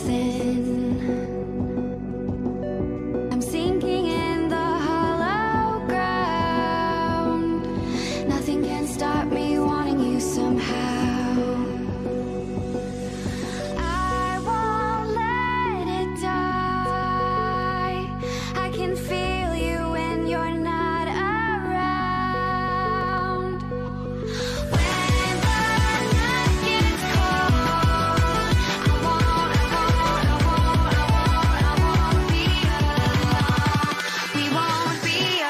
within. I'm sinking in the hollow ground. Nothing can stop me wanting you somehow. I won't let it die. I can feel you when you're not around. When the night gets cold, I won't be alone. We won't be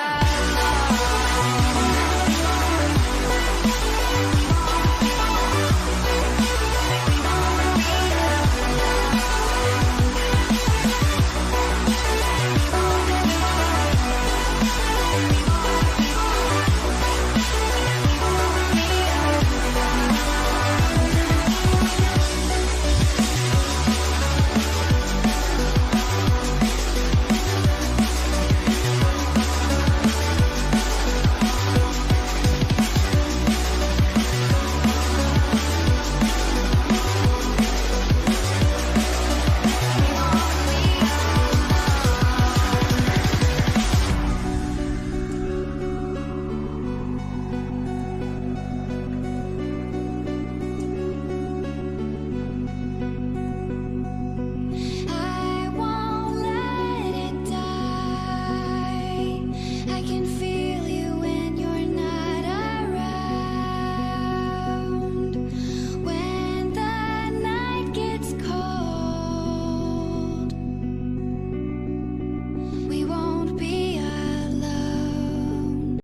I won't let it die. I can feel you when you're not around. When the night gets cold, we won't be alone.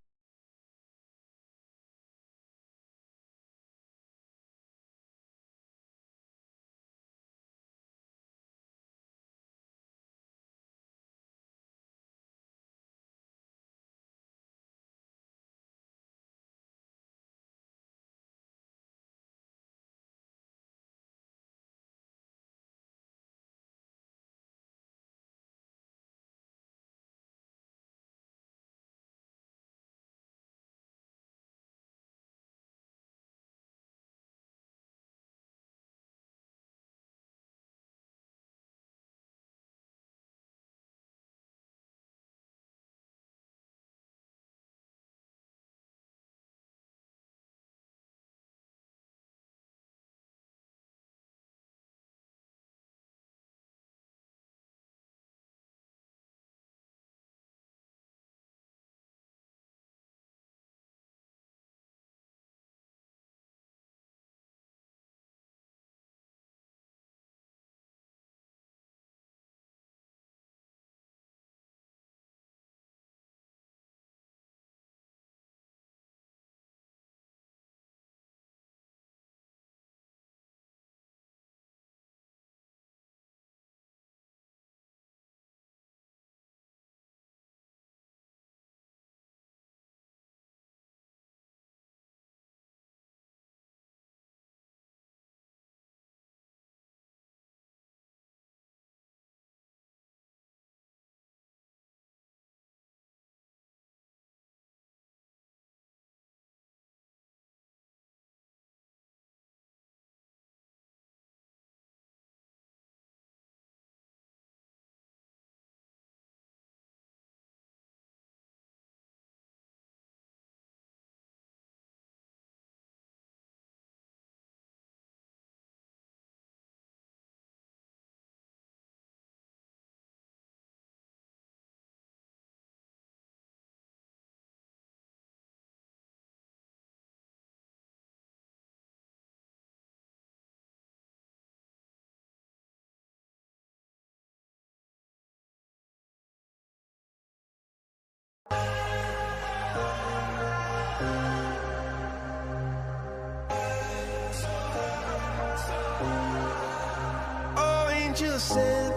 Oh, angels sent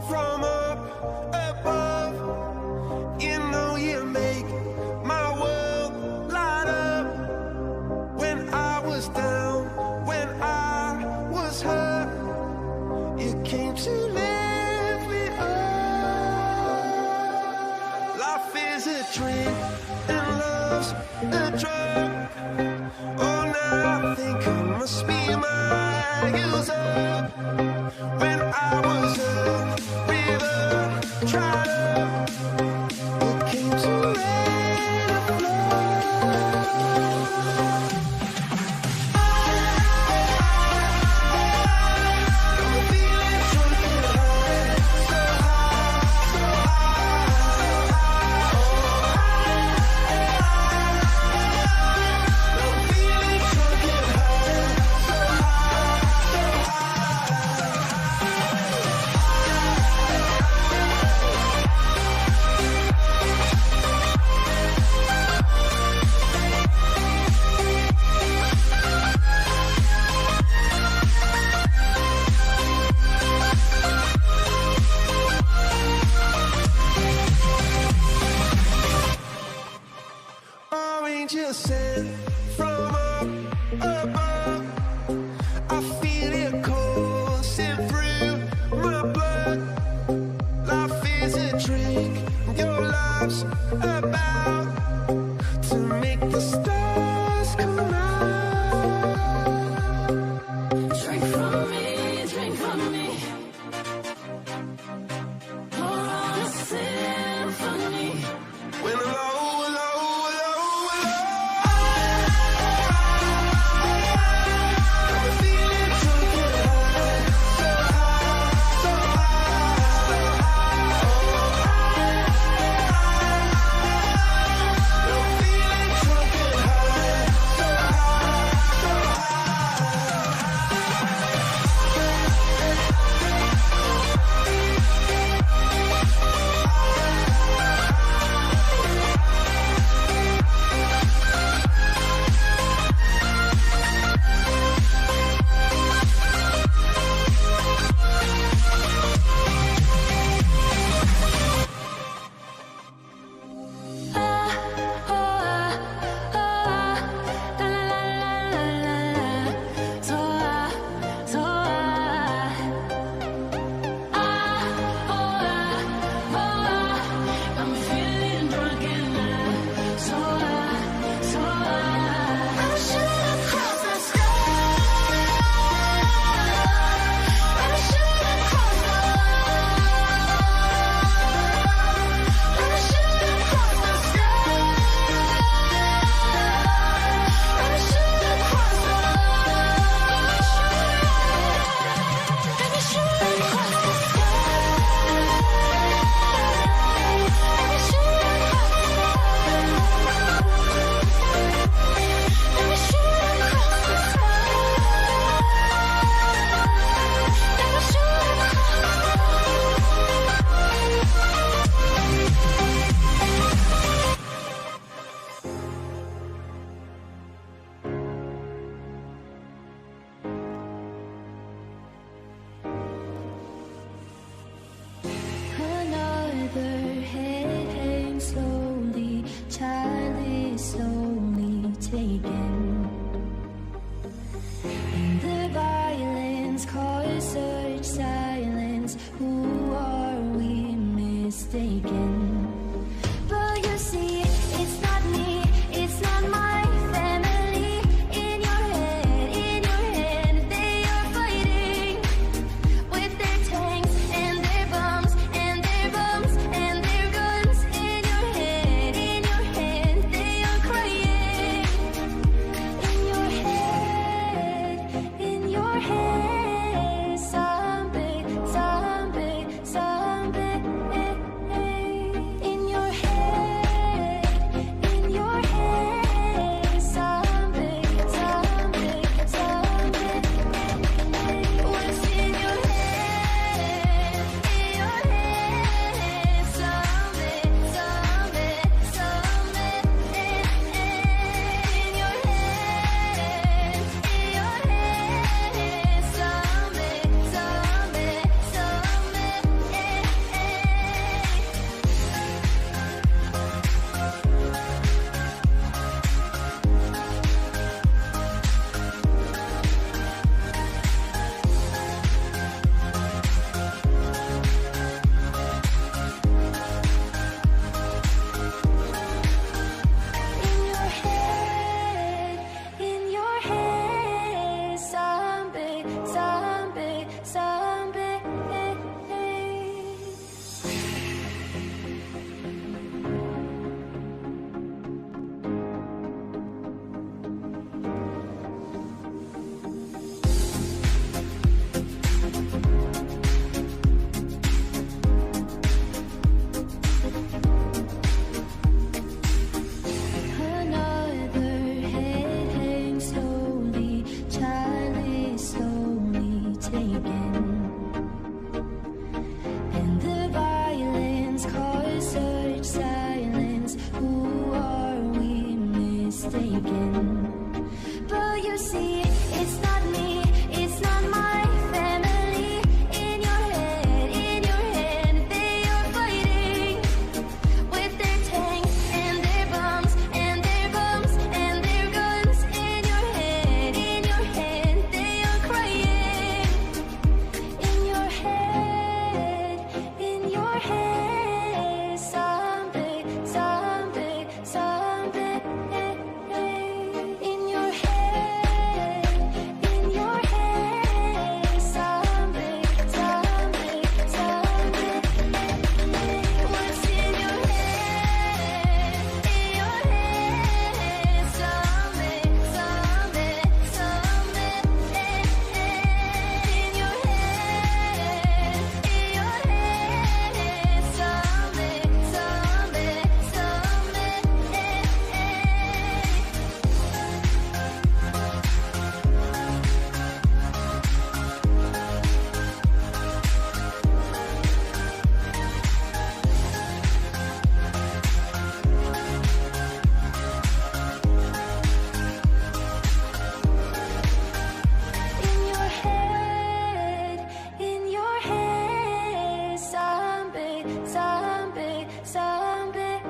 from up above. You know you make my world light up. When I was down, when I was hurt, you came to lift me up. Life is a dream and love's a drug. Oh, now I think I must be my user. When I I was a river, dried up. It came to rain or flood. I'm feeling drunk and high, so high, so high. I'm feeling drunk and high, so high, angels sent from up above. I feel it coursing through my blood. Life is a drink, your love's about to make the stars come out. Drink from me, drink from me. Pour on a symphony. When I'm low, low, low, low, I'm feeling drunk and high, so high, so high. I'm feeling drunk and high, so high, so high. mistaken. And the violence caused such silence. Who are we mistaken? But you see, it's not me, it's not my family. In your head, they are fighting with their tanks and their bombs and their bombs and their guns. In your head, they are crying. In your head, zombie, zombie, zombie. In your head, zombie, zombie, zombie. What's in your head? Zombie, zombie, zombie. In your head, zombie, zombie, in your head, zombie, zombie, zombie.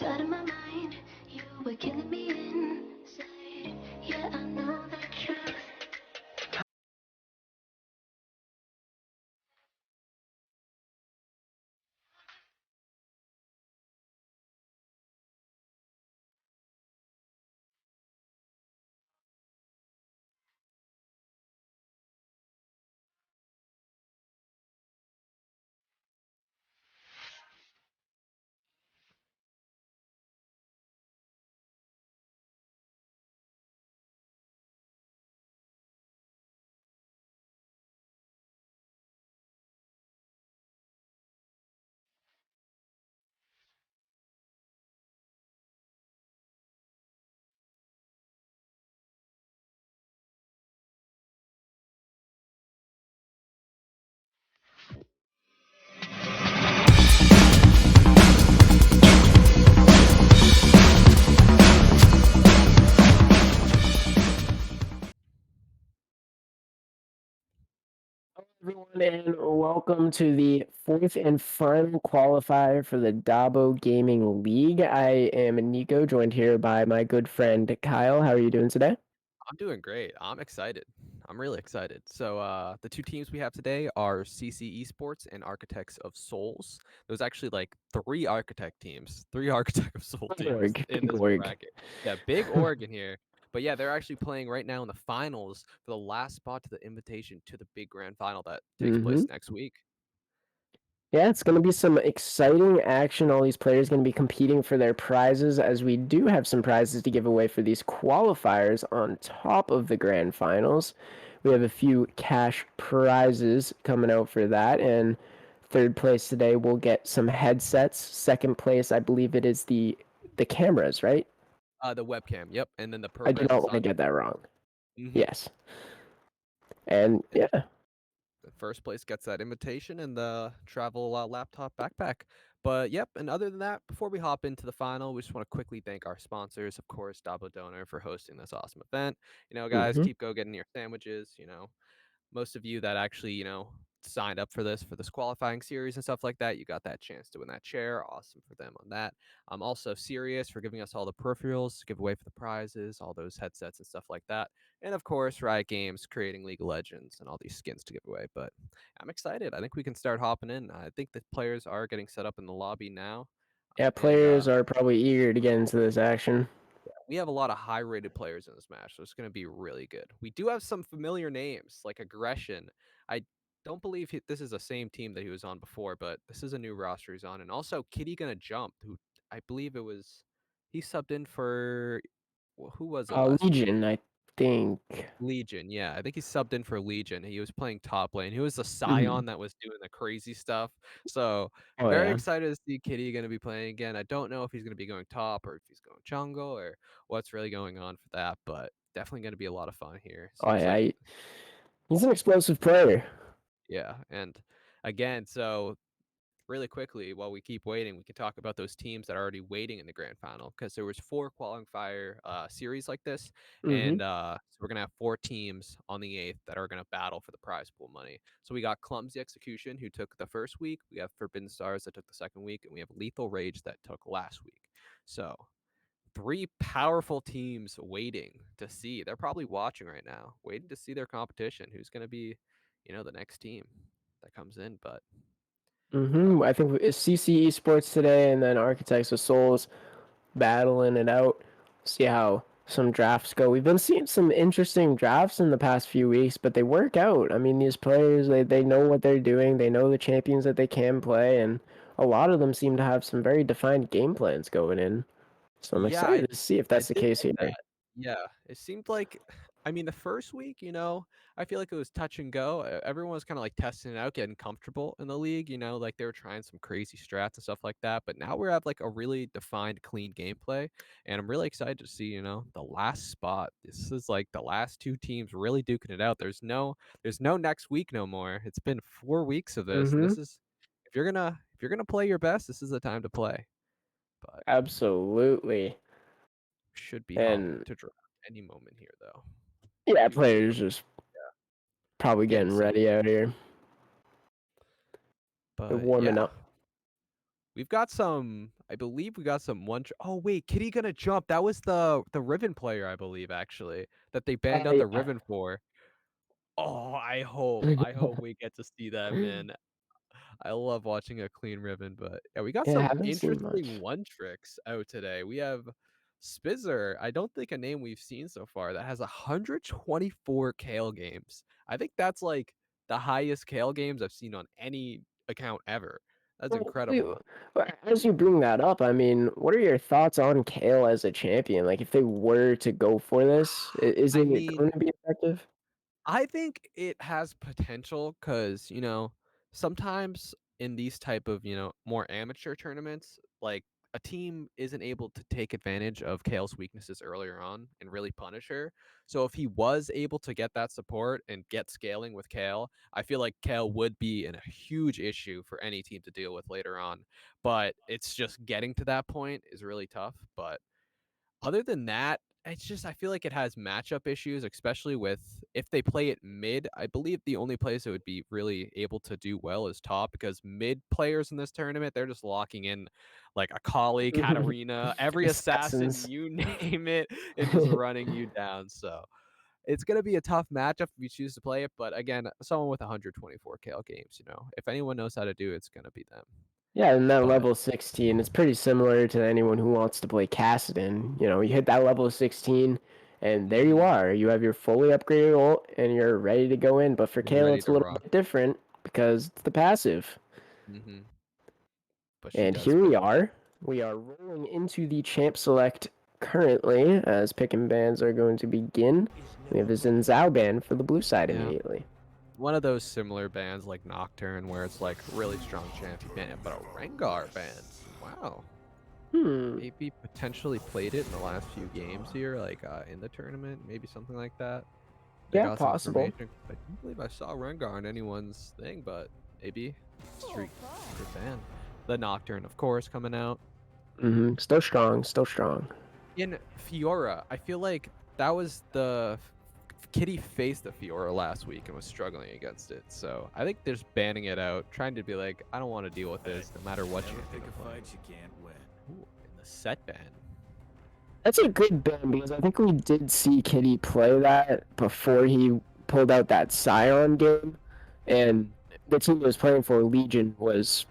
out of my mind. You were killing me inside. Yeah, I know that truth. Everyone, and welcome to the fourth and final qualifier for the DAbo Gaming League. I am Nico, joined here by my good friend Kyle. How are you doing today? I'm doing great. I'm excited. I'm really excited. So the two teams we have today are CC Esports and Architects of Souls. There's actually like three Architect teams, three Architect of Soul teams in Big this org. bracket. Yeah, big Oregon here. But yeah, they're actually playing right now in the finals for the last spot to the invitation to the big grand final that takes Mm-hmm. place next week. Yeah, it's going to be some exciting action. All these players going to be competing for their prizes, as we do have some prizes to give away for these qualifiers on top of the grand finals. We have a few cash prizes coming out for that, and third place today will get some headsets. Second place, I believe it is the cameras, right? The webcam, yep, and then the I do program not want to inside. get that wrong. Mm-hmm. Yes. And And yeah. the first place gets that invitation and the travel laptop backpack. But yep, and other than that, before we hop into the final, we just want to quickly thank our sponsors, of course, DAbo Donor for hosting this awesome event. Guys, Mm-hmm. keep getting your sandwiches. Most of you that actually, signed up for this qualifying series and stuff like that, you got that chance to win that chair. Awesome for them on that. I'm also Serious for giving us all the peripherals to give away for the prizes, all those headsets and stuff like that. And of course, Riot Games creating League of Legends and all these skins to give away. But I'm excited. I think we can start hopping in. I think the players are getting set up in the lobby now. Yeah, And players are probably eager to get into this action. we have a lot of high rated players in this match, so it's going to be really good. We do have some familiar names like Aggression. I don't believe this is the same team that he was on before, but this is a new roster he's on. And also Kitty Gonna Jump, who I believe he subbed in for, who was it last week? Legion, I think. Legion, yeah. I think he subbed in for Legion. He was playing top lane. He was the Mhm. Scion that was doing the crazy stuff. So Oh very yeah. excited to see Kitty going to be playing again. I don't know if he's going to be going top or if he's going jungle or what's really going on for that, but definitely going to be a lot of fun here. Oh Seems like, yeah. He's an explosive player. yeah. And again, so really quickly, while we keep waiting, we can talk about those teams that are already waiting in the grand final because there was 4 qualifier series like this, Mhm. and so we're gonna have 4 teams on the 8th that are gonna battle for the prize pool money. So we got Clumsy Execution, who took the first week. We have Forbidden Stars that took the second week, and we have Lethal Rage that took last week. So 3 powerful teams waiting to see. They're probably watching right now, waiting to see their competition. Who's gonna be, the next team that comes in, but. Mhm. I think it's CC Esports today, and then Architects of Souls battling it out. See how some drafts go. We've been seeing some interesting drafts in the past few weeks, but they work out. I mean, these players they know what they're doing. They know the champions that they can play, and a lot of them seem to have some very defined game plans going in. So I'm Yeah, I excited to see if I that's the did case like here. that. Yeah, it seemed like I mean, the first week, I feel like it was touch and go. Everyone was kinda, like, testing it out, getting comfortable in the league, like, they were trying some crazy strats and stuff like that, but now we have, like, a really defined, clean gameplay, and I'm really excited to see, the last spot. This is, like, the last 2 teams really duking it out. There's no next week no more. It's been 4 weeks of this, and Mhm. this is if you're gonna play your best, this is the time to play, but Absolutely. should be hopping And to draft any moment here, though. yeah, Usually players just probably getting getting set, ready out here. They're but warming yeah, up. we've got some. I believe we got some one. Oh wait, Kitty Gonna Jump. That was the Riven player, I believe, actually, that they banned out the Yeah. Riven for. Oh, I hope we get to see that, man. I love watching a clean Riven, but yeah, we got Yeah, I some haven't seen interesting much. one tricks out today. We have Spizzer. I don't think a name we've seen so far that has 124 Kale games. I think that's like the highest Kale games I've seen on any account ever. That's Well, incredible. as you bring that up, I mean, what are your thoughts on Kale as a champion? Like, if they were to go for this, is I it mean, going to be effective? I think it has potential because, sometimes in these type of, more amateur tournaments, like a team isn't able to take advantage of Kale's weaknesses earlier on and really punish her. So if he was able to get that support and get scaling with Kale, I feel like Kale would be in a huge issue for any team to deal with later on. But it's just getting to that point is really tough. But other than that, it's just I feel like it has matchup issues, especially with if they play it mid. I believe the only place it would be really able to do well is top because mid players in this tournament they're just locking in like a Kali, Katarina, every assassin, Assassins. you name it, and just running you down. So it's gonna be a tough matchup if you choose to play it. But again, someone with 124 KL games, if anyone knows how to do it, it's gonna be them. Yeah, and that But level 16 is pretty similar to anyone who wants to play Kassadin. You hit that level 16, and there you mhm, are. You have your fully upgraded ult, and you're ready to go in. But for you're Kale, ready it's a to little rock. bit different because it's the passive. hmm But she And does here we pick up. are. We are rolling into the champ select currently, as pick and bans are going to begin. We have a Xin Zhao ban for the blue side Yeah. immediately. One of those similar bands like Nocturne where it's like really strong champion ban, but a Rengar band. Wow. Maybe potentially played it in the last few games here, like in the tournament, maybe something like that. I Yeah, got some possible. information. I don't believe I saw Rengar on anyone's thing, but maybe streak good ban. The Nocturne, of course, coming out. Still strong, still strong. In Fiora, I feel like that was the Kitty faced the Fiora last week and was struggling against it. So I think there's banning it out, trying to be like, I don't want to deal with this, no matter what you pick a fight. you can't win. Ooh, in the set ban. That's a good ban because I think we did see Kitty play that before he pulled out that Scion game, and the team he was playing for, Legion, was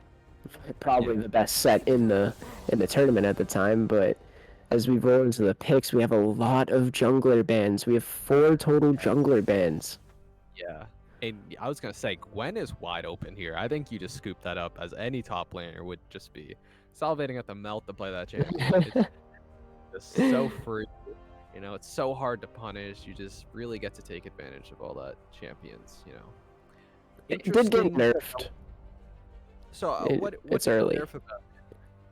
probably Yeah. the best set in the tournament at the time. But as we roll into the picks, we have a lot of jungler bans. We have 4 total jungler bans. Yeah. And I was gonna say Gwen is wide open here. I think you just scoop that up as any top laner would just be salivating at the mouth to play that champion. It's just so free. It's so hard to punish. You just really get to take advantage of all that champions. It did get Interesting. nerfed. So what's It's it early. nerf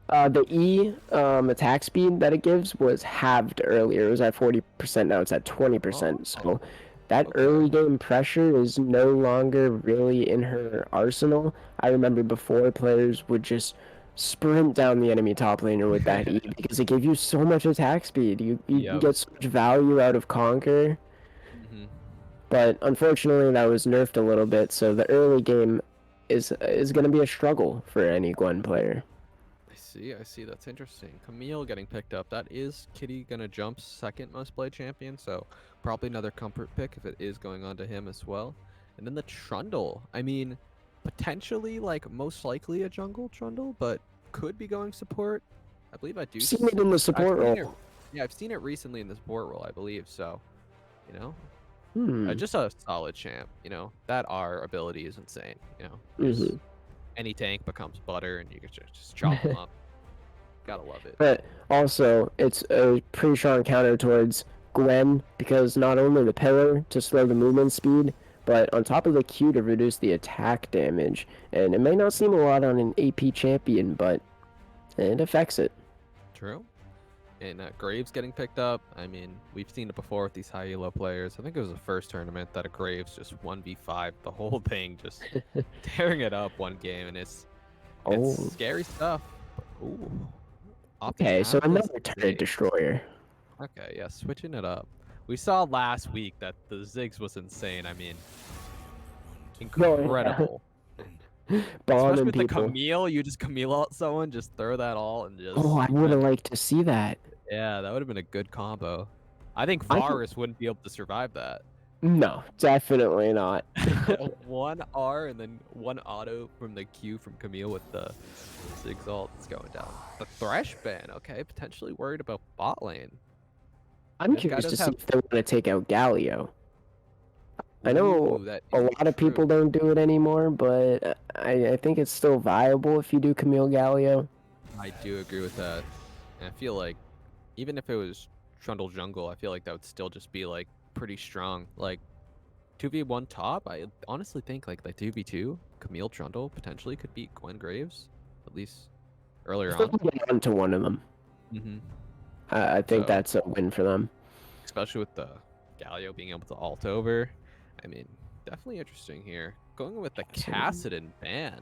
about? The E attack speed that it gives was halved earlier. It was at 40%, now it's at 20%. So that Okay. early game pressure is no longer really in her arsenal. I remember before players would just sprint down the enemy top laner with that E because it gave you so much attack speed. You Yep. get so much value out of Conquer. hmm But unfortunately that was nerfed a little bit, so the early game is going to be a struggle for any Gwen player. I see. That's interesting. Camille getting picked up. That is Kitty gonna jump second most played champion, so probably another comfort pick if it is going on to him as well. And then the Trundle. I mean, potentially like most likely a jungle Trundle, but could be going support. I believe I do. Seen it in the support I've seen role. Yeah, I've seen it recently in the support role, I believe. So, you know, Hmm. just a solid champ. That R ability is insane. Mhm. Any tank becomes butter, and you can just chop them up. Gotta love it. But also, it's a pretty strong counter towards Gwen because not only the pillar to slow the movement speed, but on top of the Q to reduce the attack damage. And it may not seem a lot on an AP champion, but it affects it. True. And Graves getting picked up. I mean, we've seen it before with these high elo players. I think it was the first tournament that a Graves just 1v5 the whole thing, just tearing it up one game, and it's Oh, scary stuff. Ooh. okay, so Optic another turret destroyer. Okay, yeah, switching it up. We saw last week that the Ziggs was insane. I mean, incredible. Bomb Especially and with the people. Camille, you just Camille out someone, just throw that all and just. Oh, I would have liked to see that. Yeah, that would have been a good combo. I think I think- Varus wouldn't be able to survive that. No, definitely not. One R and then one auto from the Q from Camille with the Ziggs ult. It's going down. The Thresh ban, okay, potentially worried about bot lane. I'm This guy curious to does see have- if they want to take out Galio. I know Ooh, that a is lot of people true. don't do it anymore, but I think it's still viable if you do Camille Galio. I do agree with that. And I feel like even if it was Trundle Jungle, I feel like that would still just be like pretty strong. Like 2v1 top, I honestly think like 2v2, Camille Trundle potentially could beat Gwen Graves, at least earlier If they on. can get onto one of them, hmm I think So- that's a win for them. Especially with the Galio being able to ult over. I mean, definitely interesting here. Going with the Kassadin ban.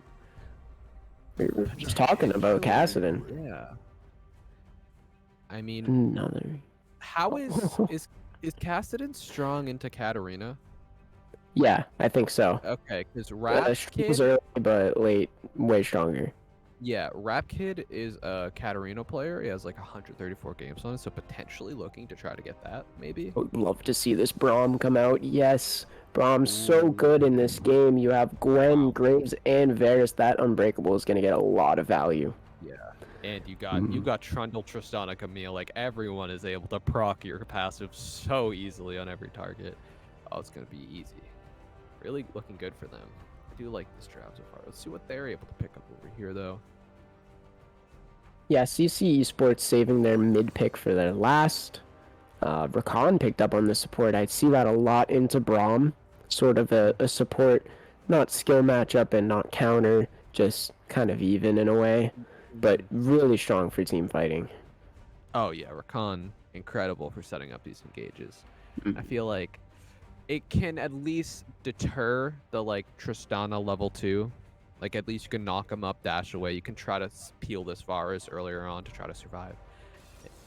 We were just talking about Kassadin. Yeah. I mean, Another. How is Cassidy strong into Katarina? Yeah, I think so. Okay, because Rap Struggles Kid, early, but late, way stronger. yeah, Rap Kid is a Katarina player. He has like 134 games on it, so potentially looking to try to get that, maybe. I would love to see this Braum come out. Yes, Braum's so good in this Ooh, game. You have Gwen, wow. Graves, and Varys. That Unbreakable is going to get a lot of value. Yeah. And you got Trundle, Tristana, Camille. Like everyone is able to proc your passive so easily on every target. Oh, it's gonna be easy. Really looking good for them. I do like this draft so far. Let's see what they're able to pick up over here, though. Yeah, CC Esports saving their mid pick for their last. Rakan picked up on the support. I see that a lot into Braum. Sort of a support, not skill matchup and not counter, just kind of even in a way, but Mhm. really strong for team fighting. Oh yeah, Rakan, incredible for setting up these engages. I Mhm. feel like it can at least deter the like Tristana level 2. Like at least you can knock him up, dash away. You can try to peel this virus earlier on to try to survive.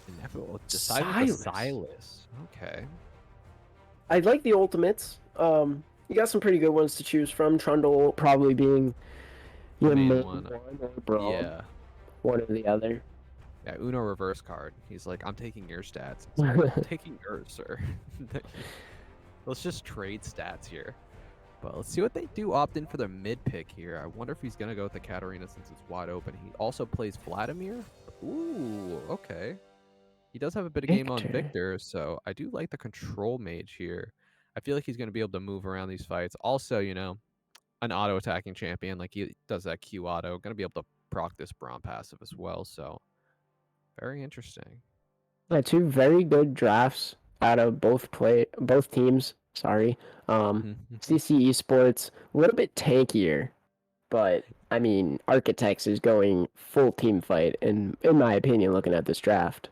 And everyone deciding with the Silas. Silas. Okay. I like the ultimates. You got some pretty good ones to choose from. Trundle probably being The your main main one. one, or Braum, Yeah. one or the other. Yeah, Uno reverse card. He's like, I'm taking your stats. It's like, I'm taking yours, sir. Let's just trade stats here. But let's see what they do opt in for the mid pick here. I wonder if he's going to go with the Katarina since it's wide open. He also plays Vladimir. Ooh, okay. He does have a bit of game on Victor. Victor, so I do like the control mage here. I feel like he's going to be able to move around these fights. Also, an auto attacking champion, like he does that Q auto, going to be able to proc this Braum passive as well. So very interesting. Yeah, two very good drafts out of both teams. Sorry. Mhm. CC Esports a little bit tankier, but I mean Architects is going full team fight in my opinion looking at this draft.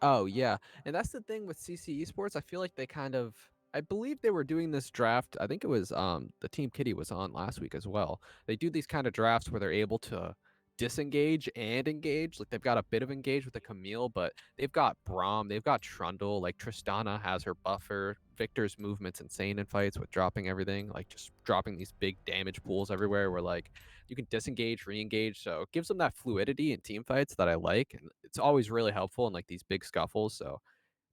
Oh yeah, and that's the thing with CC Esports. I feel like they kind of, I believe they were doing this draft. I think it was the Team Kitty was on last week as well. They do these kind of drafts where they're able to disengage and engage. Like they've got a bit of engage with the Camille, but they've got Braum, they've got Trundle. Like Tristana has her buffer. Victor's movement's insane in fights with dropping everything, like just dropping these big damage pools everywhere. Where like you can disengage, re-engage. So it gives them that fluidity in team fights that I like, and it's always really helpful in like these big scuffles. So,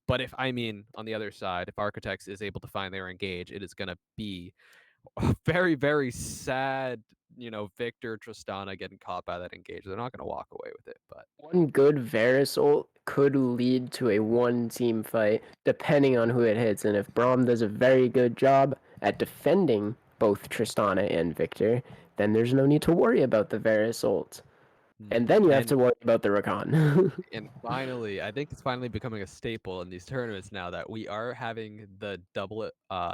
but if I mean on the other side, if Architects is able to find their engage, it is going to be a very very sad. Victor Tristana getting caught by that engage. They're not going to walk away with it, but One good Varys ult could lead to a one team fight depending on who it hits, and if Braum does a very good job at defending both Tristana and Victor, then there's no need to worry about the Varys ult. And then you have and to worry about the Rakan. And finally, I think it's finally becoming a staple in these tournaments now that we are having the double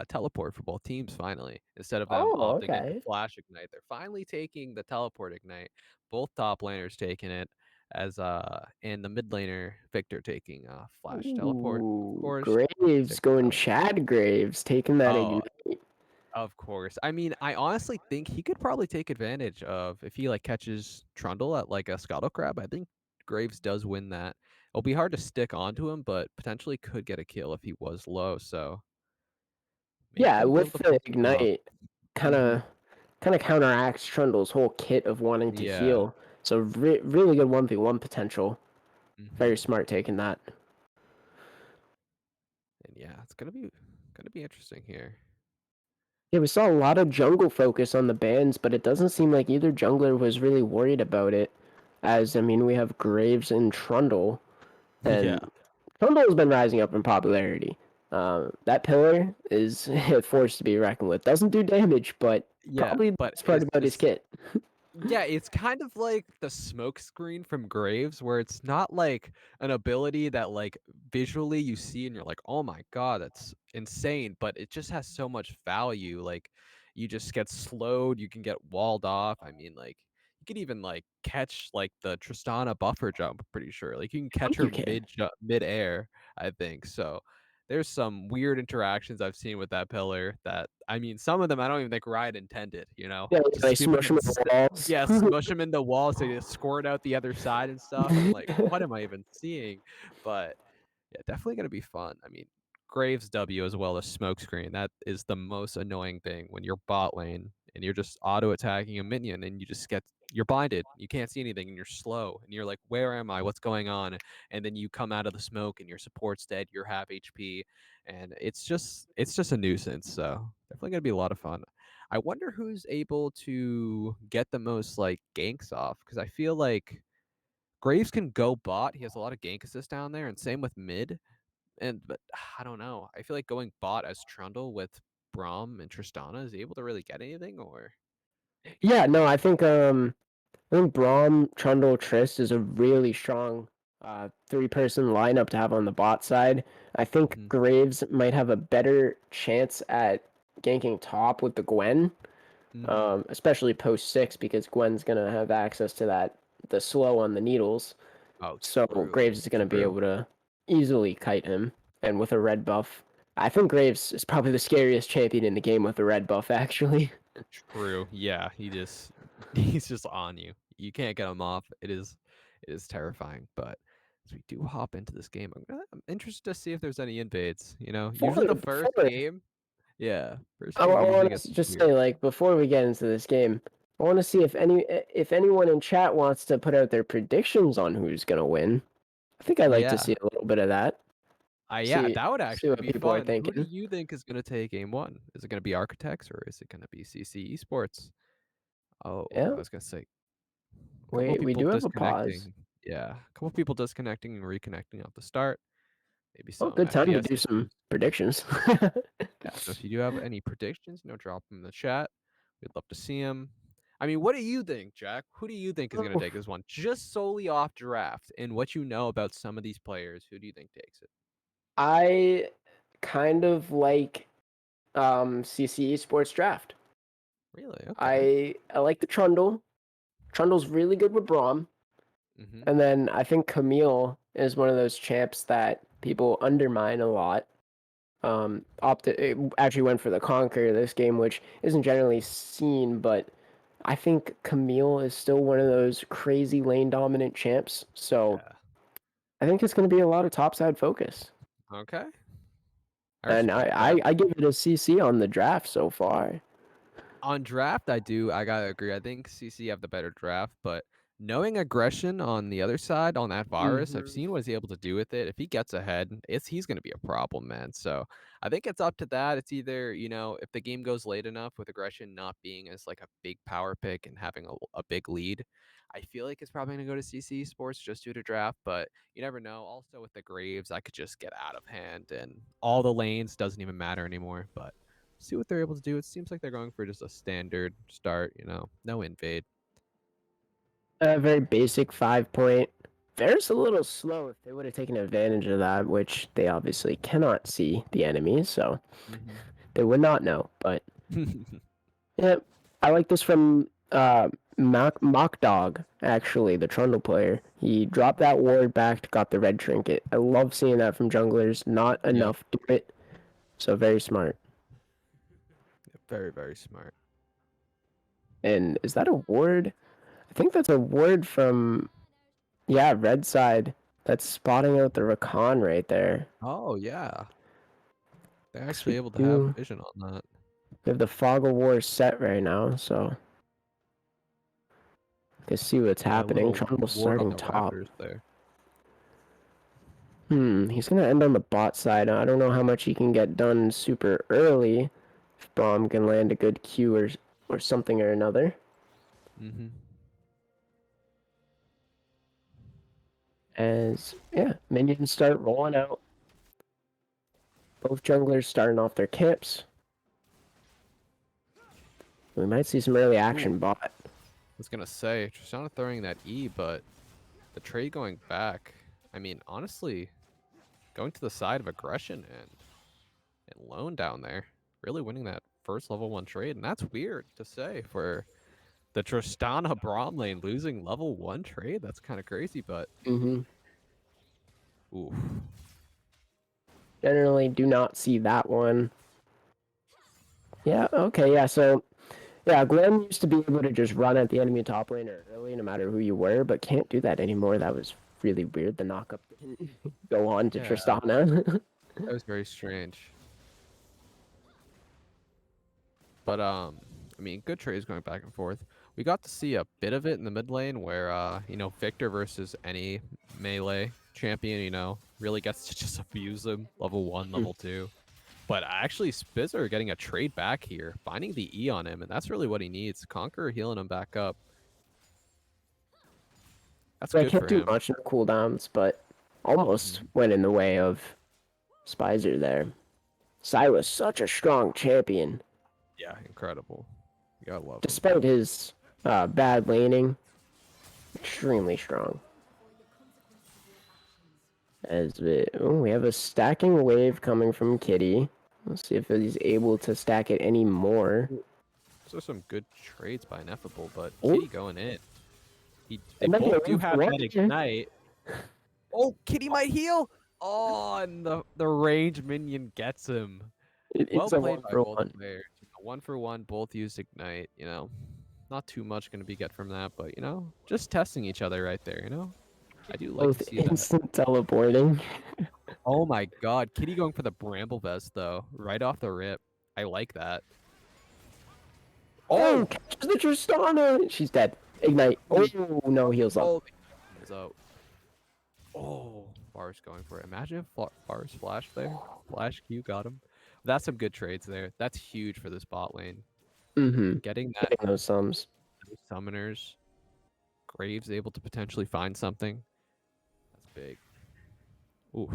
teleport for both teams finally. Instead of them Oh, opting into okay. Flash Ignite, they're finally taking the teleport Ignite. Both top laners taking it as and the mid laner Victor taking Flash Teleport, of Ooh, course. Graves Victor going teleport. Chad Graves, taking that Oh, ignite. of course. I mean, I honestly think he could probably take advantage of if he like catches Trundle at like a Scuttle Crab. I think Graves does win that. It'll be hard to stick onto him, but potentially could get a kill if he was low. So maybe Yeah, they'll be able with to the pull something off. ignite, kind Hmm. of kind of counteracts Trundle's whole kit of wanting to Yeah. heal. So really good 1v1 potential. Hmm. Very smart taking that. And yeah, it's gonna be interesting here. Yeah, we saw a lot of jungle focus on the bans, but it doesn't seem like either jungler was really worried about it. As I mean, we have Graves and Trundle, Yeah. and Trundle has been rising up in popularity. That pillar is a force to be reckoned with. Doesn't do damage, but Yeah, probably the but best part it's about his just kit. yeah, it's kind of like the smoke screen from Graves, where it's not like an ability that like visually you see and you're like, oh my god, that's insane, but it just has so much value. Like you just get slowed, you can get walled off. I mean, like you could even like catch like the Tristana buffer jump, I'm pretty sure. Like you can I catch think her you can. mid air, I think. So there's some weird interactions I've seen with that pillar that I mean, some of them I don't even think Riot intended, Yeah, just like smush him in the walls. yeah, smush them in the wall so you squirt out the other side and stuff. I'm like, what am I even seeing? But Yeah, definitely gonna be fun. I mean, Graves W as well as Smokescreen. That is the most annoying thing when you're bot lane and you're just auto attacking a minion and you're blinded. You can't see anything and you're slow and you're like, where am I? What's going on? And then you come out of the smoke and your support's dead. You're half HP, and it's just a nuisance. So definitely gonna be a lot of fun. I wonder who's able to get the most like ganks off because I feel like Graves can go bot. He has a lot of gank assist down there, and same with mid. But I don't know. I feel like going bot as Trundle with Braum and Tristana is he able to really get anything or Yeah, no, I think Braum, Trundle, Trist is a really strong three-person lineup to have on the bot side. I think Mhm. Graves might have a better chance at ganking top with the Gwen, Mhm. especially post 6 because Gwen's gonna have access to the slow on the needles. Oh, So true. Graves is gonna be True. able to easily kite him, and with a red buff, I think Graves is probably the scariest champion in the game with a red buff, actually. True. Yeah, he's just on you. You can't get him off. It is terrifying, but as we do hop into this game, I'm interested to see if there's any invades, Usually the first Before game, yeah, first I, game I usually want gets to just weird. say, like, before we get into this game, I want to see if anyone in chat wants to put out their predictions on who's gonna win. I think I'd like to Yeah. see a little bit of that. Yeah, See that would see actually what be people are fun. Who do thinking. you think is going to take game one? Is it going to be Architects or is it going to be CC Esports? Oh, I Yeah, was going to say a couple of we people do have a pause. disconnecting. Yeah, a couple of people disconnecting and reconnecting at the start. Maybe Oh, some good time to FPS do some issues. predictions. Yeah, so if you do have any predictions, drop them in the chat. We'd love to see them. I mean, what do you think, Jack? Who do you think is going to Oh, take this one? Just solely off draft and what you know about some of these players, who do you think takes it? I kind of like CC Sports Draft. Really? Okay. I like the Trundle. Trundle's really good with Braum. Mm-hmm. And then I think Camille is one of those champs that people undermine a lot. It actually went for the Conquer this game, which isn't generally seen, but I think Camille is still one of those crazy lane dominant champs. So Yeah. I think it's going to be a lot of topside focus. Okay. I And respect that. I give it a CC on the draft so far. On draft, I gotta agree. I think CC have the better draft, but knowing aggression on the other side on that virus, I've Mm-hmm. seen what he's able to do with it. If he gets ahead, he's gonna be a problem, man. So I think it's up to that. It's either, if the game goes late enough with aggression not being as like a big power pick and having a big lead. I feel like it's probably gonna go to CC Sports just due to draft, but you never know. Also with the Graves, I could just get out of hand and all the lanes doesn't even matter anymore. But see what they're able to do. It seems like they're going for just a standard start, no invade. A very basic 5 point. There's a little slow if they would have taken advantage of that, which they obviously cannot see the enemies, so they would not know. But Mm-hmm. yeah, I like this from Mock Dog, actually, the Trundle player. He dropped that ward back, got the red trinket. I love seeing that from junglers. Not Yep. enough do it, so very smart. Very, very smart. And is that a ward? I think that's a ward from, yeah, red side. That's spotting out the Rakan right there. Oh yeah. They're 'Cause actually able to have vision on that. we have the Fog of War set right now, so you can see what's Yeah, a happening. little Trundle's ward on starting the top. Raptors there. He's gonna end on the bot side. I don't know how much he can get done super early. If Bomb can land a good Q or something or another. Mm-hmm. As yeah, minions start rolling out. Both junglers starting off their camps. We might see some early action Ooh, bot. I was gonna say Tristana throwing that E, but the trade going back. I mean, honestly, going to the side of aggression and lone down there, really winning that first level 1 trade, and that's weird to say for the Tristana Braum lane losing level 1 trade. That's kind of crazy, but Mm-hmm. oof. Generally do not see that one. Yeah, okay, yeah, so yeah, Glenn used to be able to just run at the enemy top laner early no matter who you were, but can't do that anymore. That was really weird. The knockup didn't go on to Yeah. Tristana. That was very strange. But I mean, good trades going back and forth. We got to see a bit of it in the mid lane where you know, Victor versus any melee champion, you know, really gets to just abuse him. Level 1, level 2. But actually, Spizzer getting a trade back here, finding the E on him, and that's really what he needs. Conqueror healing him back up. That's I good can't for do him. much in the cooldowns, but almost went in the way of Spizer there. Sai was such a strong champion, Yeah, incredible. You gotta love him. despite his bad laning. Extremely strong. As we have a stacking wave coming from Kitty. Let's see if he's able to stack it anymore. Those are some good trades by Ineffable, but Oh. Kitty going in. They It might be a both do one for have one that here. ignite. Oh, Kitty might heal. Oh, and the range minion gets him. Well It's a played one by for both one. players. You know, 1-for-1, both used ignite. You know, not too much going to be get from that, but you know, just testing each other right there. You know, I do like Both to see that. instant teleporting. Oh my God, Kitty going for the Bramble Vest though, right off the rip. I like that. Oh, catches the Tristana. She's dead. Ignite. Oh no, heals up. Oh, heals out. Oh, Bars going for it. Imagine if Bars flash there. Flash Q got him. That's some good trades there. That's huge for this bot lane. Mm-hmm. Getting that Getting those sums. those summoners. Graves able to potentially find something. That's big. Ooh,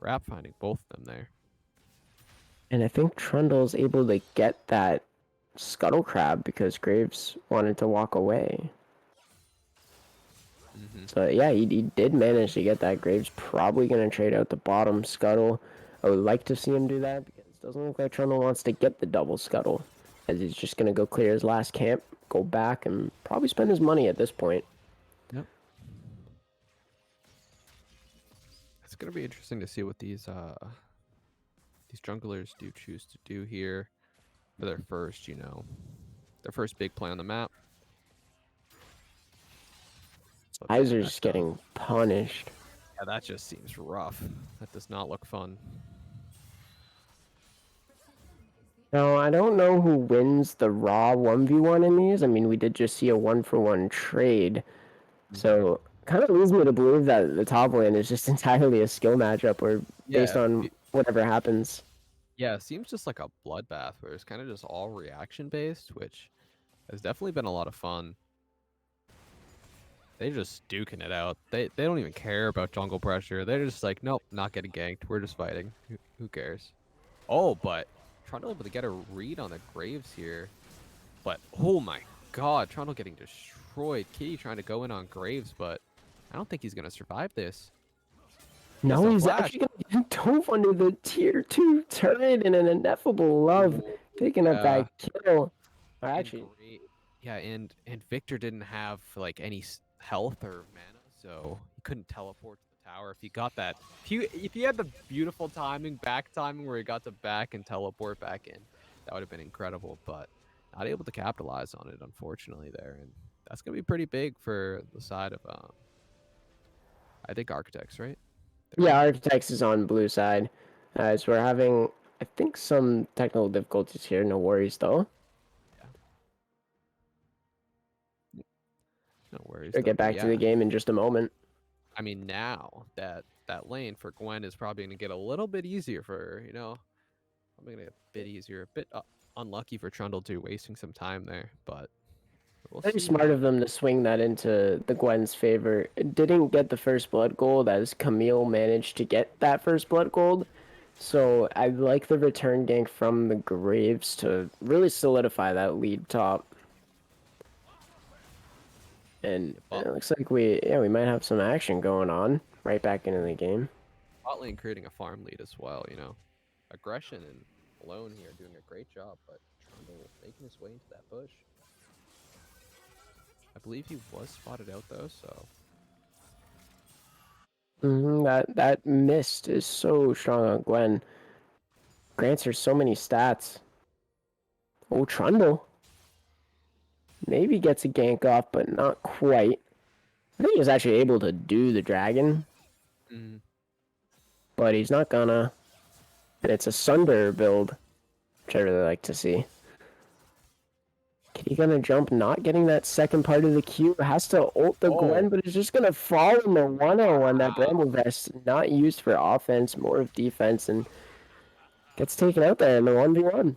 Rap finding both of them there. And I think Trundle's able to get that Scuttle Crab because Graves wanted to walk away. So yeah, he did manage to get that. Graves probably going to trade out the bottom Scuttle. I would like to see him do that because it doesn't look like Trundle wants to get the double Scuttle. As he's just going to go clear his last camp, go back, and probably spend his money at this point. Yep. It's gonna be interesting to see what these junglers do choose to do here for their first, you know, their first big play on the map. So Kaiser's getting punished. yeah, that just seems rough. That does not look fun. No, I don't know who wins the raw 1v1 in these. I mean, we did just see a 1-for-1 trade. So, kind of leads me to believe that the top lane is just entirely a skill matchup or based Yeah, on whatever happens. Yeah, it seems just like a bloodbath where it's kind of just all reaction based, which has definitely been a lot of fun. They're just duking it out. They don't even care about jungle pressure. They're just like, nope, not getting ganked. We're just fighting. Who cares? Oh, but Trundle able to get a read on the Graves here. But oh my God, Trundle getting destroyed. Kitty trying to go in on Graves, but I don't think he's gonna survive this. No, a he's flash. actually going to dove under the tier 2 turret and an ineffable love picking up that kill. Or And actually, yeah, and Victor didn't have like any health or mana, so he couldn't teleport to the tower. If he got that, if he had the beautiful timing, back timing, where he got to back and teleport back in, that would have been incredible. But not able to capitalize on it, unfortunately, there, and that's gonna be pretty big for the side of I think Architects, right? yeah, Architects is on blue side. So we're having, I think, some technical difficulties here. No worries, though. No worries. We'll though, get but back to the yeah. game in just a moment. I mean, now that lane for Gwen is probably going to get a little bit easier for, you know, probably going to get a bit easier, a bit unlucky for Trundle too, wasting some time there, but we'll Very see. smart of them to swing that into the Gwen's favor. It didn't get the first blood gold as Camille managed to get that first blood gold. So I like the return gank from the Graves to really solidify that lead top. And it looks like we might have some action going on right back into the game. Bot lane creating a farm lead as well, you know. Aggression and Alone here doing a great job, but Trundle making his way into that bush. I believe he was spotted out though, so That mist is so strong on Gwen. Grants her so many stats. Oh, Trundle. Maybe gets a gank off, but not quite. I think he's actually able to do the dragon, Mm, but he's not gonna. And it's a Sunder build, which I really like to see. Kitty gonna jump, not getting that second part of the Q. Has to ult the Gwen, but it's just gonna fall in the 101. That Bramble Vest, not used for offense, more of defense, and gets taken out there in the 1v1.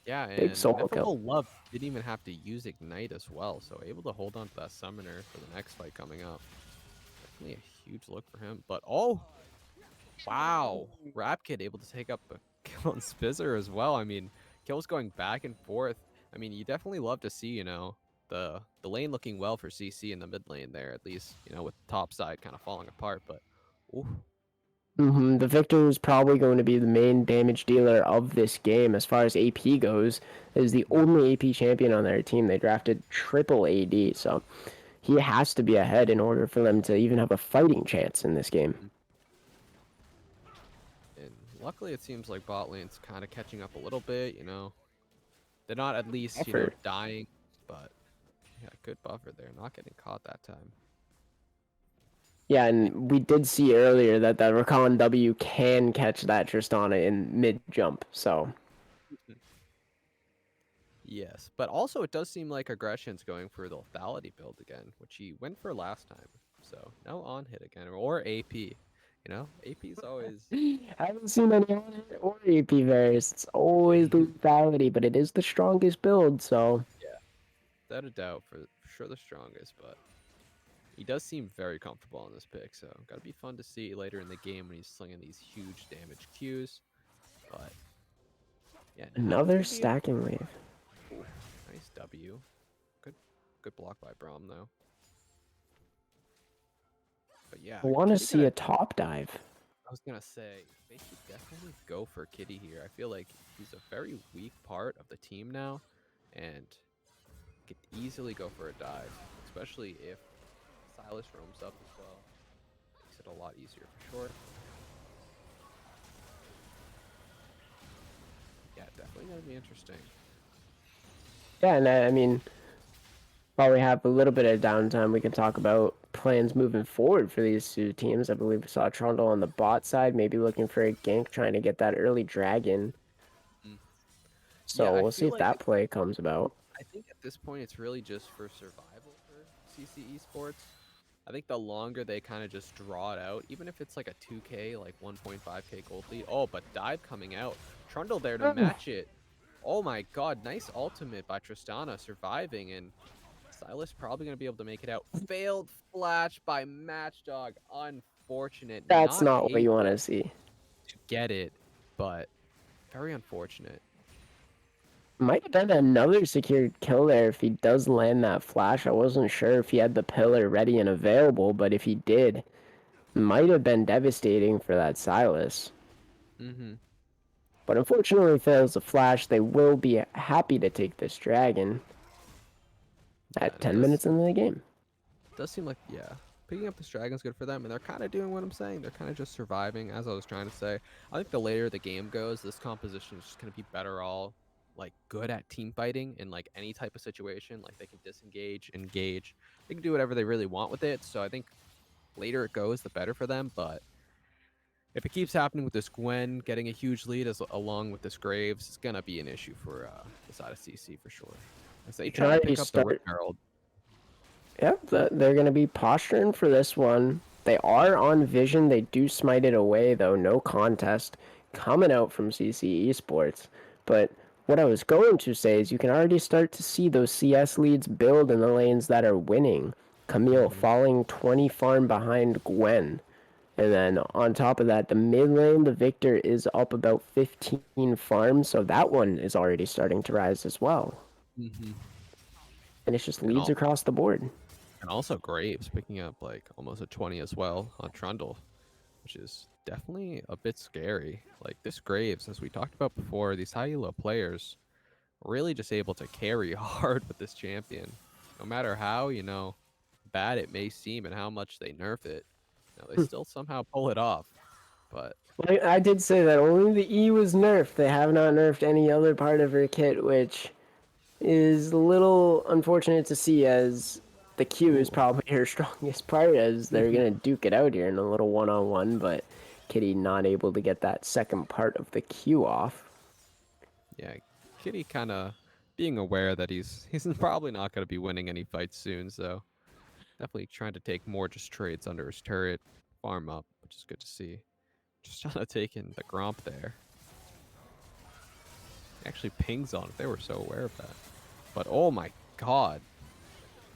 yeah, Big and solo kill. Ineffable Love didn't even have to use Ignite as well, so able to hold on to that Summoner for the next fight coming up. Definitely a huge look for him, but oh, wow. Rap Kid able to take up a kill on Spizzer as well. I mean, kills going back and forth. I mean, you definitely love to see, the lane looking well for CC in the mid lane there, at least, with top side kind of falling apart, but ooh, The Victor is probably going to be the main damage dealer of this game as far as AP goes. Is the only AP champion on their team. They drafted triple AD, so he has to be ahead in order for them to even have a fighting chance in this game. and luckily it seems like bot lane's kind of catching up a little bit, They're not at least, Buffer. dying, but yeah, good buffer there, not getting caught that time. Yeah, and we did see earlier that the Rakan W can catch that Tristana in mid jump. So Yes, but also it does seem like Aggression's going for the lethality build again, which he went for last time. So no on hit again, or AP. AP's always I haven't seen any on it or AP various. It's always the lethality, but it is the strongest build. So without a doubt for sure the strongest, but he does seem very comfortable on this pick. So gotta be fun to see later in the game when he's slinging these huge damage Qs. But yeah, now another could be a stacking wave. nice W. Good block by Braum though. But yeah, I want to Kitty see gonna a top dive. I was gonna say they should definitely go for Kitty here. I feel like he's a very weak part of the team now, and could easily go for a dive, especially if Silas roams up as well. Makes it a lot easier for sure. Yeah, definitely gonna be interesting. Yeah, and I mean, while we have a little bit of downtime, we can talk about plans moving forward for these two teams. I believe we saw Trundle on the bot side, maybe looking for a gank, trying to get that early dragon. Mm. Yeah, So I we'll see feel if like that play comes about. I think at this point it's really just for survival for CC Esports. I think the longer they kind of just draw it out, even if it's like a 2K, like 1.5K gold lead. Oh, but dive coming out. Trundle there to match it. Oh my god, nice ultimate by Tristana surviving, and Silas probably going to be able to make it out. Failed flash by Matchdog. Unfortunate. That's Not not what you want able to see. to get it, but very unfortunate. Might have been another secured kill there if he does land that flash. I wasn't sure if he had the pillar ready and available, but if he did, might have been devastating for that Silas. Mm-hmm. But unfortunately fails the flash. They will be happy to take this dragon at 10 minutes into the game. Does seem like, yeah, picking up this dragon's good for them, and they're kind of doing what I'm saying. They're kind of just surviving, as I was trying to say. I think the later the game goes, this composition is just going to be better all, like, good at team fighting in, like, any type of situation. Like, they can disengage, engage. They can do whatever they really want with it. So I think later it goes, the better for them. But if it keeps happening with this Gwen getting a huge lead along with this Graves, it's going to be an issue for the side of CC for sure. As they can try to already pick up the start- Rick Herald. Yep, they're going to be posturing for this one. They are on vision. They do smite it away, though. No contest coming out from CC Esports. But what I was going to say is you can already start to see those CS leads build in the lanes that are winning. Camille falling 20 farm behind Gwen. And then on top of that, the mid lane, the Victor is up about 15 farms. So that one is already starting to rise as well. Mm-hmm. And it's just leads across the board. And also Graves picking up like almost a 20 as well on Trundle, which is definitely a bit scary. Like this Graves, as we talked about before, these high elo players really just able to carry hard with this champion. No matter how, bad it may seem and how much they nerf it, they still somehow pull it off. But I did say that only the E was nerfed. They have not nerfed any other part of her kit, which is a little unfortunate to see, as the Q is probably her strongest part, as they're gonna duke it out here in a little one-on-one, but Kitty not able to get that second part of the Q off. Yeah, Kitty kind of being aware that he's probably not going to be winning any fights soon, so definitely trying to take more just trades under his turret, farm up, which is good to see. Just trying to take in the Gromp there. Actually pings on it. They were so aware of that. But oh my god.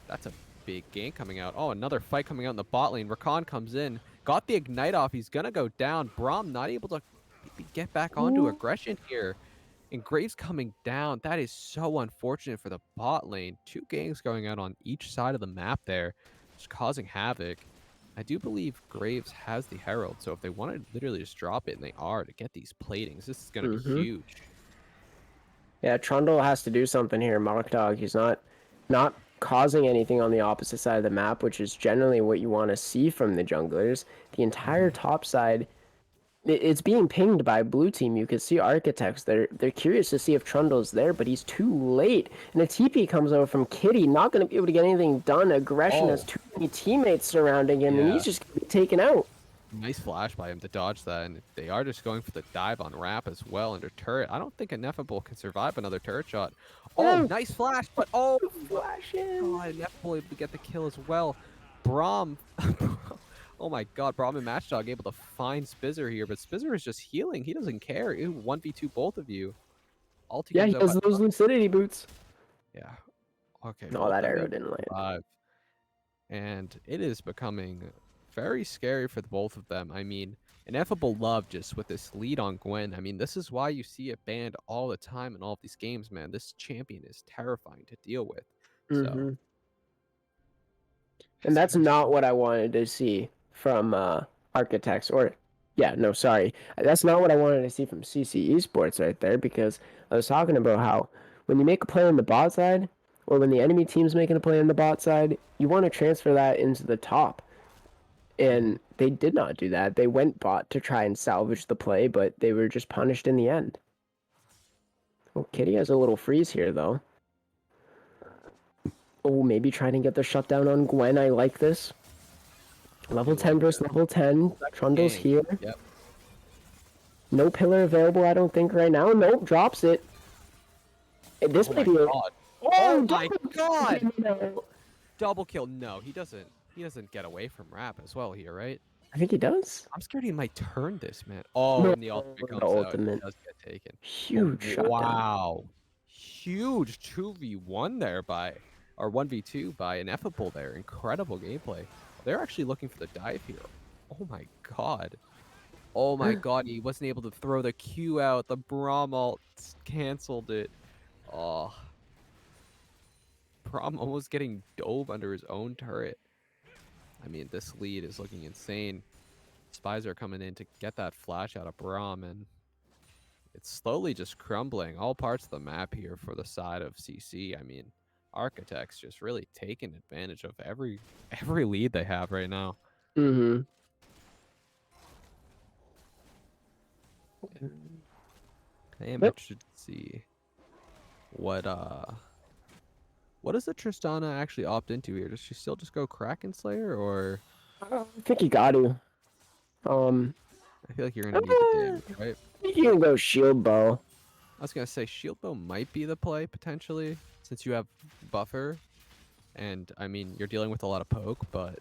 That's a big gank coming out. Oh, another fight coming out in the bot lane. Rakan comes in. Got the ignite off. He's going to go down. Braum not able to get back onto aggression here. And Graves coming down. That is so unfortunate for the bot lane. 2 ganks going out on each side of the map there. Just causing havoc. I do believe Graves has the Herald. So if they want to literally just drop it, and they are, to get these platings, this is going to be huge. Yeah, Trundle has to do something here. Mark Dog, he's not causing anything on the opposite side of the map, which is generally what you want to see from the junglers. The entire top side, it's being pinged by blue team. You can see Architects. They're curious to see if Trundle's there, but he's too late. And a TP comes over from Kitty, not going to be able to get anything done. Aggression has too many teammates surrounding him, and he's just going to be taken out. Nice flash by him to dodge that, and they are just going for the dive on Rap as well under turret. I don't think Ineffable can survive another turret shot. Oh, nice flash, but oh, God, Ineffable able to get the kill as well. Braum, oh my God, Braum and Matchdog able to find Spizzer here, but Spizzer is just healing. He doesn't care. He'll 1v2 both of you. Yeah, he has those lucidity boots. Yeah. Okay. No, that arrow didn't land. And it is becoming very scary for the both of them. I mean, Ineffable love just with this lead on Gwen. I mean, this is why you see it banned all the time in all of these games, man. This champion is terrifying to deal with. So, and that's not what I wanted to see from Architects, or that's not what I wanted to see from CC Esports right there, because I was talking about how when you make a play on the bot side, or when the enemy team's making a play on the bot side, you want to transfer that into the top. And they did not do that. They went bot to try and salvage the play, but they were just punished in the end. Well, Kitty has a little freeze here, though. Oh, maybe trying to get the shutdown on Gwen. I like this. Level 10 versus level 10. Trundle's here. Yep. No pillar available, I don't think, right now. Nope, drops it. This might be a... Oh my God! Double kill. No, he doesn't get away from Rap as well here, right? I think he does. I'm scared he might turn this, man. Oh, No, and the ultimate comes the out. ultimate. It does get taken. Huge shutdown. Wow. Huge 2v1 there or 1v2 by Ineffable there. Incredible gameplay. They're actually looking for the dive here. Oh my God. Oh my God, he wasn't able to throw the Q out. The Braum ult canceled it. Oh. Braum almost getting dove under his own turret. I mean, this lead is looking insane. Spies are coming in to get that flash out of Braum, and it's slowly just crumbling. All parts of the map here for the side of CC. I mean, Architects just really taking advantage of every lead they have right now. Mm-hmm. I am interested to see what does the Tristana actually opt into here? Does she still just go Kraken Slayer, or I think you got to. I feel like you're gonna need the damage, right? I think you can go shield bow. I was gonna say shield bow might be the play potentially, since you have buffer, and I mean you're dealing with a lot of poke, but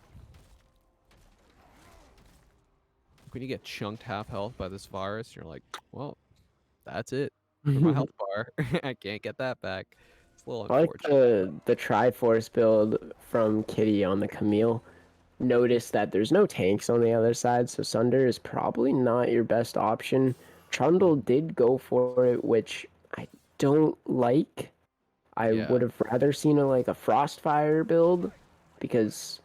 when you get chunked half health by this virus, you're like, well, that's it for my health bar. I can't get that back. It's a little I like unfortunate. the Triforce build from Kitty on the Camille. Notice that there's no tanks on the other side, so Sunder is probably not your best option. Trundle did go for it, which I don't like. I would have rather seen a Frostfire build, because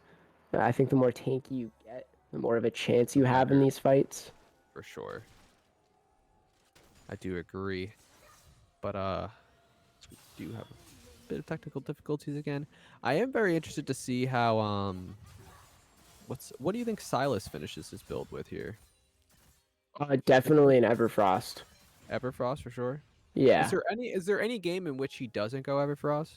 I think the more tanky you get, the more of a chance you have in these fights. For sure. I do agree. But we do have a bit of technical difficulties again. I am very interested to see how what do you think Silas finishes his build with here? Definitely an Everfrost. Everfrost for sure. Yeah. Is there any game in which he doesn't go Everfrost?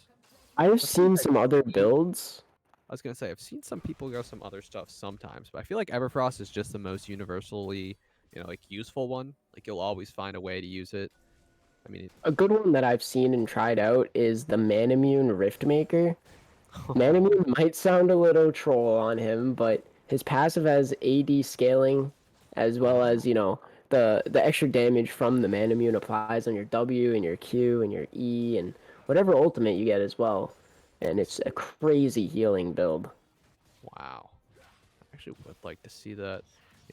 I have seen some other builds I was gonna say I've seen some people go some other stuff sometimes, but I feel like Everfrost is just the most universally, like useful one. Like you'll always find a way to use it. I mean, A good one that I've seen and tried out is the Manamune Riftmaker. Manamune might sound a little troll on him, but his passive has AD scaling, as well as the extra damage from the Manamune applies on your W and your Q and your E and whatever ultimate you get as well, and it's a crazy healing build. wow. I actually would like to see that.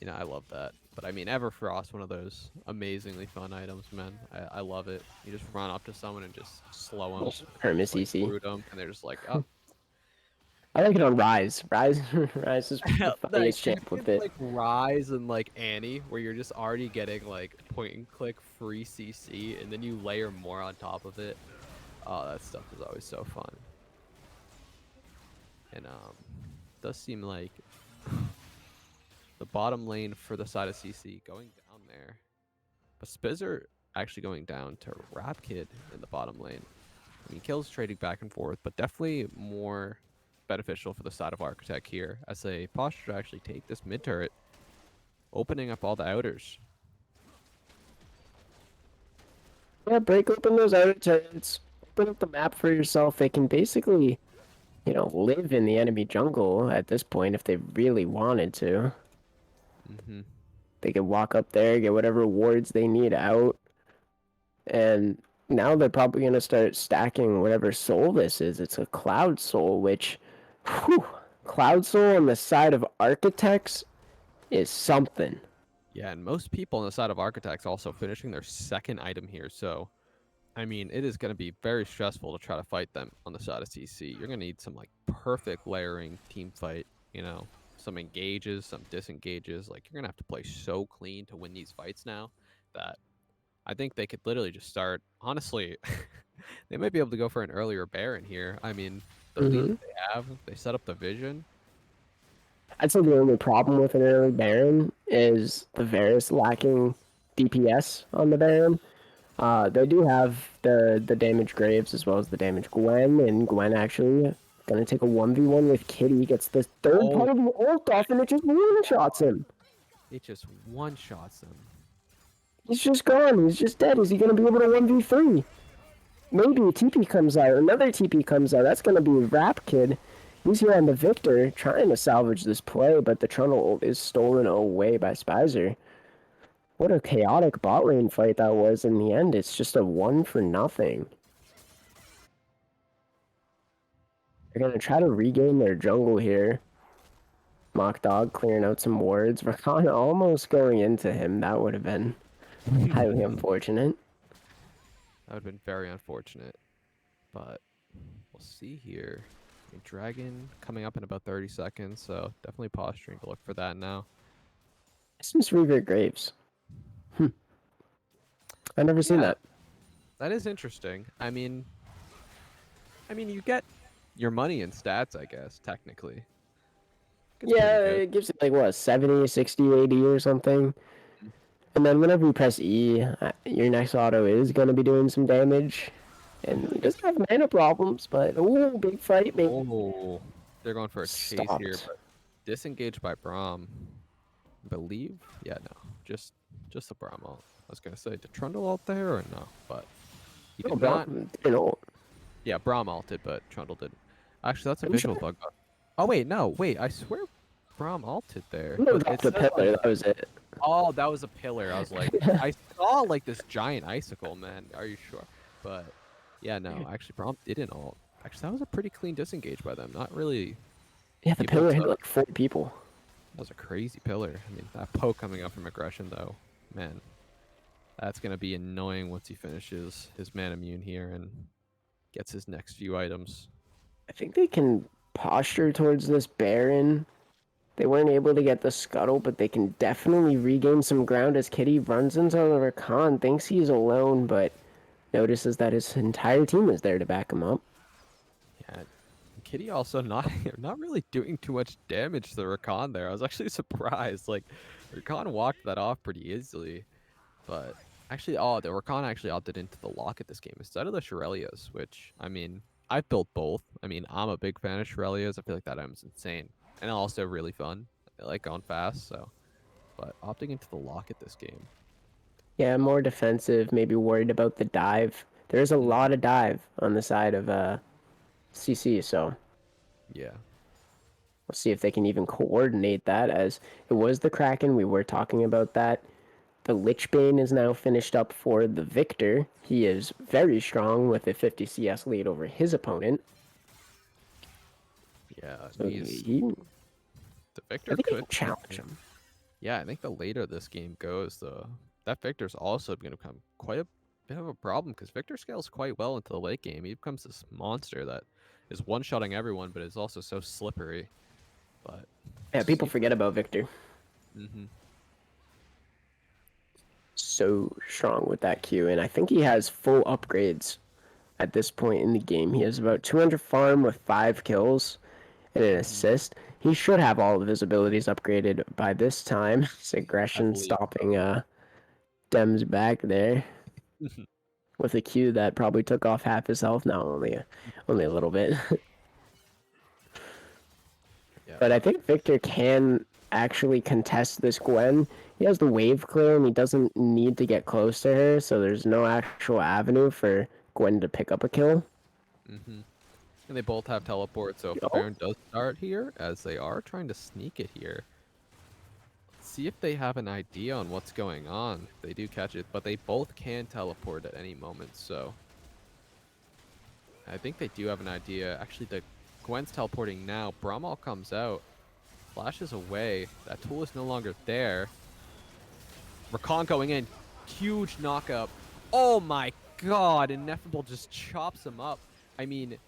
I love that. But I mean, Everfrost, one of those amazingly fun items, man. I love it. You just run up to someone and just slow them, Perma like CC. root them, and they're just like, oh. I like it on Rise. Rise is the Like funniest you champ with could it. like Rise and like Annie, where you're just already getting like point and click free CC, and then you layer more on top of it. Oh, that stuff is always so fun. And does seem like the bottom lane for the side of CC going down there, but Spizzer actually going down to Rapkid in the bottom lane. I mean, kills trading back and forth, but definitely more beneficial for the side of Architect here as a posture to actually take this mid turret, opening up all the outers. Yeah, break open those outer turrets. Open up the map for yourself. They can basically, live in the enemy jungle at this point if they really wanted to. Mm-hmm. They could walk up there, get whatever wards they need out, and now they're probably going to start stacking whatever soul this is. It's a Cloud Soul, which, whew, Cloud Soul on the side of Architects is something. Yeah, and most people on the side of Architects also finishing their second item here, so I mean, it is going to be very stressful to try to fight them on the side of CC. You're going to need some like perfect layering team fight, some engages, some disengages. Like you're going to have to play so clean to win these fights now that I think they could literally just start. Honestly, they might be able to go for an earlier Baron here. I mean, the lead Mm-hmm. they have, they set up the vision. I'd say the only problem with an early Baron is the Varus lacking DPS on the Baron. They do have the damage Graves as well as the damage Gwen, and Gwen actually gonna take a 1v1 with Kitty, gets the third Oh, part of the ult off, and it just one-shots him. it just one shots them. He's just gone. He's just dead. Is he gonna be able to 1v3? Maybe a TP comes out. Another TP comes out. That's gonna be Rap Kid. He's here on the Victor, trying to salvage this play, but the Trundle ult is stolen away by Spizer. What a chaotic bot lane fight that was in the end. It's just a 1-for-0. They're going to try to regain their jungle here. Mock Dog clearing out some wards. Rakan almost going into him. That would have been highly unfortunate. That would have been very unfortunate. But we'll see here. A dragon coming up in about 30 seconds, so definitely posturing to look for that now. Since Revert Graves. I've never seen that. That is interesting. I mean, you get your money in stats, I guess, technically. It's Yeah, pretty good. it gives it like what, 70, 60, 80 or something. And then whenever you press E, your next auto is going to be doing some damage. And he doesn't have mana problems, but ooh, big fight, maybe. Oh, they're going for a chase here, Stopped. but disengaged by Braum. I believe? Yeah, no. Just the Braum ult. I was gonna say, did Trundle ult there or no? But he did not. Yeah, Braum ulted, but Trundle didn't. Actually, that's a I'm visual sure. bug. Oh wait, no, wait. I swear, Braum ulted there. No, But that's it the says pillar. That was it. oh, that was a pillar. I was like, I saw like this giant icicle, man. Are you sure? But yeah, no, actually, Braum didn't ult. Actually, that was a pretty clean disengage by them. Not really. Yeah, the able pillar hit to- like 40 people. That was a crazy pillar. I mean, that poke coming up from aggression, though, man, that's gonna be annoying once he finishes his man immune here and gets his next few items. I think they can posture towards this Baron. They weren't able to get the scuttle, but they can definitely regain some ground as Kitty runs into the Rakan, thinks he's alone, but notices that his entire team is there to back him up. Yeah, Kitty also not really doing too much damage to the Rakan there. I was actually surprised. Like, Rakan walked that off pretty easily, but actually, the Rakan actually opted into the locket this game instead of the Shurelias, which I mean, I've built both. I mean, I'm a big fan of Shurelia's. I feel like that item's insane and also really fun. I like going fast, so. But opting into the locket this game. Yeah, more defensive, maybe worried about the dive. There's a lot of dive on the side of CC, so Yeah. we'll see if they can even coordinate that, as it was the Kraken. We were talking about that. The Lichbane is now finished up for the Victor. He is very strong with a 50 CS lead over his opponent. Yeah. So The I Victor think he could can challenge him. Yeah, I think the later this game goes, that Victor's also going to become quite a bit of a problem because Victor scales quite well into the late game. He becomes this monster that is one-shotting everyone, but is also so slippery. But Yeah, people see, forget about Victor. mm-hmm. So strong with that Q, and I think he has full upgrades at this point in the game. He has about 200 farm with 5 kills and an assist. He should have all of his abilities upgraded by this time. His aggression believe stopping Dem's back there with a Q that probably took off half his health. No, only a little bit. Yeah, But I think Victor can actually contest this Gwen. He has the wave clear and he doesn't need to get close to her, so there's no actual avenue for Gwen to pick up a kill. and they both have teleport, so if the Oh, Baron does start here, as they are trying to sneak it here, let's see if they have an idea on what's going on. If they do catch it, but they both can teleport at any moment, so I think they do have an idea. Actually, the Gwen's teleporting now. Bramall comes out, flashes away. That tool is no longer there. Rakan going in, huge knockup. Oh my god, Ineffable just chops him up. I mean,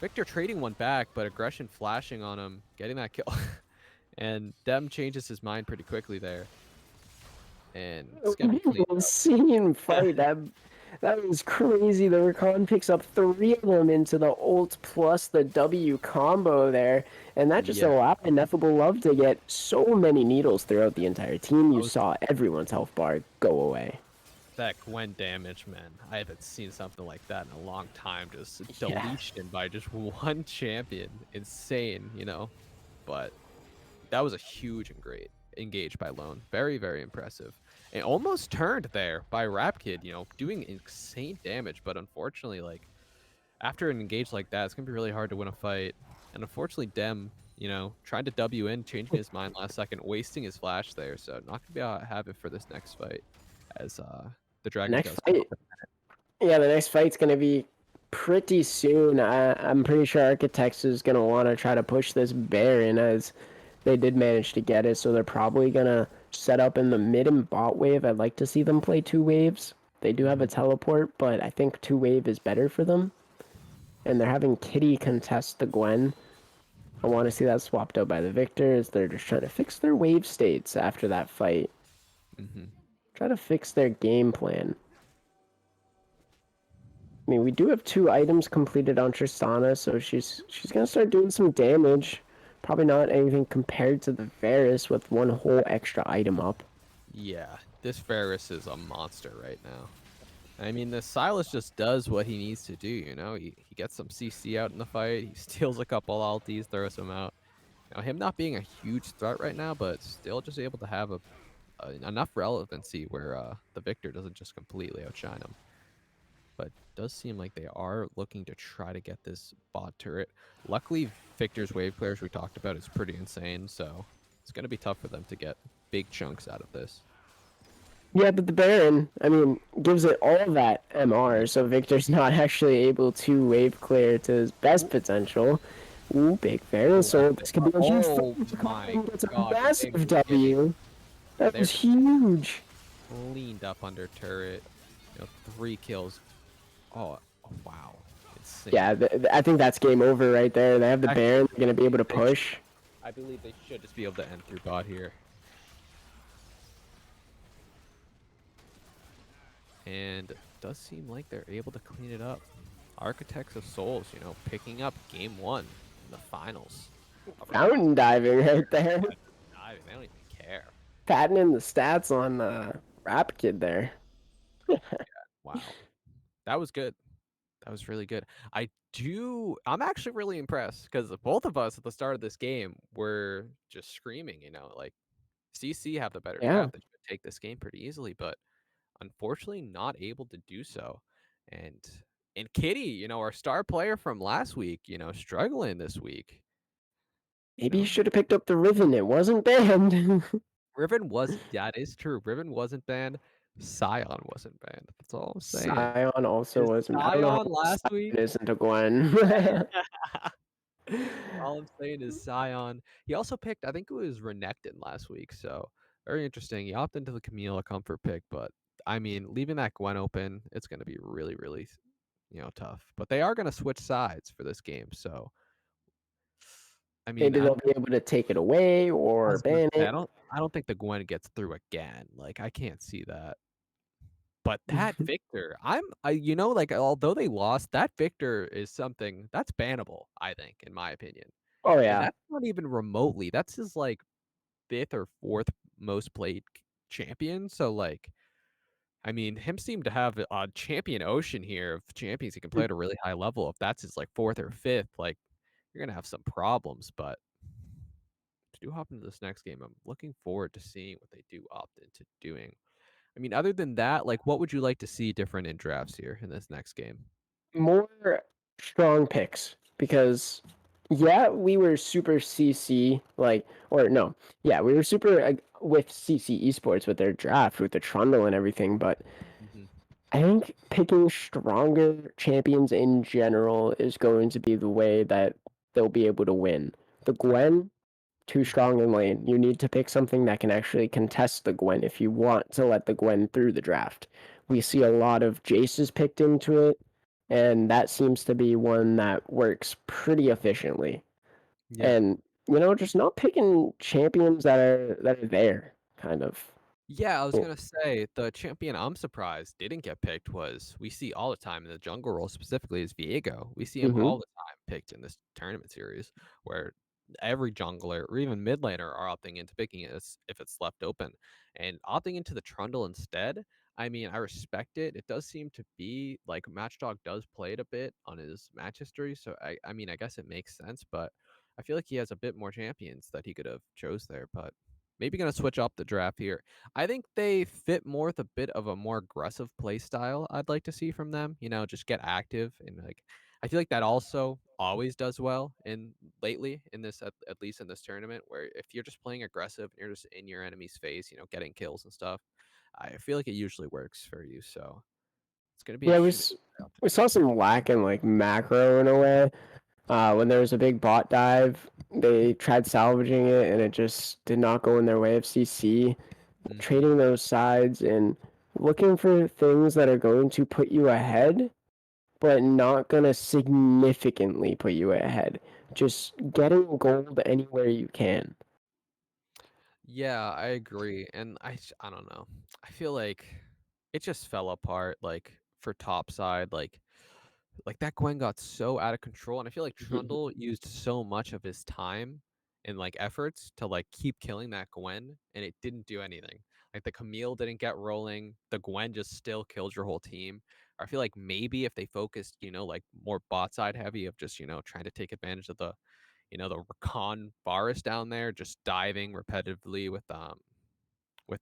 Victor trading one back, but aggression flashing on him, getting that kill. And Dem changes his mind pretty quickly there. And it's gonna be cleaned up. insane fight. That was crazy. The Rakan picks up 3 of them into the ult plus the W combo there, and that just Yeah. allowed Ineffable Love to get so many needles throughout the entire team. You was- saw everyone's health bar go away. That Gwen damage, man. I haven't seen something like that in a long time. Just Yeah. deletion by just one champion. Insane, you know? But that was a huge and great engage by Lone. Very, very impressive. And almost turned there by Rapkid, you know, doing insane damage. But unfortunately, like, after an engage like that, it's going to be really hard to win a fight. And unfortunately, Dem, you know, trying to W in, changing his mind last second, wasting his flash there. So not going to be able to have it for this next fight. As the Dragon Next does. fight. Yeah, the next fight's gonna be pretty soon. I'm pretty sure Architects is gonna want to try to push this Baron, as they did manage to get it, so they're probably gonna set up in the mid and bot wave. I'd like to see them play 2 waves. They do have a teleport, but I think 2 wave is better for them. And they're having Kitty contest the Gwen. I want to see that swapped out by the Victor, as they're just trying to fix their wave states after that fight. Try to fix their game plan. I mean, we do have 2 items completed on Tristana, so she's gonna start doing some damage. Probably not anything compared to the Varus with 1 whole extra item up. Yeah, this Varus is a monster right now. I mean, the Silas just does what he needs to do, you know? He gets some CC out in the fight, he steals a couple ultis, throws them out. Now, him not being a huge threat right now, but still just able to have enough relevancy where the Victor doesn't just completely outshine him. But it does seem like they are looking to try to get this bot turret. Luckily, Victor's wave clears we talked about is pretty insane, so it's going to be tough for them to get big chunks out of this. Yeah, but the Baron, I mean, gives it all that MR, so Victor's not actually able to wave clear to his best potential. Ooh, big Varus, so this could be a huge Oh fight. my It's a god, massive big W. That was There's- huge. Leaned up under turret, you know, 3 kills. Oh, wow. Insane. Yeah, I think that's game over right there. They have the Actually, Baron, they're going to be able to they push. I believe they should just be able to end through bot here. And it does seem like they're able to clean it up. Architects of Souls, you know, picking up game 1 in the finals. Fountain diving right there. They don't even care. Patenting the stats on Rap Kid there. Wow. That was good. That was really good. I'm actually really impressed because both of us at the start of this game were just screaming, like CC have the better Yeah. draft. They should take this game pretty easily, but unfortunately not able to do so. And and Kitty, our star player from last week, struggling this week. You Maybe you know, should have picked up the Riven. It wasn't banned. Riven was that is true. Riven wasn't banned. Scion wasn't banned. That's all I'm saying. Scion also Is wasn't. I don't know how Scion last week? Scion isn't a Gwen. All I'm saying is Scion. He also picked, I think it was Renekton last week. So very interesting. He opted into the Camille comfort pick, but I mean, leaving that Gwen open, it's going to be really, really, tough. But they are going to switch sides for this game. So I mean, Maybe they'll be able to take it away I or was gonna ban say, it. I don't think the Gwen gets through again. Like I can't see that. But that Victor, like although they lost, that Victor is something that's bannable, I think, in my opinion. Oh And yeah. that's not even remotely. That's his like fifth or fourth most played champion. So like, I mean, him seemed to have a champion ocean here of champions he can play at a really high level. If that's his like fourth or fifth, like you're gonna have some problems. But to do hop into this next game, I'm looking forward to seeing what they do opt into doing. I mean, other than that, like, what would you like to see different in drafts here in this next game? More strong picks because yeah, we were super CC like or no, yeah, we were super with CC esports with their draft with the Trundle and everything, but Mhm. I think picking stronger champions in general is going to be the way that they'll be able to win. The Gwen, too Mhm. strong in lane. You need to pick something that can actually contest the Gwen if you want to let the Gwen through the draft. We see a lot of Jaces picked into it, and that seems to be one that works pretty efficiently. Yeah. And just not picking champions that are there, kind of. Yeah, I was gonna say the champion I'm surprised didn't get picked was we see all the time in the jungle role specifically is Viego. We see him Mm-hmm. all the time picked in this tournament series where every jungler or even mid laner are opting into picking it if it's left open. And opting into the Trundle instead, I mean, I respect it. It does seem to be like Matchdog does play it a bit on his match history, so I mean, I guess it makes sense, but I feel like he has a bit more champions that he could have chose there, but maybe gonna switch up the draft here. I think they fit more with a bit of a more aggressive play style I'd like to see from them. Just get active and like I feel like that also always does well in lately in this at least in this tournament where if you're just playing aggressive and you're just in your enemy's face, getting kills and stuff, I feel like it usually works for you. So it's gonna be Yeah, interesting to see what they opt we to do. saw some lack in like macro in a way. When there was a big bot dive, they tried salvaging it and it just did not go in their way of CC. Hmm. Trading those sides and looking for things that are going to put you ahead, but not going to significantly put you ahead. Just getting gold anywhere you can. Yeah, I agree. And I don't know. I feel like it just fell apart like for top side like that Gwen got so out of control, and I feel like Trundle used so much of his time and like efforts to like keep killing that Gwen, and it didn't do anything. Like the Camille didn't get rolling, the Gwen just still killed your whole team. I feel like maybe if they focused, like more bot side heavy of just trying to take advantage of the Rakan Varus down there, just diving repetitively with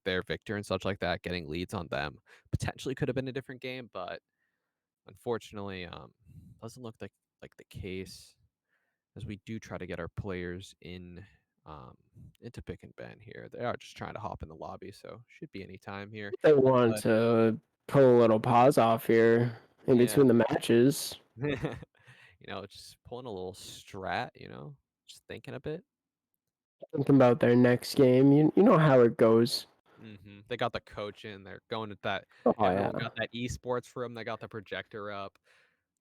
their Victor and such like that, getting leads on them, potentially could have been a different game, but unfortunately, doesn't look like the case as we do try to get our players um, into pick and ban here. They are just trying to hop in the lobby, so should be any time here. They want But to pull a little pause off here in yeah, between the matches. just pulling a little strat, just thinking a bit. Thinking about their next game. You know how it goes. They got the coach in. They're going to that. Oh Everyone yeah. got that eSports room. They got the projector up.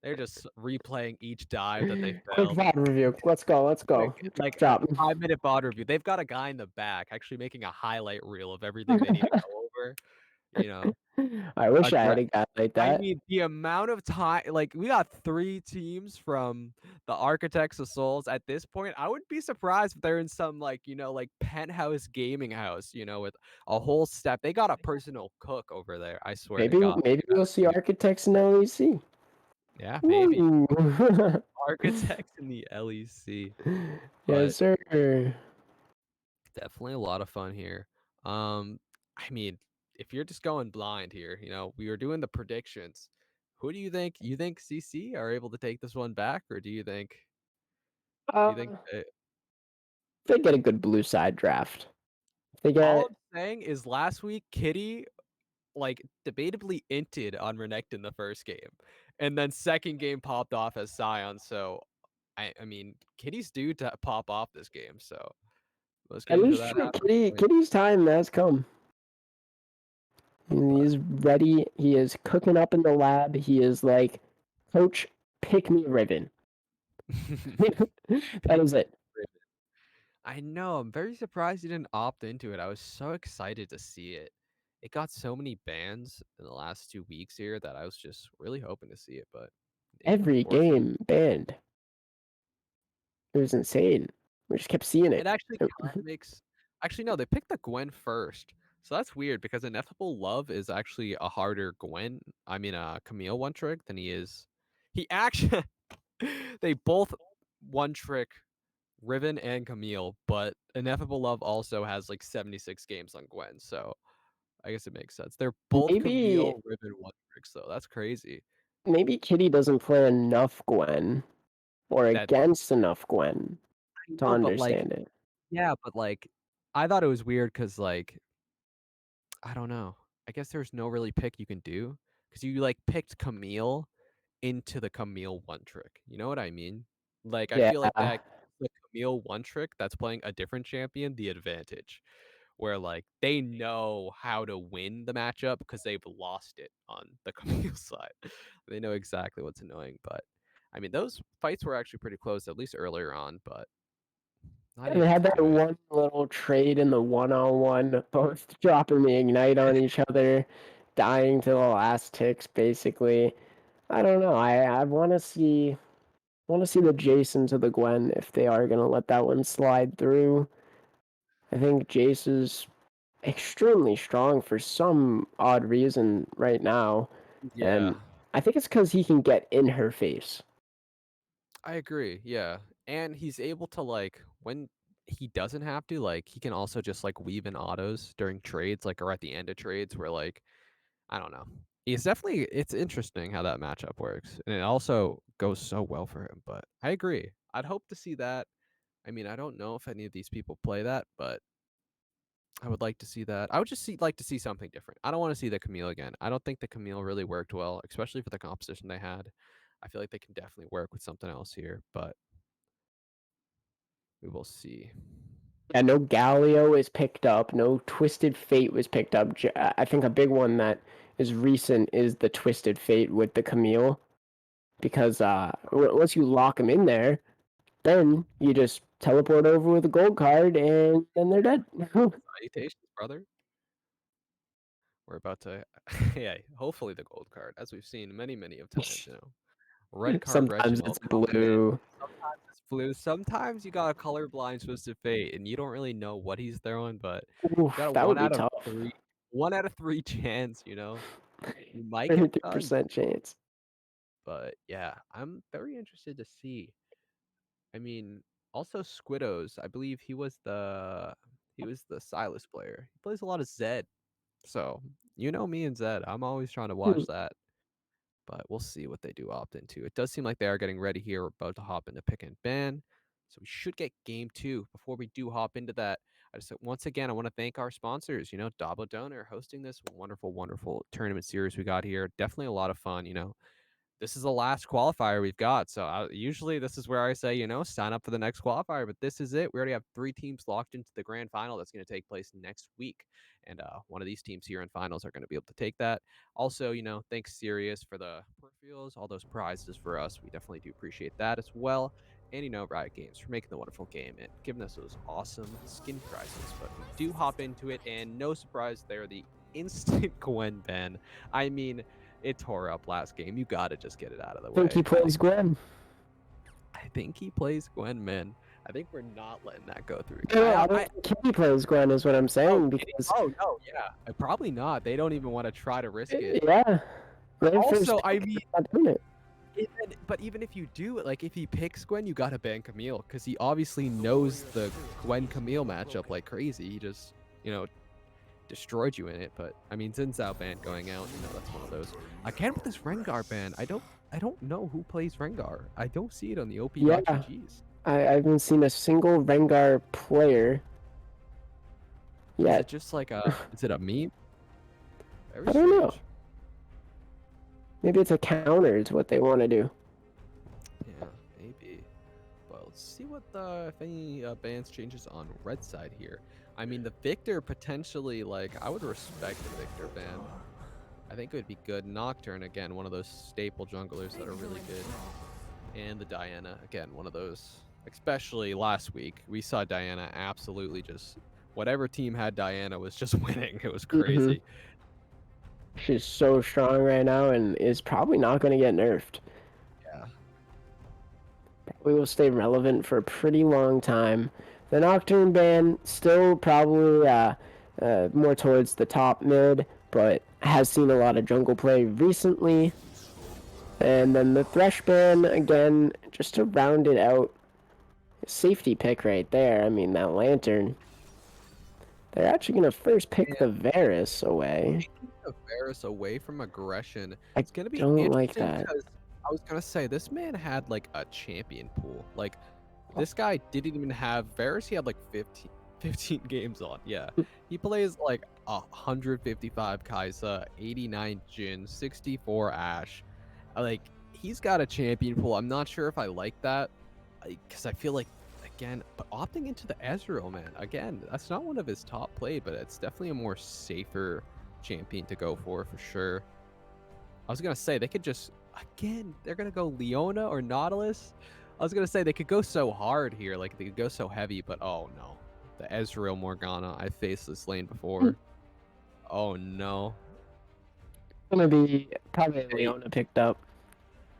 They're just replaying each dive that they Quick failed. VOD review. Let's go. Let's Quick, go. like a Drop. 5-minute VOD review. They've got a guy in the back actually making a highlight reel of everything they need to go over. You know, I wish I aggra had a guy like I that. mean, the amount of time, like we got 3 teams from the Architects of Souls at this point. I wouldn't be surprised if they're in some like, like penthouse gaming house, with a whole step. They got a personal cook over there. I swear to Maybe God. maybe we'll see architects in LEC. Yeah, maybe. Ooh. Architects in the LEC. Yes, But sir. definitely a lot of fun here. I mean, if you're just going blind here, we were doing the predictions. Who do you think? You think CC are able to take this one back, or do you think? Do you think? They get a good blue side draft. They All get I'm saying is last week Kitty like debatably inted on Renekton in the first game, and then second game popped off as Scion. So I mean, Kitty's due to pop off this game. So let's get that into is that true. half. Kitty's time has come. And he's ready. He is cooking up in the lab. He is like, Coach, pick me Ribbon. That is it. I know. I'm very surprised you didn't opt into it. I was so excited to see it. It got so many bans in the last 2 weeks here that I was just really hoping to see it, but Every unfortunately, game banned. It was insane. We just kept seeing it it. actually kind of makes. Actually, no, they picked the Gwen first, so that's weird because Ineffable Love is actually a harder Gwen. I mean, Camille one trick than he is. He actually, they both one trick Riven and Camille, but Ineffable Love also has like 76 games on Gwen, so I guess it makes sense. They're both Maybe Camille Riven one tricks though. That's crazy. maybe Kitty doesn't play enough Gwen or That against enough Gwen I to know, but like, understand it. yeah, but like, I thought it was weird because like, I don't know. I guess there's no really pick you can do because you like picked Camille into the Camille one trick. You know what I mean? Like, I Yeah. feel like that gives the Camille one trick that's playing a different champion the advantage. Where like they know how to win the matchup because they've lost it on the Camille side. They know exactly what's annoying, but I mean those fights were actually pretty close, at least earlier on, but not They able had to that do it. one little trade in the one-on-one, both dropping the ignite on each other, dying to the last ticks, basically. I don't know. I want to see the Jason to the Gwen if they are gonna let that one slide through. I think Jace is extremely strong for some odd reason right now, Yeah, and I think it's because he can get in her face. I agree. Yeah. And he's able to like when he doesn't have to, like he can also just like weave in autos during trades, like or at the end of trades where like I don't know. It's interesting how that matchup works. And it also goes so well for him. But I agree. I'd hope to see that. I mean, I don't know if any of these people play that, but I would like to see that. I would just like to see something different. I don't want to see the Camille again. I don't think the Camille really worked well, especially for the composition they had. I feel like they can definitely work with something else here, but we will see. Yeah, no Galio is picked up. No Twisted Fate was picked up. I think a big one that is recent is the Twisted Fate with the Camille, because once you lock them in there, then you just teleport over with a gold card, and then they're dead. Salutations, brother. We're about to, yeah, hopefully the gold card, as we've seen many, many of times. Red card Sometimes Reginald it's coming in. blue. Sometimes it's blue. Sometimes you got a colorblind Twisted Fate, and you don't really know what he's throwing, but you got Oof, a that would one be out of tough. three, 1 out of 3 chance. You might get done. 30% chance. But yeah, I'm very interested to see. I mean, also Squiddos, I believe he was the Silas player. He plays a lot of Zed. So, me and Zed. I'm always trying to Hmm. watch that. But we'll see what they do opt into. It does seem like they are getting ready here. We're about to hop into pick and ban. So we should get game 2. Before we do hop into that, once again I want to thank our sponsors, DAbo Donor hosting this wonderful, wonderful tournament series we got here. Definitely a lot of fun. This is the last qualifier we've got. So usually this is where I say, sign up for the next qualifier, but this is it. We already have 3 teams locked into the grand final that's going to take place next week. And one of these teams here in finals are going to be able to take that. Also, thanks Serious for the peripherals, all those prizes for us. We definitely do appreciate that as well. And, Riot Games for making the wonderful game and giving us those awesome skin prizes. But we do hop into it, and no surprise there, the instant Gwen ban. I mean, it tore up last game. You gotta just get it out of the I think way. he plays Gwen. I think he plays Gwen, man. I think we're not letting that go through. No, I don't think Kitty plays Gwen is what I'm saying, because Oh no, yeah, probably not. They don't even want to try to risk it. yeah, their first Also, I pick, mean, they're not doing it. But even if you do, like, if he picks Gwen, you gotta ban Camille, because he obviously knows the Gwen-Camille matchup like crazy. He just, destroyed you in it. But, I mean, Xin Zhao ban going out, that's one of those. Again, with this Rengar ban, I don't know who plays Rengar. I don't see it on the Yeah. OP.GGs. I haven't seen a single Rengar player Is yet. it just like is it a meme? Very I don't know. strange. Maybe it's a counter to what they want to do. Yeah, maybe. Well, let's see what if any bans changes on red side here. I mean, the Victor potentially, like, I would respect the Victor ban. I think it would be good. Nocturne, again, one of those staple junglers that are really good. And the Diana, again, one of those. Especially last week, we saw Diana absolutely just, whatever team had Diana was just winning. It was crazy. She's so strong right now and is probably not going to get nerfed. Yeah. We will stay relevant for a pretty long time. The Nocturne ban still probably more towards the top mid, but has seen a lot of jungle play recently. And then the Thresh ban, again, just to round it out. Safety pick right there. I mean, that Lantern. They're actually going to first pick the Varus away. Taking the Varus away from aggression. I It's going to be don't interesting like that. because I was going to say, this man had like a champion pool. Like, this guy didn't even have Varus. He had like 15 games on. Yeah. He plays like 155 Kai'Sa, 89 Jhin, 64 Ashe. Like, he's got a champion pool. I'm not sure if I like that because I feel like, again, but opting into the Ezreal, man, again, that's not one of his top played, but it's definitely a more safer champion to go for sure. I was going to say, they could just, again, they're going to go Leona or Nautilus. I was going to say, they could go so hard here, like, they could go so heavy, but oh no. The Ezreal Morgana, I faced this lane before. Oh no. It's going to be probably Leona picked up.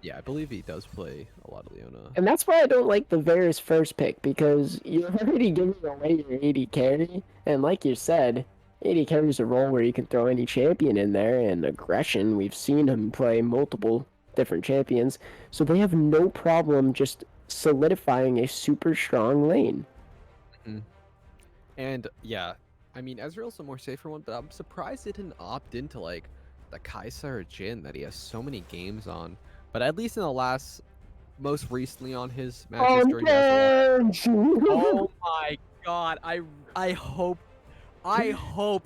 Yeah, I believe he does play a lot of Leona. And that's why I don't like the Varus first pick, because you're already giving away your AD carry. And like you said, AD carry is a role where you can throw any champion in there, and aggression, we've seen him play multiple different champions. So they have no problem just solidifying a super strong lane. And yeah, I mean, Ezreal's a more safer one, but I'm surprised it didn't opt into like the Kai'Sa or Jhin that he has so many games on. But at least in the most recently on his matches during the oh my god, I hope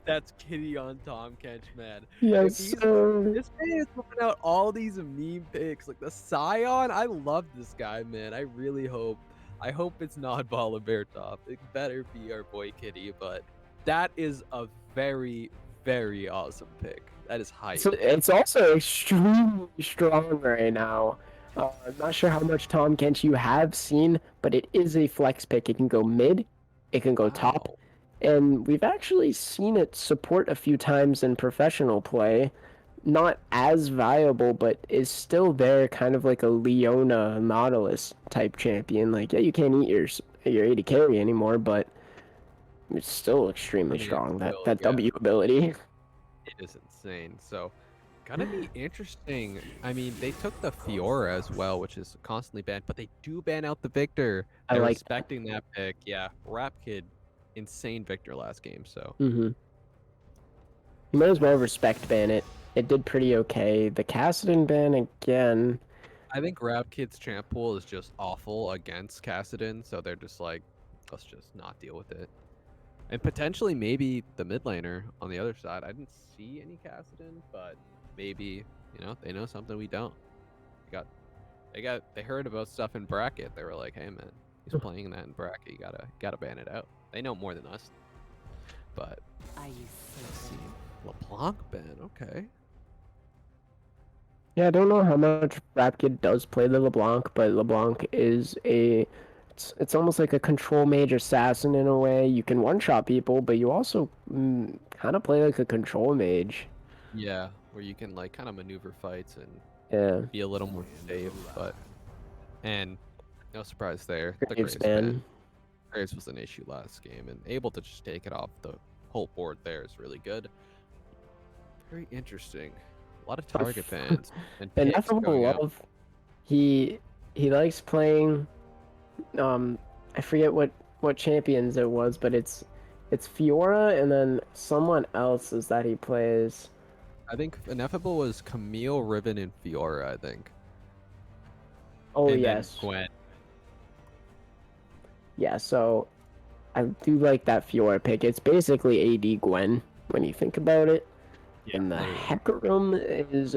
that's Kitty on Tom Kench, man. Yes, This man is putting out all these meme picks, like the Scion. I love this guy, man. I really hope. I hope it's not Bear Top. It better be our boy Kitty, but that is a very, very awesome pick. That is hype. So it's also extremely strong right now. I'm not sure how much Tom Kench you have seen, but it is a flex pick. It can go mid, it can go top, Wow. and we've actually seen it support a few times in professional play. Not as viable, but is still there, kind of like a Leona Nautilus type champion. Like, yeah, you can't eat your AD carry anymore, but it's still extremely strong. That yeah. W ability. It is insane. So, gonna be interesting. I mean, they took the Fiora as well, which is constantly banned, but they do ban out the Victor. I They're like respecting that pick. Yeah, Rap Kid, insane Victor last game. So. You might as well respect ban it. It did pretty okay. The Kassadin ban again. I think Rap Kid's champ pool is just awful against Kassadin, so they're just like, let's just not deal with it. And potentially maybe the mid laner on the other side. I didn't see any Kassadin, but maybe, they know something we don't. They heard about stuff in bracket. They were like, hey man, he's playing that in bracket. You gotta ban it out. They know more than us. But let's see. LeBlanc ban, okay. Yeah, I don't know how much Rapkid does play the LeBlanc, but LeBlanc is it's almost like a control mage assassin in a way. You can one-shot people, but you also kind of play like a control mage. Yeah, where you can like kind of maneuver fights and be a little more safe, and no surprise there. The Graves ban. Graves was an issue last game, and able to just take it off the whole board there is really good. Very interesting. A lot of target bans and Enough of a love He he likes playing. I forget what champions it was, but it's Fiora and then someone else is that he plays. I think Ineffable was Camille, Riven, and Fiora, I think. Oh And then yes, Gwen. yeah. So I do like that Fiora pick. It's basically AD Gwen when you think about it. Yeah, And the literally. Hecarim is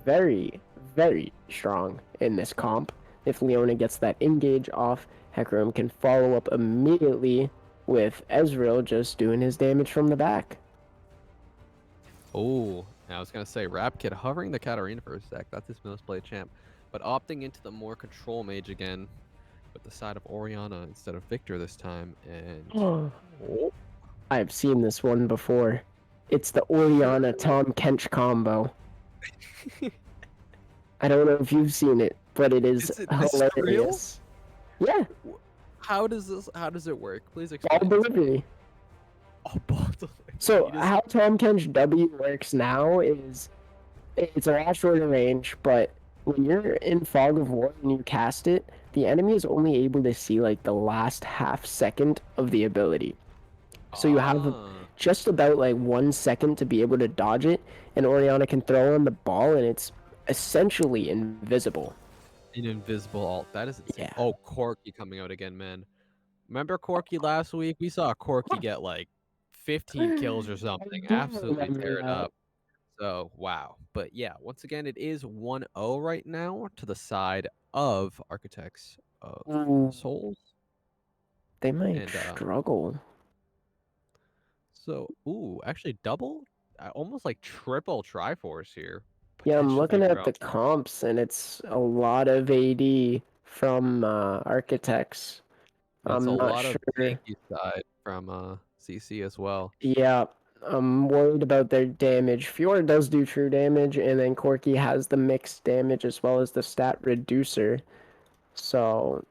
very, very strong in this comp. If Leona gets that engage off, Hecarim can follow up immediately with Ezreal just doing his damage from the back. Oh, I was gonna say Rap Kid hovering the Katarina for a sec. That's his most played champ, but opting into the more control mage again with the side of Oriana instead of Victor this time. And Oh, I've seen this one before. It's the Oriana Tom Kench combo. I don't know if you've seen it, but it is this is real? hilarious. Yeah, How does it work? Please ball explain. delivery. Oh, ball delivery. So You just- how Tom Kench W works now is it's a lot shorter range, but when you're in Fog of War and you cast it, the enemy is only able to see like the last half second of the ability. So you have Ah, just about like 1 second to be able to dodge it, and Oriana can throw on the ball, and it's essentially invisible. an invisible alt. That is insane. Yeah. Oh, Corky coming out again, man. Remember Corky last week? We saw Corky get like 15 kills or I something. do Absolutely remember tear it that. up. So, wow. But yeah, once again, it is 1-0 right now to the side of Architects of Ooh, Souls. they might And struggle. so, ooh, actually double? Almost like triple Triforce here, Yeah, I'm potentially looking at from. the comps, and it's a lot of AD from Architects. It's a I'm not lot of sure. tanky side from CC as well. Yeah, I'm worried about their damage. Fiora does do true damage, and then Corki has the mixed damage as well as the stat reducer. So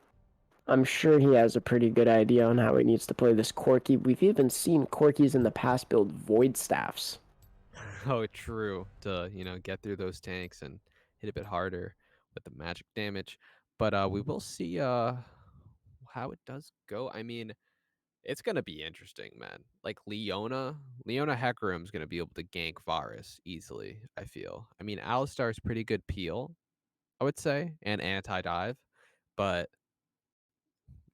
I'm sure he has a pretty good idea on how he needs to play this Corki. We've even seen Corkis in the past build Void Staffs. Oh, true. To, get through those tanks and hit a bit harder with the magic damage. But we will see how it does go. I mean, it's gonna be interesting, man. Like Leona Hecarim's gonna be able to gank Varus easily, I feel. I mean, Alistar's pretty good peel, I would say, and anti-dive, but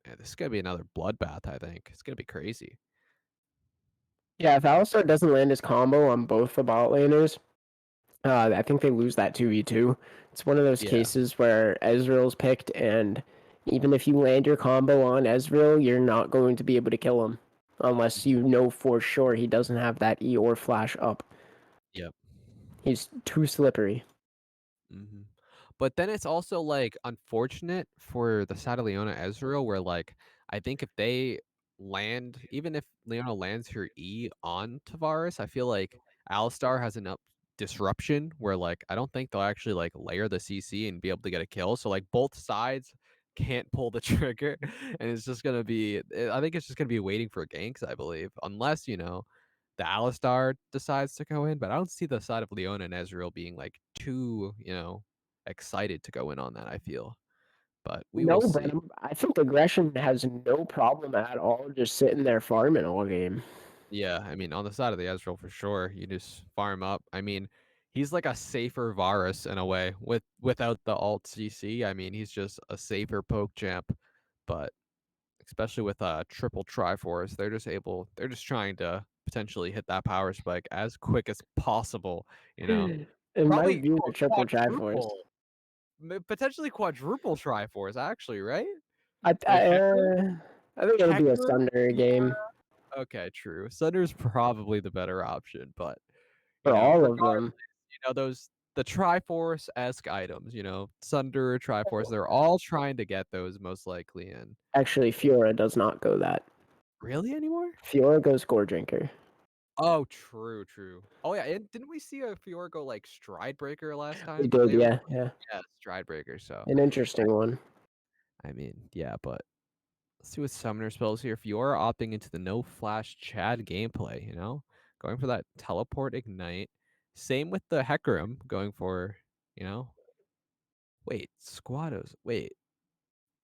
yeah, this is gonna be another bloodbath, I think. It's gonna be crazy. Yeah, if Alistar doesn't land his combo on both the bot laners, I think they lose that 2v2. It's one of those Yeah. cases where Ezreal's picked, and even if you land your combo on Ezreal, you're not going to be able to kill him unless you know for sure he doesn't have that E or flash up. Yep. He's too slippery. hmm But then it's also like unfortunate for the side of Leona Ezreal, where like I think if they land, even if Leona lands her E on Tavares, I feel like Alistar has enough disruption where like I don't think they'll actually like layer the CC and be able to get a kill. So like both sides can't pull the trigger, and it's just gonna be. I think it's just gonna be waiting for ganks, I believe, unless the Alistar decides to go in, but I don't see the side of Leona and Ezreal being like too, excited to go in on that, I feel. But we will No, but see. I think aggression has no problem at all just sitting there farming all game. Yeah, I mean, on the side of the Ezreal for sure, you just farm up. I mean, he's like a safer Varus in a way without the alt CC. I mean, he's just a safer poke champ, but especially with triple Triforce, they're just trying to potentially hit that power spike as quick as possible, you know. It might Probably be the triple Triforce. quadruple, potentially quadruple Triforce, actually, right? I, With I, Hecarim, uh, I think it'll be a Hecarim, Sunder game okay, true. Sunder's probably the better option, but for all of regardless, them. those the Triforce-esque items, Sunder, Triforce, they're all trying to get those most likely in. Actually, Fiora does not go that. Really anymore? Fiora goes Gore Drinker. Oh, true, true. Oh yeah, and didn't we see a Fiora go like Stride Breaker last He time? did, They always yeah, yeah. yeah, Stride Breaker. So An interesting one. I mean, yeah, but let's see what summoner spells here. Fiora opting into the no flash Chad gameplay, going for that teleport ignite. Same with the Hecarim, going for, you know, Wait, Squados. Wait,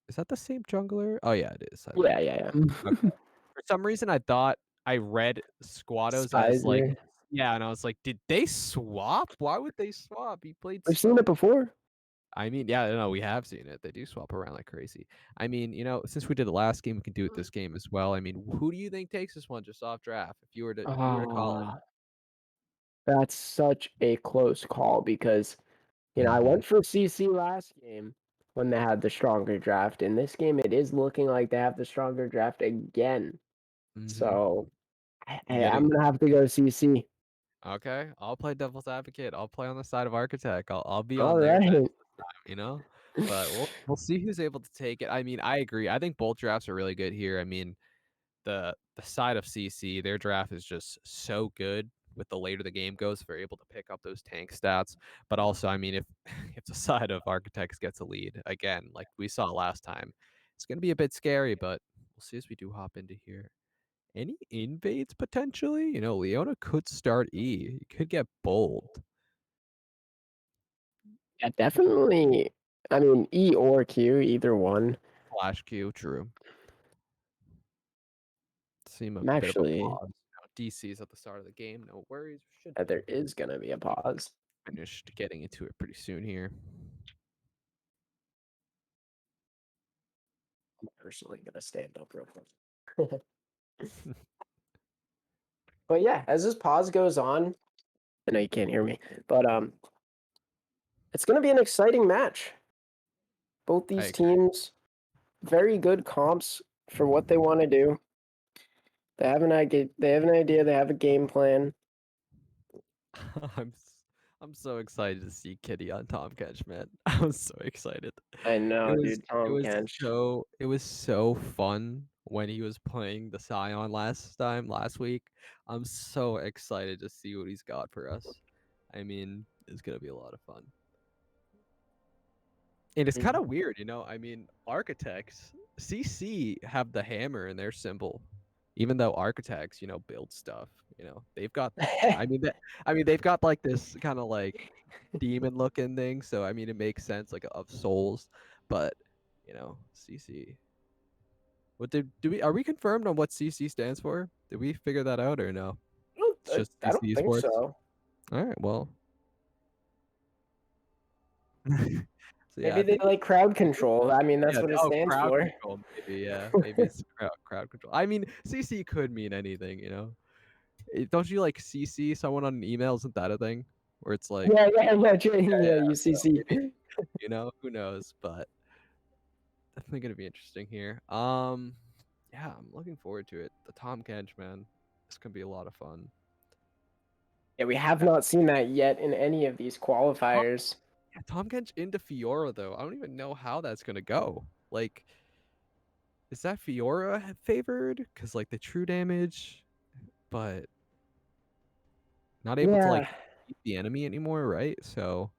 is that the same jungler? Oh yeah, it is. I Yeah, think. yeah, Okay. yeah. For some reason, I thought I read Squados as like, Spicer. yeah, and I was like, did they swap? Why would they swap? He played We've so. seen it before. I mean, yeah, no, we have seen it. They do swap around like crazy. I mean, since we did the last game, we can do it this game as well. I mean, who do you think takes this one just off draft? If you were to call it. Ah, that's such a close call because I Mm-hmm. went for CC last game when they had the stronger draft. In this game, it is looking like they have the stronger draft again. Mm-hmm. So You gotta. I'm gonna have to go CC. Okay, I'll play devil's advocate. I'll play on the side of architect. I'll be All on their bench right. this time. But we'll see who's able to take it. I mean, I agree. I think both drafts are really good here. I mean, the side of CC, their draft is just so good. With the later the game goes, they're able to pick up those tank stats. But also, I mean, if if the side of architects gets a lead again, like we saw last time, it's gonna be a bit scary. But we'll see as we do hop into here. Any invades potentially? Leona could start E. He could get bold. Yeah, definitely. I mean, E or Q, either one. Flash Q, true. Seem a I'm bit of a actually, pause. DC's at the start of the game. No worries. We should there is gonna be a pause. finish getting into it pretty soon here. I'm personally gonna stand up real quick. But yeah, as this pause goes on, I know you can't hear me, but it's gonna be an exciting match. Both I these agree. teams, very good comps for what they want to do. They have an idea. They have an idea. They have a game plan. I'm s- I'm so excited to see Kitty on Tom Catch, man. I'm so excited. I It know, was dude. it Tom was Kench. so fun when he was playing the Scion last week. I'm so excited to see what he's got for us. I mean, it's gonna be a lot of fun. And it's kind Mhm. of weird. I mean, architects, CC have the hammer in their symbol, even though architects build stuff. They've got. I mean, they've got like this kind of like demon looking thing. So I mean, it makes sense like of souls, but CC. What do we are we confirmed on what CC stands for? Did we figure that out or no? It's just I CC don't think esports. so. All right, well. So yeah, Maybe I they think like crowd control. I mean, that's yeah. what it Oh, stands crowd for. control. Maybe yeah. Maybe it's crowd control. I mean, CC could mean anything. Don't you like CC someone on an email? Isn't that a thing? Where it's like, Yeah, yeah, yeah, yeah, yeah. yeah. So UCC. maybe who knows? But definitely gonna be interesting here. Yeah, I'm looking forward to it. The Tom Kench, man, this could be a lot of fun. Yeah, we have not seen that yet in any of these Tom, qualifiers. yeah, Tom Kench into Fiora though. I don't even know how that's gonna go. Like, is that Fiora favored? Cause like the true damage, but not able to like Yeah, beat the enemy anymore, right? So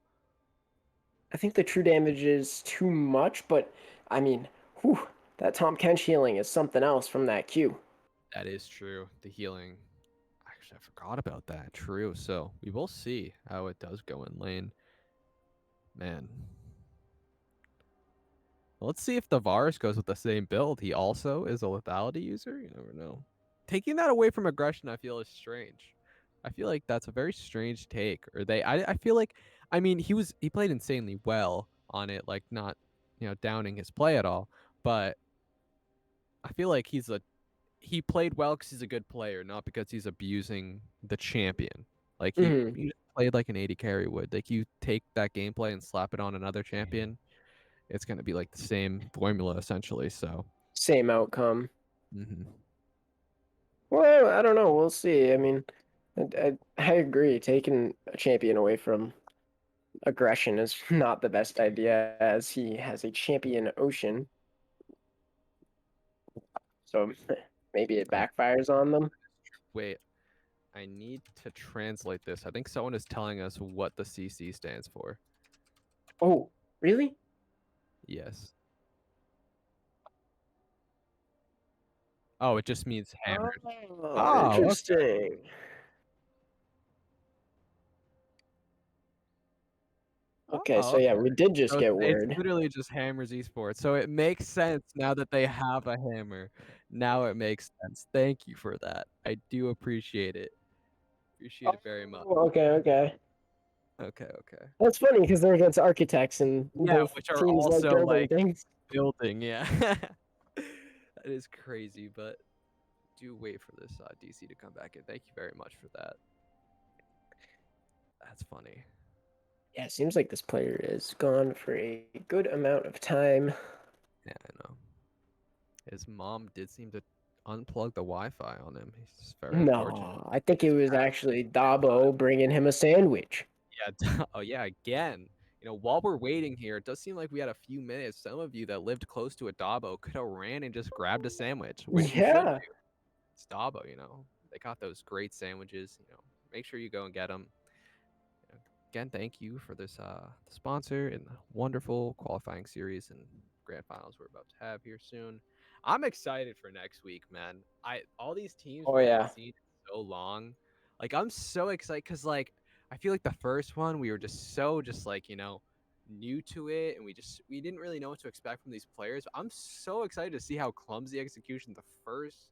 I think the true damage is too much, but I mean, whew, that Tom Kench healing is something else from that Q. that is true. The healing. Actually, I forgot about that. True. So we will see how it does go in lane. Man. Let's see if the Varus goes with the same build. He also is a lethality user. You never know. Taking that away from aggression, I feel is strange. I feel like that's a very strange take. Or I feel like, I mean, he played insanely well on it, like not downing his play at all. But I feel like he played well because he's a good player, not because he's abusing the champion. Like Hmm. he just played like an 80 carry would. Like you take that gameplay and slap it on another champion, it's gonna be like the same formula essentially. So, Same outcome. hmm Well, I don't know. We'll see. I mean, I agree. Taking a champion away from aggression is not the best idea, as he has a champion Ocean. So maybe it I backfires on them. wait. I need to translate this. I think someone is telling us what the CC stands for. Oh, really? Yes. Oh, it just means hammered. Oh, Oh, okay. interesting. Okay, Oh, so yeah, okay. we did just So get it's word. literally just Hammers Esports. So it makes sense now that they have a hammer. Now it makes sense. Thank you for that. I do appreciate it. Appreciate it very much. Oh, okay, okay. Okay, okay. That's funny because they're against architects and Yeah, both which are teams like also building like things. building, yeah. That is crazy, but do wait for this DC to come back in. Thank you very much for that. That's funny. Yeah, it seems like this player is gone for a good amount of time. Yeah, I know. His mom did seem to unplug the Wi-Fi on him. He's very unfortunate. No, I think it His was parents actually stand by. DAbo bringing him a sandwich. Yeah. Oh yeah. Again, while we're waiting here, it does seem like we had a few minutes. Some of you that lived close to a Dabo could have ran and just grabbed a sandwich, which you should Yeah. do. It's Dabo. They got those great sandwiches. Make sure you go and get them. Again, thank you for this the sponsor and the wonderful qualifying series and grand finals we're about to have here soon. I'm excited for next week, man. I all these teams Oh we haven't yeah. seen in so long. Like I'm so excited because I feel like the first one we were just so just like new to it and we didn't really know what to expect from these players. I'm so excited to see how clumsy execution the first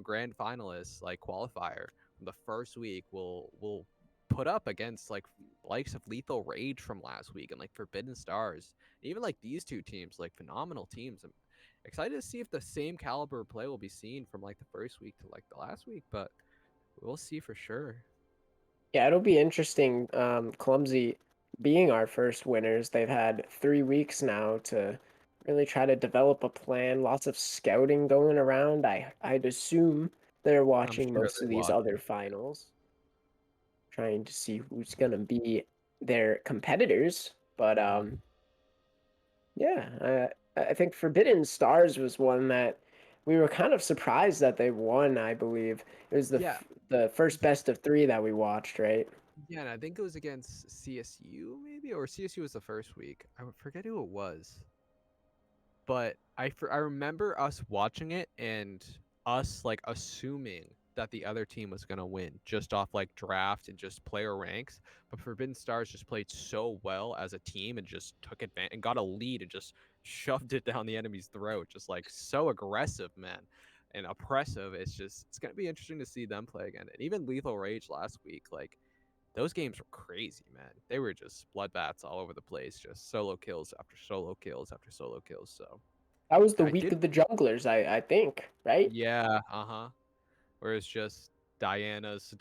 grand finalists like qualifier from the first week will put up against like likes of Lethal Rage from last week and like Forbidden Stars. Even like these two teams, like phenomenal teams. I'm excited to see if the same caliber of play will be seen from like the first week to like the last week, but we'll see for sure. Yeah, it'll be interesting. Clumsy being our first winners, they've had 3 weeks now to really try to develop a plan. Lots of scouting going around. I'd assume they're I'm watching sure most they're of these other watching. finals, trying to see who's gonna be their competitors. But yeah, I think Forbidden Stars was one that we were kind of surprised that they won. I believe it was Yeah. the first best of three that we watched, right? Yeah, and I think it was against CSU maybe, or CSU was the first week. I forget who it was. But I remember us watching it and us like assuming that the other team was gonna win just off like draft and just player ranks. But Forbidden Stars just played so well as a team and just took advantage and got a lead and just shoved it down the enemy's throat, just like so aggressive, man, and oppressive. It's gonna be interesting to see them play again. And even Lethal Rage last week, like those games were crazy, man. They were just bloodbaths all over the place, just solo kills after solo kills after solo kills. So That was the I week did, of the junglers, I think, right? yeah, where it's just Diana's,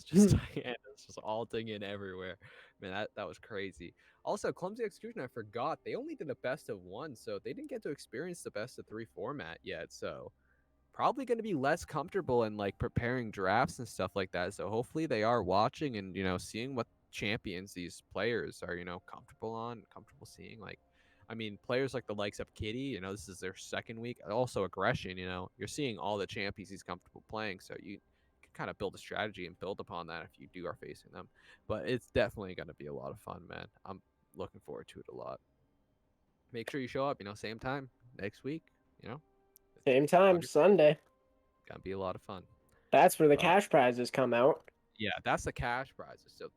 just Diana's, just alting in everywhere. Man, that was crazy. Also, clumsy execution. I forgot they only did a best of one, so they didn't get to experience the best of three format yet. So probably going to be less comfortable in like preparing drafts and stuff like that. So hopefully they are watching and seeing what champions these players are comfortable seeing. Like, I mean, players like the likes of Kitty, this is their second week. Also aggression, you're seeing all the champions he's comfortable playing. So you can kind of build a strategy and build upon that if you are facing them. But it's definitely going to be a lot of fun, man. I'm looking forward to it a lot. Make sure you show up, same time next week. You know, Same it's time, gonna be crazy. Sunday. Gonna be a lot of fun. That's where the But cash prizes come out. yeah, that's the cash prizes. So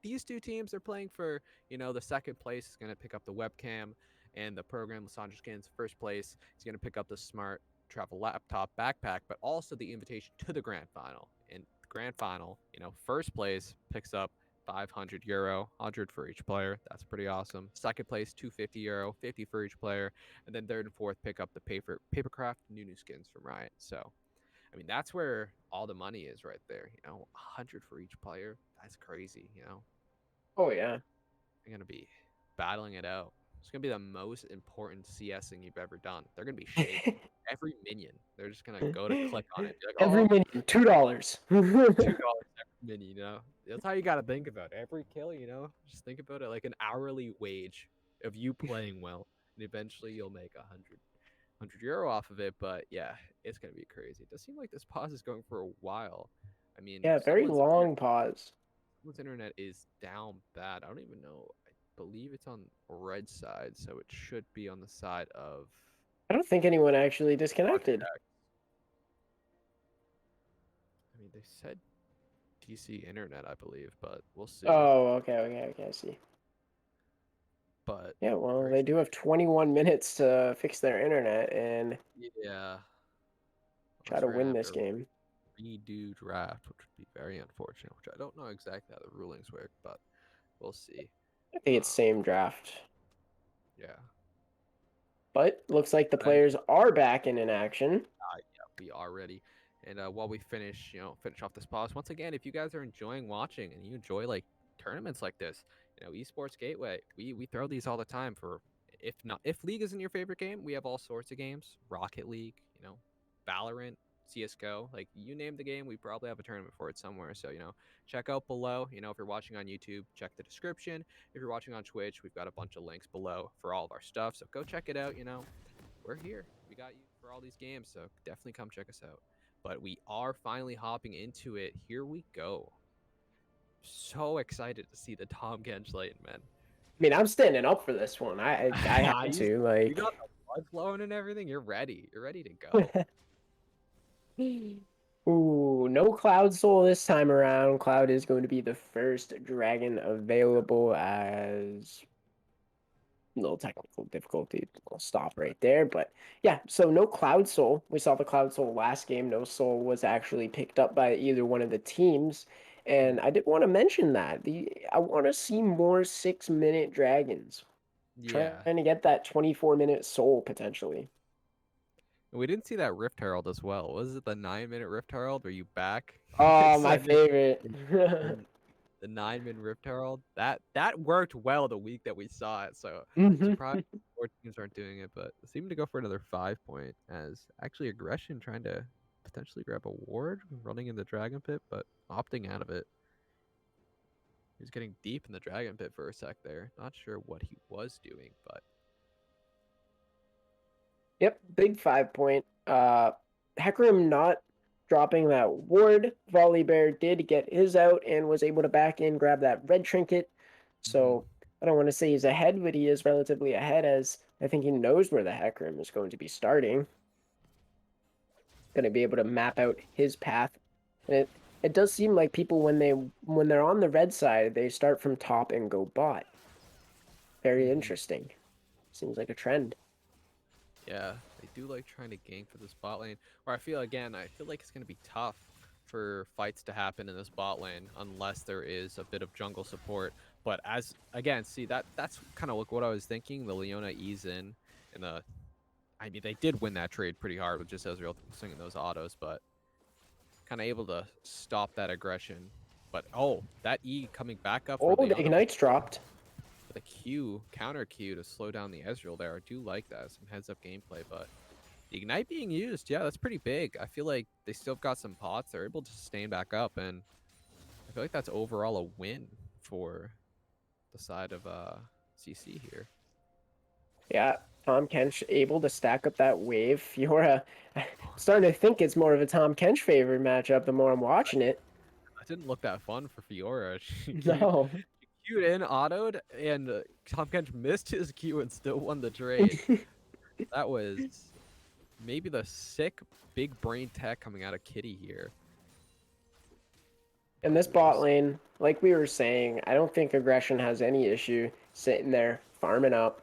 these two teams are playing for, the second place is going to pick up the webcam, and the program Lissandra Skins first place is going to pick up the smart travel laptop backpack, but also the invitation to the grand final. And the grand final, first place picks up €500, 100 for each player. That's pretty awesome. Second place, €250, 50 for each player, and then third and fourth pick up the papercraft new skins from Riot. So I mean, that's where all the money is right there. 100 for each player. That's crazy. Oh yeah. They're gonna be battling it out. It's gonna be the most important CSing you've ever done. They're gonna be shaking every minion. They're just gonna go to click on it, and be like, Every "Oh, minute, $2. $2 every minion." That's how you gotta think about it. Every kill. Just think about it like an hourly wage of you playing well, and eventually you'll make €100 off of it. But yeah, it's gonna be crazy. It does seem like this pause is going for a while. I mean, Yeah, very long pause. someone's internet is down bad. I don't even know. I believe it's on red side, so it should be on the side of I don't think anyone actually disconnected. architect. I mean, they said DC internet, I believe, but we'll see. Oh, okay, I see. But Yeah, well, very they do have 21 minutes to fix their internet and yeah, try unless to we're gonna win have this to game. redo draft, which would be very unfortunate. Which I don't know exactly how the rulings work, but we'll see. I think it's Um, same draft. yeah. But looks like the And players are back in action. yeah, we are ready. And while we finish off this pause, once again, if you guys are enjoying watching and you enjoy like tournaments like this, Esports Gateway, we throw these all the time for if League isn't your favorite game, we have all sorts of games. Rocket League, Valorant, CS:GO, like you name the game, we probably have a tournament for it somewhere. So, check out below. If you're watching on YouTube, check the description. If you're watching on Twitch, we've got a bunch of links below for all of our stuff. So go check it out, we're here. We got you for all these games, so definitely come check us out. But we are finally hopping into it. Here we go. So excited to see the Tom Gensch Layton, man. I mean, I'm standing up for this one. I had you, to you like. got the blood flowing and everything. You're ready. You're ready to go. Ooh, no Cloud Soul this time around. Cloud is going to be the first dragon available as little technical difficulty. I'll stop right there. But yeah, so no Cloud Soul. We saw the Cloud Soul last game. No Soul was actually picked up by either one of the teams. And I did want to mention that. I want to see more 6-minute dragons. Yeah. Trying to get that 24-minute Soul potentially. We didn't see that Rift Herald as well. Was it the 9-minute Rift Herald? Were you back? Oh, my Sending favorite. the, the 9-min Rift Herald. That worked well the week that we saw it. So surprised more teams aren't doing it, but seem to go for another 5-point as actually aggression trying to potentially grab a ward running in the dragon pit, but opting out of it. He was getting deep in the dragon pit for a sec there. Not sure what he was doing, but Yep, big 5-point. Hecarim not dropping that ward. Volibear did get his out and was able to back in, grab that red trinket. So I don't want to say he's ahead, but he is relatively ahead as I think he knows where the Hecarim is going to be starting. Going to be able to map out his path. And it does seem like people when they're on the red side, they start from top and go bot. Very interesting. Seems like a trend. yeah, they do like trying to gank for this bot lane. Where I feel like it's going to be tough for fights to happen in this bot lane unless there is a bit of jungle support. But see that's kind of like what I was thinking. The Leona ease in the. I mean, they did win that trade pretty hard with just Ezreal swinging those autos, but kind of able to stop that aggression. But that E coming back up for Oh, the Leona ignites dropped. with a counter Q to slow down the Ezreal there. I do like that, some heads up gameplay, but the ignite being used, yeah, that's pretty big. I feel like they still got some pots. They're able to sustain back up, and I feel like that's overall a win for the side of CC here. Yeah, Tom Kench able to stack up that wave. Fiora, I'm starting to think it's more of a Tom Kench favorite matchup the more I'm watching it. That didn't look that fun for Fiora. No. She queued in, autoed, and Tom Kench missed his Q and still won the trade. That was maybe the sick big brain tech coming out of Kitty here. In this bot lane, like we were saying, I don't think aggression has any issue sitting there farming up.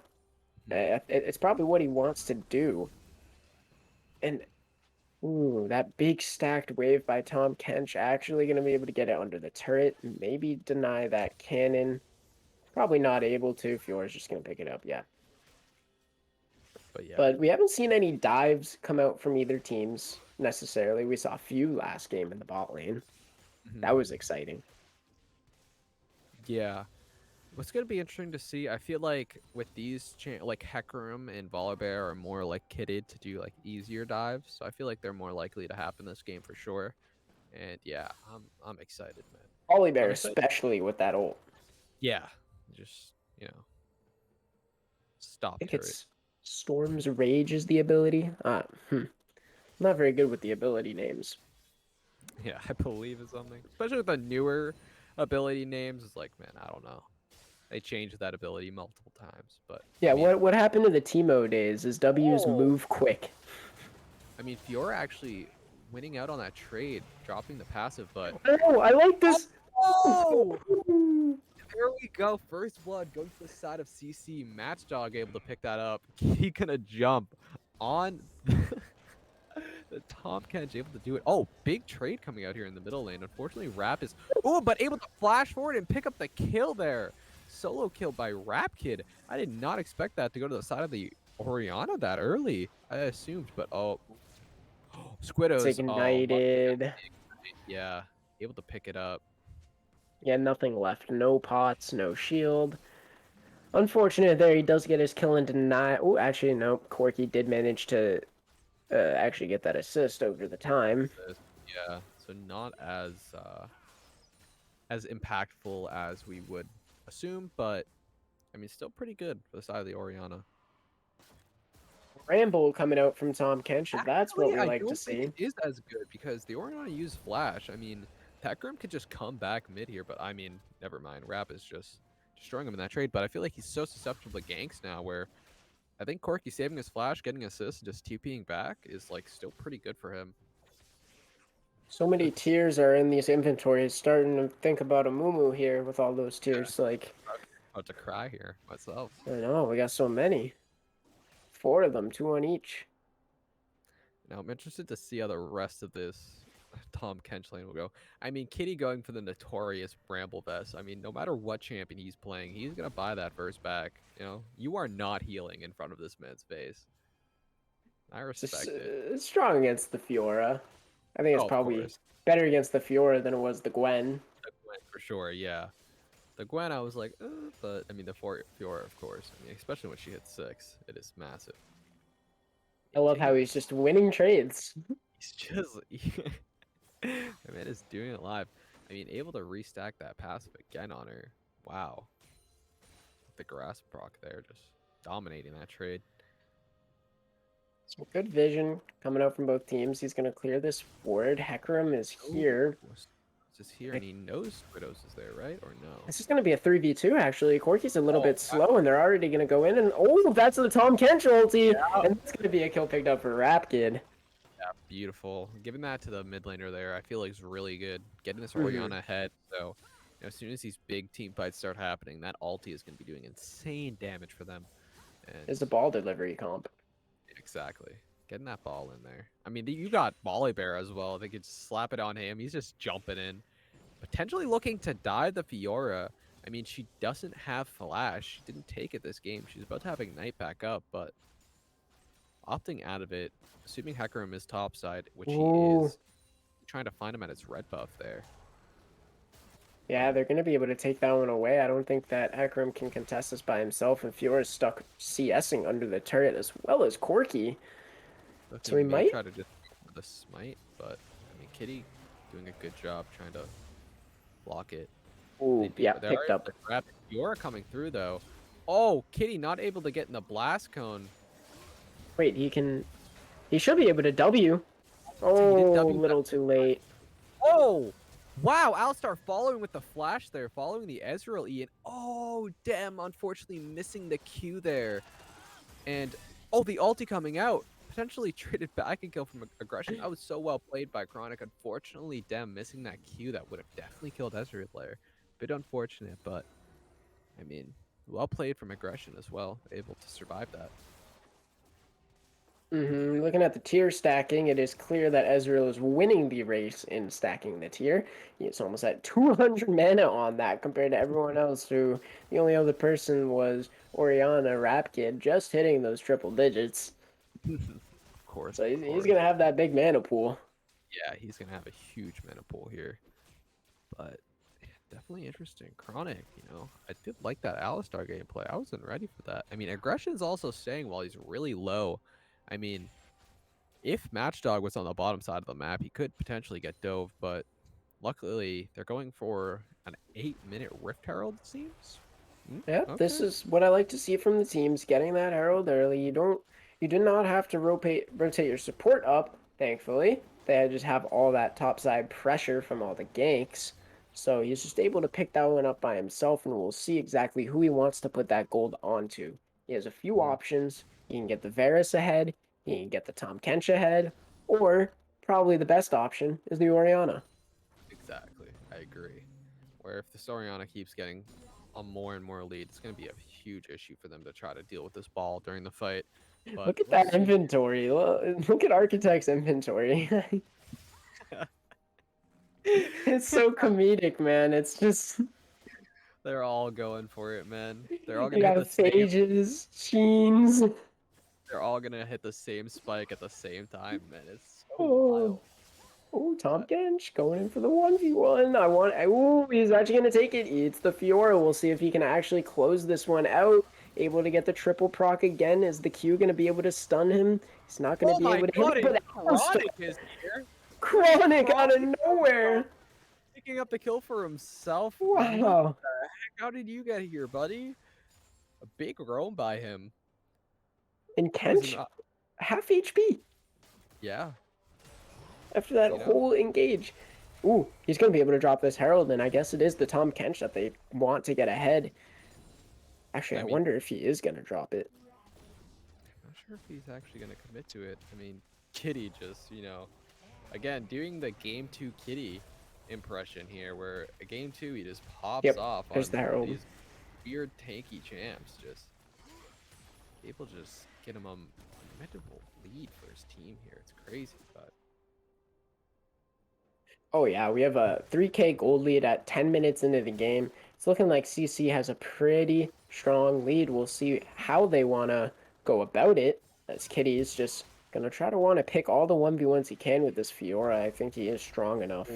It's probably what he wants to do. And ooh, that big stacked wave by Tom Kench actually going to be able to get it under the turret. Maybe deny that cannon. Probably not able to. Fiora's just going to pick it up. Yeah. But yeah. But we haven't seen any dives come out from either teams necessarily. We saw a few last game in the bot lane. That was exciting. Yeah. What's going to be interesting to see, I feel like with these, like Hecarim and Volibear are more like kitted to do like easier dives. So I feel like they're more likely to happen this game for sure. And yeah, I'm excited, man. Volibear especially with that ult. Yeah. Just, stop I think turret. it's Storm's Rage is the ability. I'm not very good with the ability names. Yeah, I believe it's something. Especially with the newer ability names, it's like, man, I don't know. They changed that ability multiple times, but Yeah, I mean, what happened to the Teemo days is W's move quick. I mean, Fiora actually winning out on that trade, dropping the passive, but Oh, I like this. oh, There we go. First blood going to the side of CC. Matchdog able to pick that up. He gonna jump on the Tom Kench able to do it. Oh, big trade coming out here in the middle lane. Unfortunately, Rap is but able to flash forward and pick up the kill there. Solo kill by Rap Kid. I did not expect that to go to the side of the Oriana that early. I assumed, but It's Squiddos. ignited. Yeah, able to pick it up. Yeah, nothing left. No pots, no shield. Unfortunate there. He does get his kill and deny. Oh, actually, no. Corky did manage to actually get that assist over the time. Yeah, so not as impactful as we would assume, but I mean, still pretty good for the side of the Oriana. Ramble coming out from Tom Kench. That's what Actually, we I like to don't think see. it is as good because the Oriana used Flash. I mean, Pekram could just come back mid here, but I mean, never mind. Rap is just destroying him in that trade, but I feel like he's so susceptible to ganks now where I think Corky saving his Flash, getting assists, and just TPing back is like still pretty good for him. So many tiers are in these inventories. Starting to think about a Mumu here with all those tiers. Like, About to cry here myself. I know, we got so many. 4 of them, 2 on each. Now I'm interested to see how the rest of this Tom Kench lane will go. I mean, Kitty going for the notorious Bramble Vest. I mean, no matter what champion he's playing, he's gonna buy that first back. You know, you are not healing in front of this man's face. I respect it. It's strong against the Fiora. I think it's Oh, of probably course. better against the Fiora than it was the Gwen. The Gwen for sure, yeah. The Gwen, I was like, but I mean, the Fiora, of course. I mean, especially when she hits 6, it is massive. I love how he's just winning trades. He's just, my man is doing it live. I mean, able to restack that passive again on her. Wow. The grass proc there, just dominating that trade. Some good vision coming out from both teams. He's going to clear this ward. Hecarim is here. Just here, and he knows Widows is there, right? Or no? This is going to be a 3v2, actually. Corky's a little bit slow, and they're already going to go in. And, oh, that's the Tom Kench ulti. Yeah. And it's going to be a kill picked up for Rap Kid. Yeah, beautiful. Giving that to the mid laner there, I feel like is really good. Getting this Oriana ahead, so you know, as soon as these big team fights start happening, that ulti is going to be doing insane damage for them. And is the ball delivery comp. Exactly. Getting that ball in there. I mean, you got Bear as well. They could slap it on him. He's just jumping in. Potentially looking to die the Fiora. I mean, she doesn't have Flash. She didn't take it this game. She's about to have Ignite back up, but opting out of it, assuming Hecarim is topside, which he is, trying to find him at his red buff there. Yeah, they're going to be able to take that one away. I don't think that Hecarim can contest this by himself, and Fiora is stuck CSing under the turret as well as Corky. So he might try to just the smite, but I mean, Kitty doing a good job trying to block it. Ooh, yeah, picked up. Fiora coming through though. Oh, Kitty not able to get in the blast cone. Wait, he should be able to W. Oh, a little too late. Oh, wow, Alistar following with the flash there, following the Ezreal E, and oh, damn, unfortunately missing the Q there. And, oh, the ulti coming out. Potentially traded back and kill from aggression. That was so well played by Chronic. Unfortunately, Dem missing that Q that would have definitely killed Ezreal there. Bit unfortunate, but, I mean, well played from aggression as well. Able to survive that. Looking at the tier stacking, it is clear that Ezreal is winning the race in stacking the tier. He's almost at 200 mana on that compared to everyone else who the only other person was Oriana Rap Kid just hitting those triple digits. Of course. So he's going to have that big mana pool. Yeah, he's going to have a huge mana pool here. But yeah, definitely interesting. Chronic, you know, I did like that Alistar gameplay. I wasn't ready for that. I mean, aggression's also staying while he's really low. I mean, if Matchdog was on the bottom side of the map, he could potentially get dove, but luckily they're going for an 8-minute Rift Herald, it seems. Yeah, this is what I like to see from the teams, getting that Herald early. You do not have to rotate your support up, thankfully. They just have all that topside pressure from all the ganks. So he's just able to pick that one up by himself, and we'll see exactly who he wants to put that gold onto. He has a few options. He can get the Varus ahead, he can get the Tom Kench ahead, or probably the best option is the Oriana. Exactly, I agree. Where if the Oriana keeps getting a more and more lead, it's going to be a huge issue for them to try to deal with this ball during the fight. But Look at we'll that see. inventory. Look at Architect's inventory. It's so comedic, man. It's just They're all going for it, man. They're all you gonna hit got the same. phages, Sheens. They're all gonna hit the same spike at the same time, man. It's so Oh, wild. oh, Tom But Gensch going in for the 1v1. Oh, he's actually gonna take it. It's the Fiora. We'll see if he can actually close this one out. Able to get the triple proc again. Is the Q gonna be able to stun him? He's not gonna oh be my able to god, hit him, it's but Chronic is here. Chronic out of Chronic nowhere. picking up the kill for himself. Wow. How did you get here, buddy? A big roam by him. And That was Kench, an, half HP yeah. after that You know? whole engage. Ooh, he's gonna be able to drop this Herald, and I guess it is the Tom Kench that they want to get ahead. Actually, I I mean, wonder if he is gonna drop it. I'm not sure if he's actually gonna commit to it. I mean, Kitty just, again, doing the game 2 Kitty impression here, where a game 2 he just pops Yep, off there's on the Herald. these weird tanky champs, just able to just get him a monumental lead for his team here. It's crazy, but Oh yeah, we have a 3K gold lead at 10 minutes into the game. It's looking like CC has a pretty strong lead. We'll see how they want to go about it, as Kitty is just going to try to want to pick all the 1v1s he can with this Fiora. I think he is strong enough.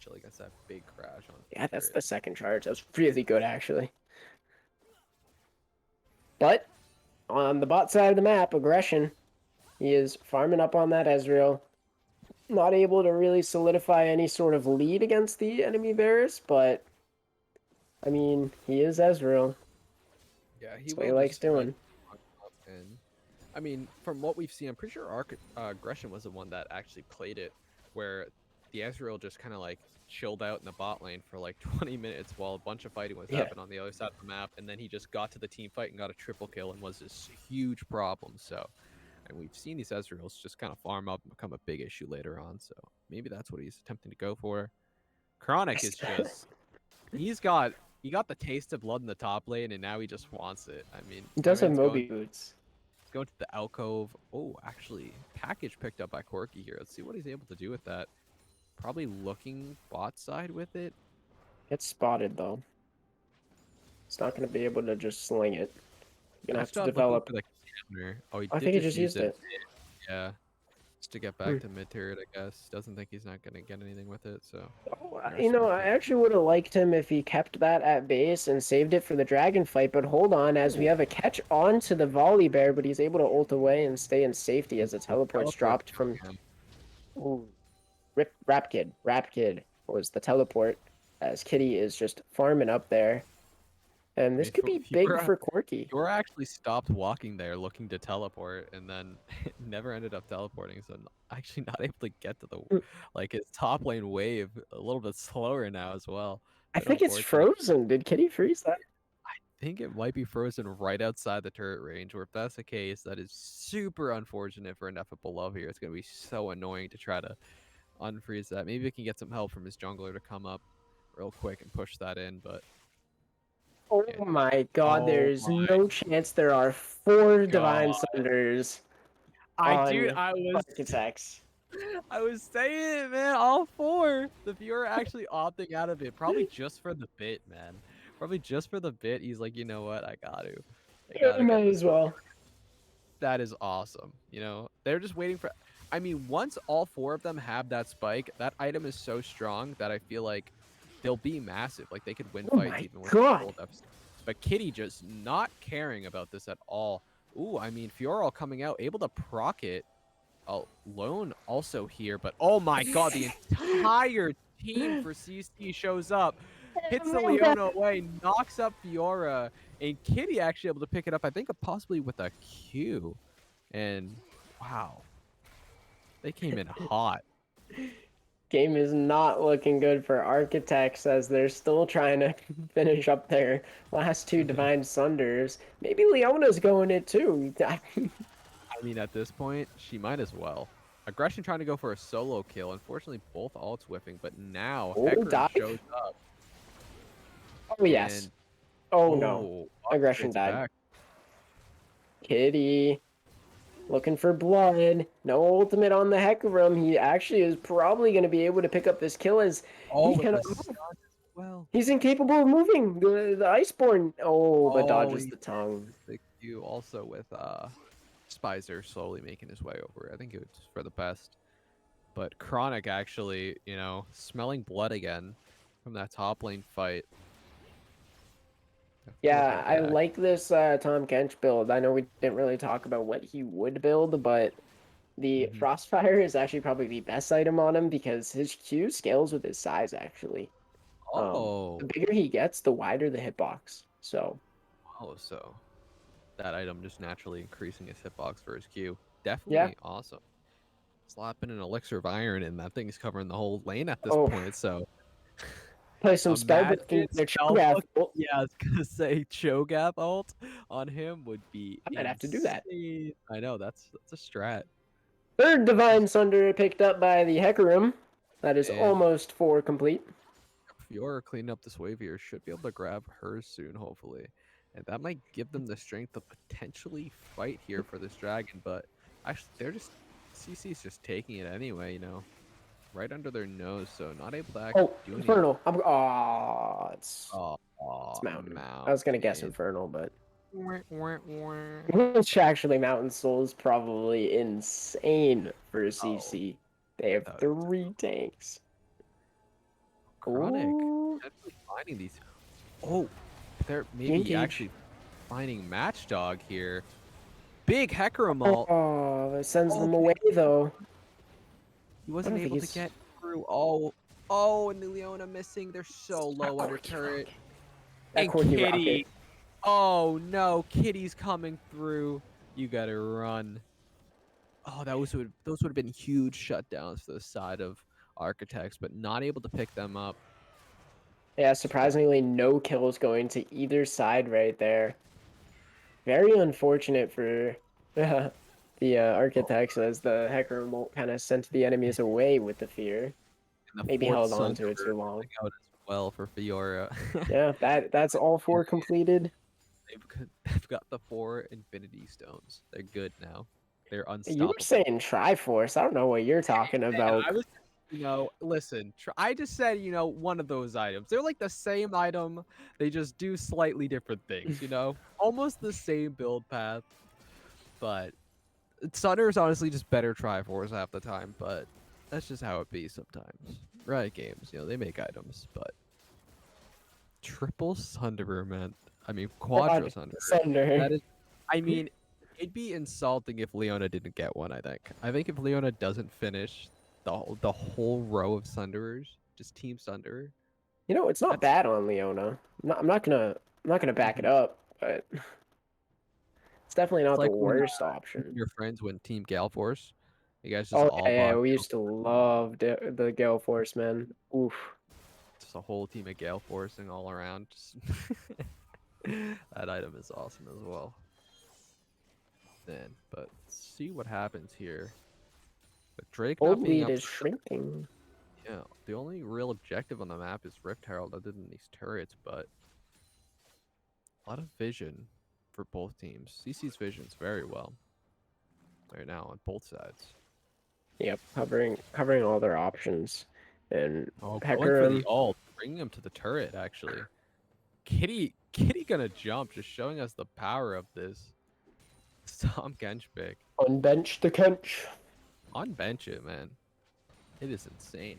Chili gets that big crash on. Yeah, that's turret. the second charge. That was really good, actually. But on the bot side of the map, Aggression, he is farming up on that Ezreal. Not able to really solidify any sort of lead against the enemy Varus, but I mean, he is Ezreal. Yeah, he That's what he will likes just try doing. to walk up. And I mean, from what we've seen, I'm pretty sure Aggression was the one that actually played it, where the Ezreal just kind of like chilled out in the bot lane for like 20 minutes while a bunch of fighting was Yeah. happening on the other side of the map, and then he just got to the team fight and got a triple kill and was this huge problem. So, and we've seen these Ezreals just kind of farm up and become a big issue later on. So maybe that's what he's attempting to go for. Chronic is just he got the taste of blood in the top lane, and now he just wants it. I mean, He my does have man's Moby boots. going to the alcove. Oh, actually, package picked up by Corky here. Let's see what he's able to do with that. Probably looking bot side with it. Gets spotted though. He's not going to be able to just sling it. You're going to have to develop. For the counter. Oh, he I did think he just just use used it. Yeah, just to get back to mid turret, I guess. Doesn't think he's not gonna get anything with it. So Oh, you know, I actually would have liked him if he kept that at base and saved it for the dragon fight, but hold on, as we have a catch onto the volley bear, but he's able to ult away and stay in safety as the teleport's dropped from Ooh. Rap Kid was the teleport, as Kitty is just farming up there. And this could be big for Corky. Fiora actually stopped walking there looking to teleport and then never ended up teleporting, so actually not able to get to the like his top lane wave a little bit slower now as well. I Bit think it's unfortunate. frozen. Did Kitty freeze that? I think it might be frozen right outside the turret range, or if that's the case, that is super unfortunate for Ineffable Love here. It's gonna be so annoying to try to unfreeze that. Maybe we can get some help from his jungler to come up real quick and push that in, but Oh yeah. my god, Oh there's my no chance there are 4 Divine God. Sunders I on was Architects. I was saying it, man. All 4. The viewer actually opting out of it, probably just for the bit, man. Probably just for the bit. He's like, you know what? I got to. I Yeah, gotta might get this. as well. That is awesome. They're just waiting for. I mean, once all 4 of them have that spike, that item is so strong that I feel like they'll be massive. Like they could win Oh fights my even with God. gold deficits. But Kitty just not caring about this at all. Ooh, I mean, Fiora coming out, able to proc it alone also here. But oh my god, the entire team for CC shows up, hits the Leona away, knocks up Fiora, and Kitty actually able to pick it up, I think possibly with a Q. And wow, they came in hot. Game is not looking good for Architects as they're still trying to finish up their last 2 Divine Sunders. Maybe Leona's going it too. I mean, at this point, she might as well. Aggression trying to go for a solo kill. Unfortunately, both ults whiffing, but now Oh, Hecarim dive? shows up. Oh yes. And Oh no. Oh, Aggression gets it died. back. Kitty. Looking for blood. No ultimate on the Hecarim. He actually is probably going to be able to pick up this kill as Oh, he with the cannot move. stun as well. He's incapable of moving. The Iceborne. Oh, but Oh, dodges he the tongue. the Q also with Spicer slowly making his way over. I think it was for the best. But Chronic actually, you know, smelling blood again from that top lane fight. Definitely looking Yeah, I back. like this Tom Kench build. I know we didn't really talk about what he would build, but the Mhm. Frostfire is actually probably the best item on him because his Q scales with his size, actually. Oh, The bigger he gets, the wider the hitbox. So, oh, so that item just naturally increasing his hitbox for his Q. yeah. Definitely awesome. Slapping an elixir of iron and that thing's covering the whole lane at this Oh, point. So play some spellbook imagine and get a Spellbook. Cho'Gath. Oh, Yeah, I was gonna say Cho'Gath ult on him would be I might have to do that. insane. I know that's a strat. Third Divine Sunder picked up by the Hecarim. That is And almost 4 complete. Fiora cleaning up this wave here should be able to grab hers soon, hopefully. And that might give them the strength to potentially fight here for this dragon, but actually they're just CC's just taking it anyway, you know. Right under their nose, so not able to actually Oh, do anything. Infernal. Oh, it's Oh, Mountain. I was going to guess Mountain. Infernal, but Wah, wah, wah. it's actually Mountain Soul is probably insane for Oh, CC. They have without a 3 tanks. Chronic. Ooh, Potentially finding these. Oh, they're maybe engage. actually finding Matchdog here. Big Hecarim ult. Oh, it sends Oh, them away, though. he I wasn't don't think able to he's... get through. Oh, and the Leona missing. They're so low under Corky turret. Rocket. That And Corky Kitty. Rocket. Oh no, Kitty's coming through. You gotta run. Oh, those would have been huge shutdowns for the side of Architects, but not able to pick them up. Yeah, surprisingly, no kills going to either side right there. Very unfortunate for the Architects as the Hecarim ult kind of sent the enemies away with the fear. And the Maybe fourth held on to it Sunderer too long. coming out as well for Fiora. Yeah, that's all 4 completed. They've got the 4 Infinity Stones. They're good now. They're You unstoppable. were saying Triforce. I don't know what you're talking Yeah, about. I was, listen. I just said, one of those items. They're like the same item. They just do slightly different things. Almost the same build path. But Sunder is honestly just better Triforce half the time. But that's just how it be sometimes. Riot Games, they make items, but triple Sunderer, man. I mean, quadra Sunderer. Sunder. That is, I mean, it'd be insulting if Leona didn't get one. I think if Leona doesn't finish the whole row of Sunderers, just Team Sunderer. It's not bad on Leona. I'm not gonna back it up, but it's definitely not It's the like when worst option. your friends went Team Gale Force. You guys just Oh all yeah, bought we used to love the Gale Force, man. Oof. just a whole team of Gale Forcing all around. That item is awesome as well. But see what happens here. But Drake not Old being lead up is to shrinking. Yeah, the only real objective on the map is Rift Herald other than these turrets, but a lot of vision for both teams. CC's vision's very well right now on both sides. Yep, covering all their options. And Oh, going for the Hecarim. ult, bringing him to the turret actually. Kitty gonna jump, just showing us the power of this. Tom Gench pick. Unbench the Kench. Unbench it, man. It is insane.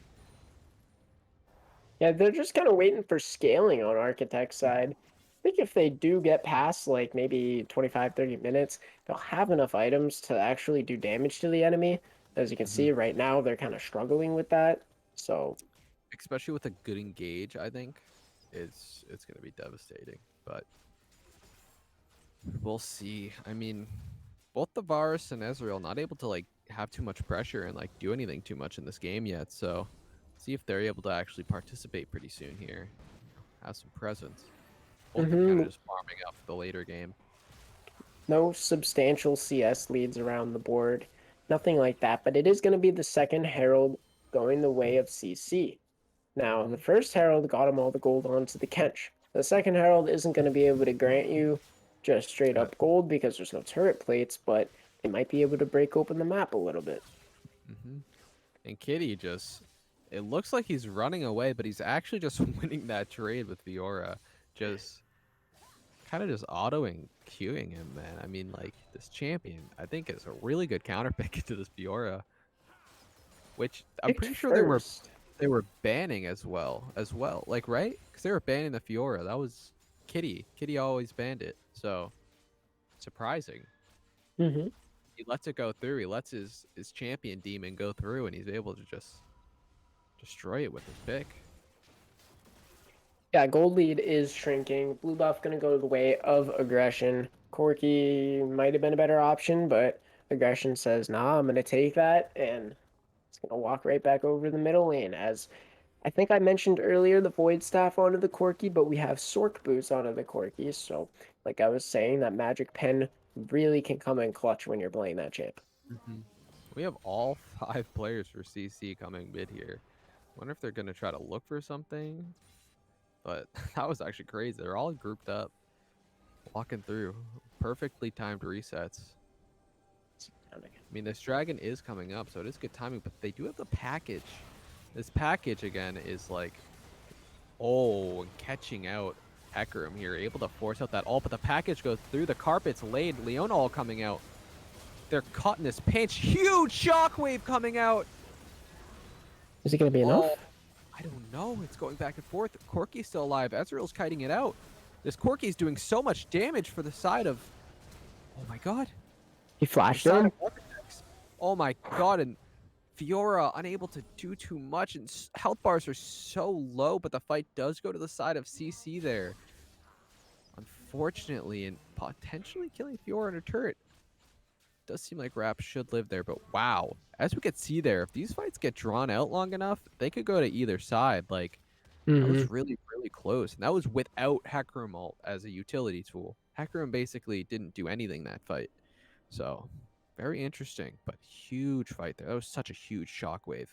Yeah, they're just kind of waiting for scaling on Architect's side. I think if they do get past like maybe 25-30 minutes, they'll have enough items to actually do damage to the enemy. As you can see right now, they're kind of struggling with that. So, Especially with a good engage, I think it's gonna be devastating. But we'll see. I mean, both the Varus and Ezreal not able to have too much pressure and do anything too much in this game yet. So see if they're able to actually participate pretty soon here. Have some presence. Both are kind of just farming up for the later game. no substantial CS leads around the board. Nothing like that, but it is going to be the second Herald going the way of CC. Now, the first Herald got him all the gold onto the Kench. The second Herald isn't going to be able to grant you just straight up gold because there's no turret plates, but it might be able to break open the map a little bit. Mm-hmm. And Kitty just, it looks like he's running away, but he's actually just winning that trade with Fiora. Just kind of just autoing queuing him, man. I mean, like, this champion, I think, is a really good counter pick into this Fiora, which I'm Picked pretty sure first. they were banning as well, like, right? Because they were banning the Fiora. That was Kitty. Kitty always banned it, so surprising. Mm-hmm. He lets it go through. He lets his champion demon go through, and he's able to just destroy it with his pick. Yeah, gold lead is shrinking. Blue buff going to go the way of aggression. Corki might have been a better option, but aggression says, nah, I'm going to take that, and it's going to walk right back over the middle lane. As I think I mentioned earlier, the Void Staff onto the Corki, but we have Sork Boots onto the Corki, so like I was saying, that Magic Pen really can come in clutch when you're playing that champ. Mm-hmm. We have all 5 players for CC coming mid here. Wonder if they're going to try to look for something. But that was actually crazy. They're all grouped up, walking through. Perfectly timed resets. I mean, this dragon is coming up, so it is good timing, but they do have the package. This package, again, is like, oh, and catching out Hecarim here, able to force out that ult, but the package goes through. The carpet's laid. Leona all coming out. They're caught in this pinch. Huge shockwave coming out. Is it going to be enough? I don't know. It's going back and forth. Corki's still alive. Ezreal's kiting it out. This Corki's doing so much damage for the side of... Oh my god. He flashed him. Oh my god, and Fiora unable to do too much, and health bars are so low, but the fight does go to the side of CC there. Unfortunately, and potentially killing Fiora in a turret. Does seem like Rap should live there, but wow. As we could see there, if these fights get drawn out long enough, they could go to either side. Like, that was really, really close. And that was without Hecarim ult as a utility tool. Hecarim basically didn't do anything that fight. So, very interesting, but huge fight there. That was such a huge shockwave.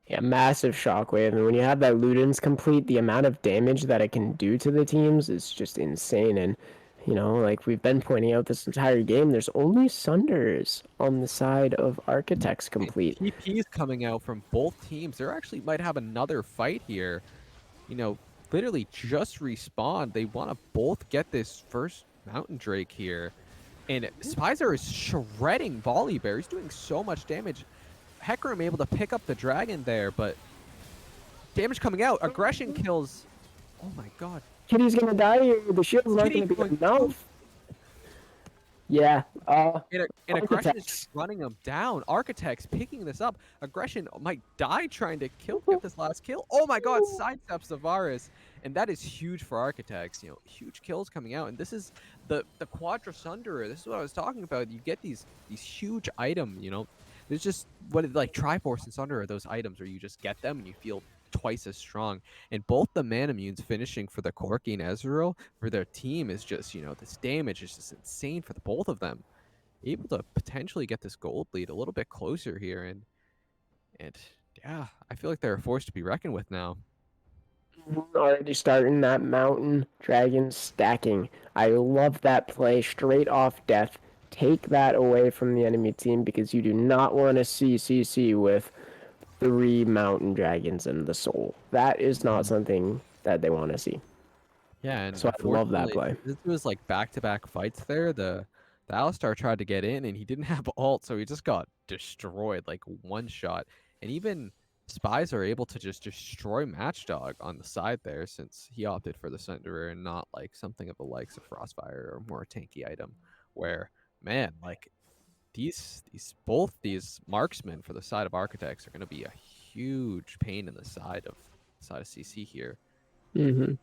Yeah, massive shockwave. And when you have that Ludens complete, the amount of damage that it can do to the teams is just insane. And, you know, like we've been pointing out this entire game, there's only Sunders on the side of Architects complete. And TP's coming out from both teams. They actually might have another fight here. You know, literally just respawned. They want to both get this first Mountain Drake here. And Spicer is shredding Volibear. He's doing so much damage. Hecarim able to pick up the dragon there, but damage coming out. Aggression kills. Oh my god. Kitty's gonna die here. The shield's not gonna be enough. Yeah. And Aggression is Architects. just running him down. Architects picking this up. Aggression might die trying to get this last kill. Oh my god, sidesteps Avaris. And that is huge for Architects. You know, huge kills coming out. And this is the Quadra Sunderer. This is what I was talking about. You get these huge items, you know. There's just like Triforce and Sunderer, those items where you just get them and you feel twice as strong. And both the Manimmunes finishing for the Corki and Ezreal for their team is just, you know, this damage is just insane for the both of them. Able to potentially get this gold lead a little bit closer here, and yeah, I feel like they're a force to be reckoned with now. Already starting that Mountain Dragon stacking. I love that play straight off death. Take that away from the enemy team because you do not want to see CC with 3 Mountain Dragons in the soul. That is not something that they want to see. Yeah, and So I love that play. This was like back-to-back fights there. The Alistar tried to get in and he didn't have ult, so he just got destroyed, like one shot. And even Spies are able to just destroy Matchdog on the side there since he opted for the Sunderer and not like something of the likes of Frostfire or more tanky item where, man, like both these marksmen for the side of Architects are going to be a huge pain in the side of CC here. And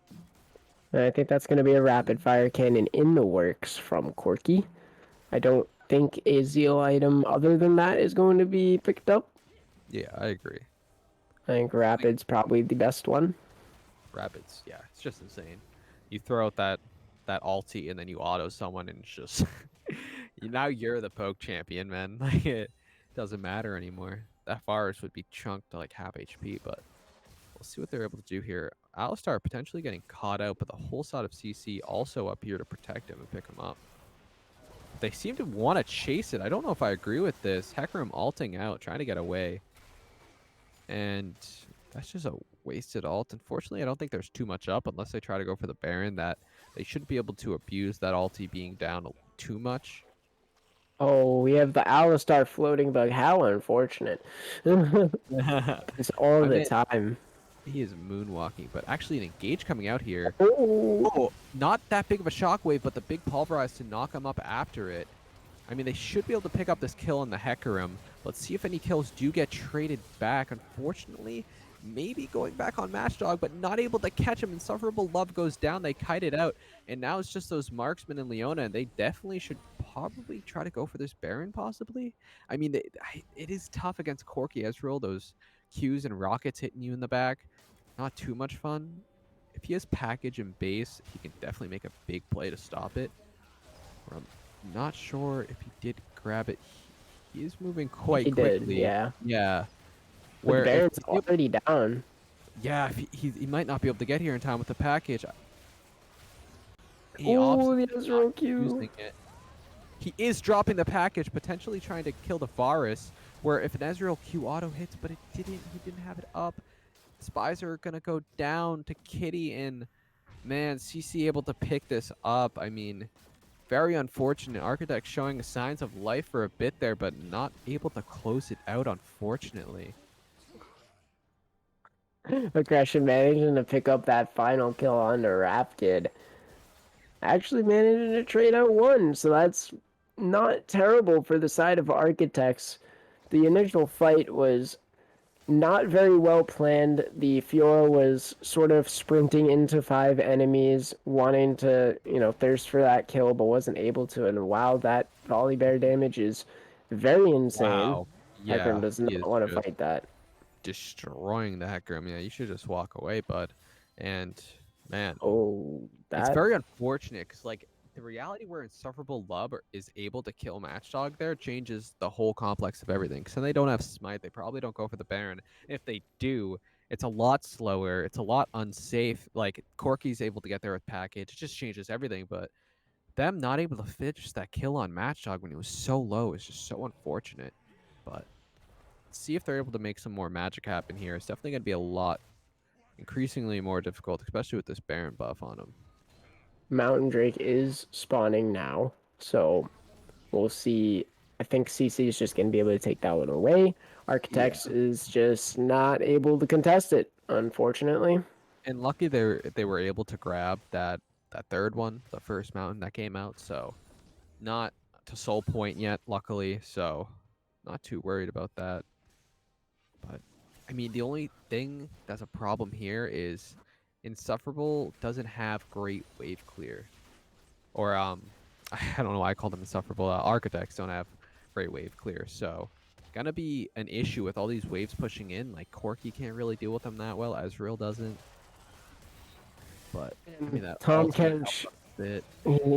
I think that's going to be a rapid fire cannon in the works from Corki. I don't think a Zeal item other than that is going to be picked up. Yeah, I agree. I think Rapid's probably the best one. Rapids, yeah, it's just insane. You throw out that ulti and then you auto someone and it's just now you're the poke champion, man. Like it doesn't matter anymore. That Forest would be chunked to like half HP, but we'll see what they're able to do here. Alistar potentially getting caught out, but the whole side of CC also up here to protect him and pick him up. They seem to want to chase it. I don't know if I agree with this. Hecarim alting out, trying to get away. And that's just a wasted ult. Unfortunately, I don't think there's too much up unless they try to go for the Baron. That they shouldn't be able to abuse that ulti being down too much. Oh, we have the Alistar floating bug. How unfortunate. It's all I the mean, time. he is moonwalking, but actually an engage coming out here. Oh, Oh, not that big of a shockwave, but the big pulverize to knock him up after it. I mean, they should be able to pick up this kill on the Hecarim. Let's see if any kills do get traded back. Unfortunately, maybe going back on Matchdog, but not able to catch him. Insufferable Love goes down. They kite it out. And now it's just those Marksman and Leona, and they definitely should probably try to go for this Baron, possibly. I mean, it is tough against Corki Ezreal. Those Qs and rockets hitting you in the back. Not too much fun. If he has package and base, he can definitely make a big play to stop it. Not sure if he did grab it. He is moving quite he quickly. did, yeah. Yeah. But the if Baron's he's able- already down. yeah, if he might not be able to get here in time with the package. He Oh, opts the not Ezreal Q. using it. He is dropping the package, potentially trying to kill the Varus, where if an Ezreal Q auto hits, but he didn't have it up. Spies are gonna go down to Kitty, and man, CC able to pick this up. I mean, very unfortunate. Architect showing signs of life for a bit there, but not able to close it out, unfortunately. Aggression managing to pick up that final kill on the Rapkid. Actually managing to trade out one, so that's not terrible for the side of Architects. The initial fight was not very well planned. The Fiora was sort of sprinting into 5 enemies, wanting to, thirst for that kill, but wasn't able to. And wow, that volley bear damage is very insane. Wow. Yeah, Hecarim does he is not want to just fight that. destroying the Hecarim. Yeah, you should just walk away, bud. And man, Oh, it's that very unfortunate because like the reality where Insufferable Lub is able to kill Matchdog there changes the whole complex of everything. Because then they don't have Smite. They probably don't go for the Baron. If they do, it's a lot slower. It's a lot unsafe. Like Corky's able to get there with package. It just changes everything. But them not able to finish that kill on Matchdog when he was so low is just so unfortunate. But let's see if they're able to make some more magic happen here. It's definitely going to be a lot increasingly more difficult, especially with this Baron buff on him. Mountain Drake is spawning now, so we'll see. I think CC is just going to be able to take that one away. Architects is just not able to contest it, unfortunately. And lucky they were able to grab that third one, the first mountain that came out. So not to soul point yet, luckily. So not too worried about that. But I mean, the only thing that's a problem here is Insufferable doesn't have great wave clear, or I don't know why I called them Insufferable. Architects don't have great wave clear, so gonna be an issue with all these waves pushing in. Like Corky can't really deal with them that well. Ezreal doesn't. But I mean that Tom ultimate Kench, helped a bit.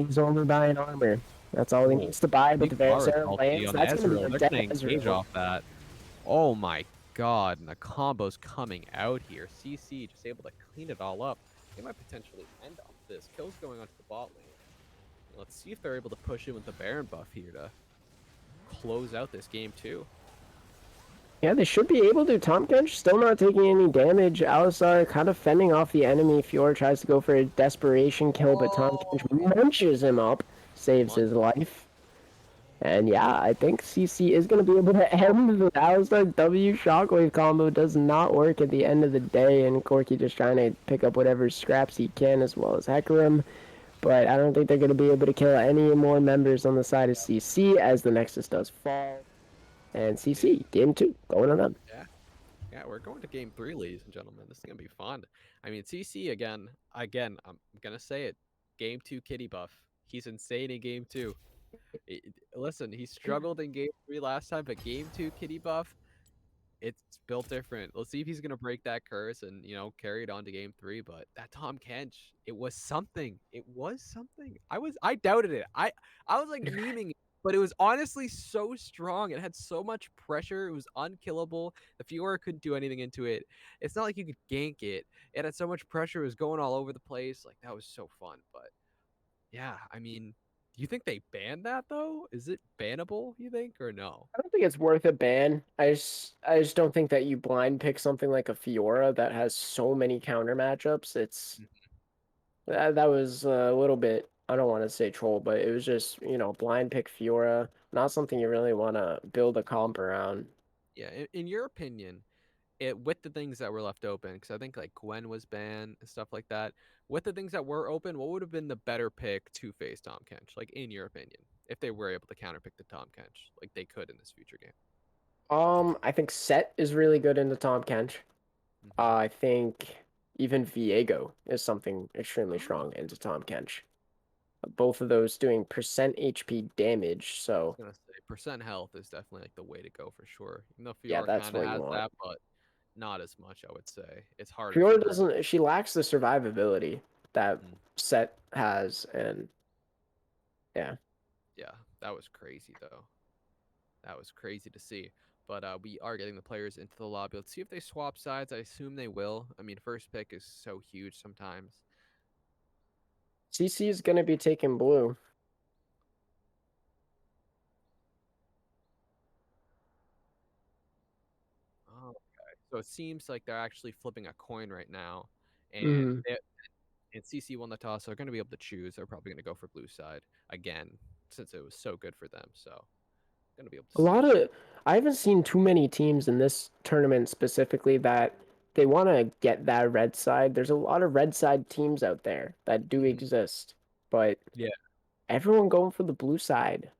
he's only buying armor. That's all he Oh, needs to buy, but the big Varus Varus ulti lands. on That's going to be Ezreal. a They're dead gonna engage Ezreal. off that. Oh my god, and the combo's coming out here. CC just able to clean it all up. They might potentially end off this. Kill's going onto the bot lane. Let's see if they're able to push in with the Baron buff here to close out this game too. Yeah, they should be able to. Tom Kench still not taking any damage. Alistar kind of fending off the enemy. Fiora tries to go for a desperation kill, but Tom Kench munches him up, saves his life. And yeah, I think CC is going to be able to end the Alistar W Shockwave combo. Does not work at the end of the day, and Corky just trying to pick up whatever scraps he can, as well as Hecarim. But I don't think they're going to be able to kill any more members on the side of CC as the Nexus does fall. And CC, game 2, going on them. Yeah, we're going to game 3, ladies and gentlemen. This is gonna be fun. I mean, CC again. I'm gonna say it. Game 2 kitty buff. He's insane in game 2. Listen, he struggled in game 3 last time, but game 2 kitty buff, it's built different. Let's see if he's gonna break that curse and carry it on to game 3. But that Tom Kench, it was something. It was something. I doubted it. I was like memeing but it was honestly so strong. It had so much pressure. It was unkillable. The Fiora couldn't do anything into it. It's not like you could gank it. It had so much pressure. It was going all over the place. Like that was so fun. But yeah, I mean, do you think they banned that though? Is it bannable? You think or no? I don't think it's worth a ban. I just don't think that you blind pick something like a Fiora that has so many counter matchups. It's that was a little bit. I don't want to say troll, but it was just blind pick Fiora, not something you really want to build a comp around. Yeah, in your opinion, it with the things that were left open, because I think like Gwen was banned and stuff like that. With the things that were open, what would have been the better pick to face Tom Kench? Like in your opinion, if they were able to counterpick the Tom Kench, like they could in this future game. I think Set is really good into Tom Kench. Mm-hmm. I think even Viego is something extremely Oh, strong into Tom Kench. Both of those doing percent HP damage, I was so gonna say percent health is definitely like the way to go for sure. Even though yeah, Fiora that's kind of what you has want. that, but not as much. I would say it's harder for Fiora her. doesn't. She lacks the survivability that Mhm. Set has, and yeah. Yeah, that was crazy though. That was crazy to see. But we are getting the players into the lobby. Let's see if they swap sides. I assume they will. I mean, first pick is so huge sometimes. CC is gonna be taking blue. Oh, okay. So it seems like they're actually flipping a coin right now, and Hmm. CC won the toss. So they're going to be able to choose. They're probably going to go for blue side again, since it was so good for them. So going to be able to A see. lot of I haven't seen too many teams in this tournament specifically that they want to get that red side. There's a lot of red side teams out there that do Mhm. exist, but Yeah, everyone going for the blue side.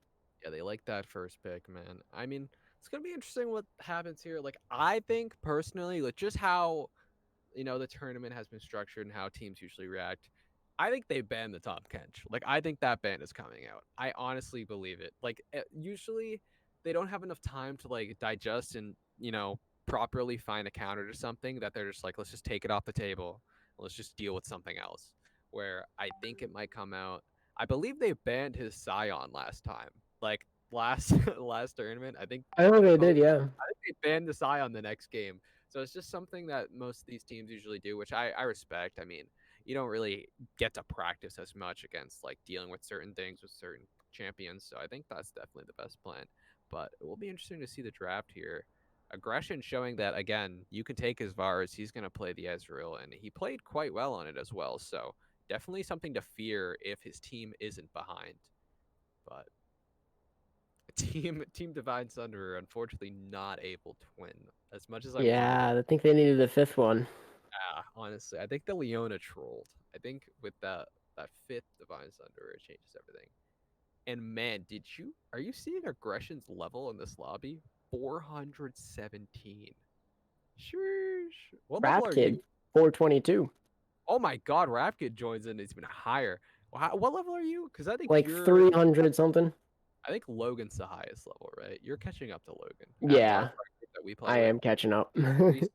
yeah, they like that first pick, man. I mean, it's gonna be interesting what happens here. Like, I think personally, like just how the tournament has been structured and how teams usually react. I think they banned the Tom Kench. Like I think that ban is coming out. I honestly believe it. Like usually they don't have enough time to like digest and properly find a counter to something that they're just like let's just take it off the table. Let's just deal with something else. Where I think it might come out. I believe they banned his Scion last time. Like last last tournament. I know they Both did, yeah. I think they banned the Scion the next game. So it's just something that most of these teams usually do, which I respect. I mean, you don't really get to practice as much against like dealing with certain things with certain champions. So I think that's definitely the best plan. But it will be interesting to see the draft here. Aggression showing that again, you can take his Vars, he's gonna play the Ezreal, and he played quite well on it as well. So definitely something to fear if his team isn't behind. But Team Divine Thunder unfortunately not able to win as much as I wanted it. Yeah, I think they needed a fifth one. Yeah, honestly, I think the Leona trolled. I think with that fifth Divine Thunder, it changes everything. And man, are you seeing aggression's level in this lobby? 417. Sheesh. What level Rap are Kid, you? 422. Oh my God, Rapkid joins in. It's even higher. What level are you? Because I think Like you're. 300 something. I think Logan's the highest level, right? You're catching up to Logan at our Yeah, friend group that we play I with. am catching up. 3 something,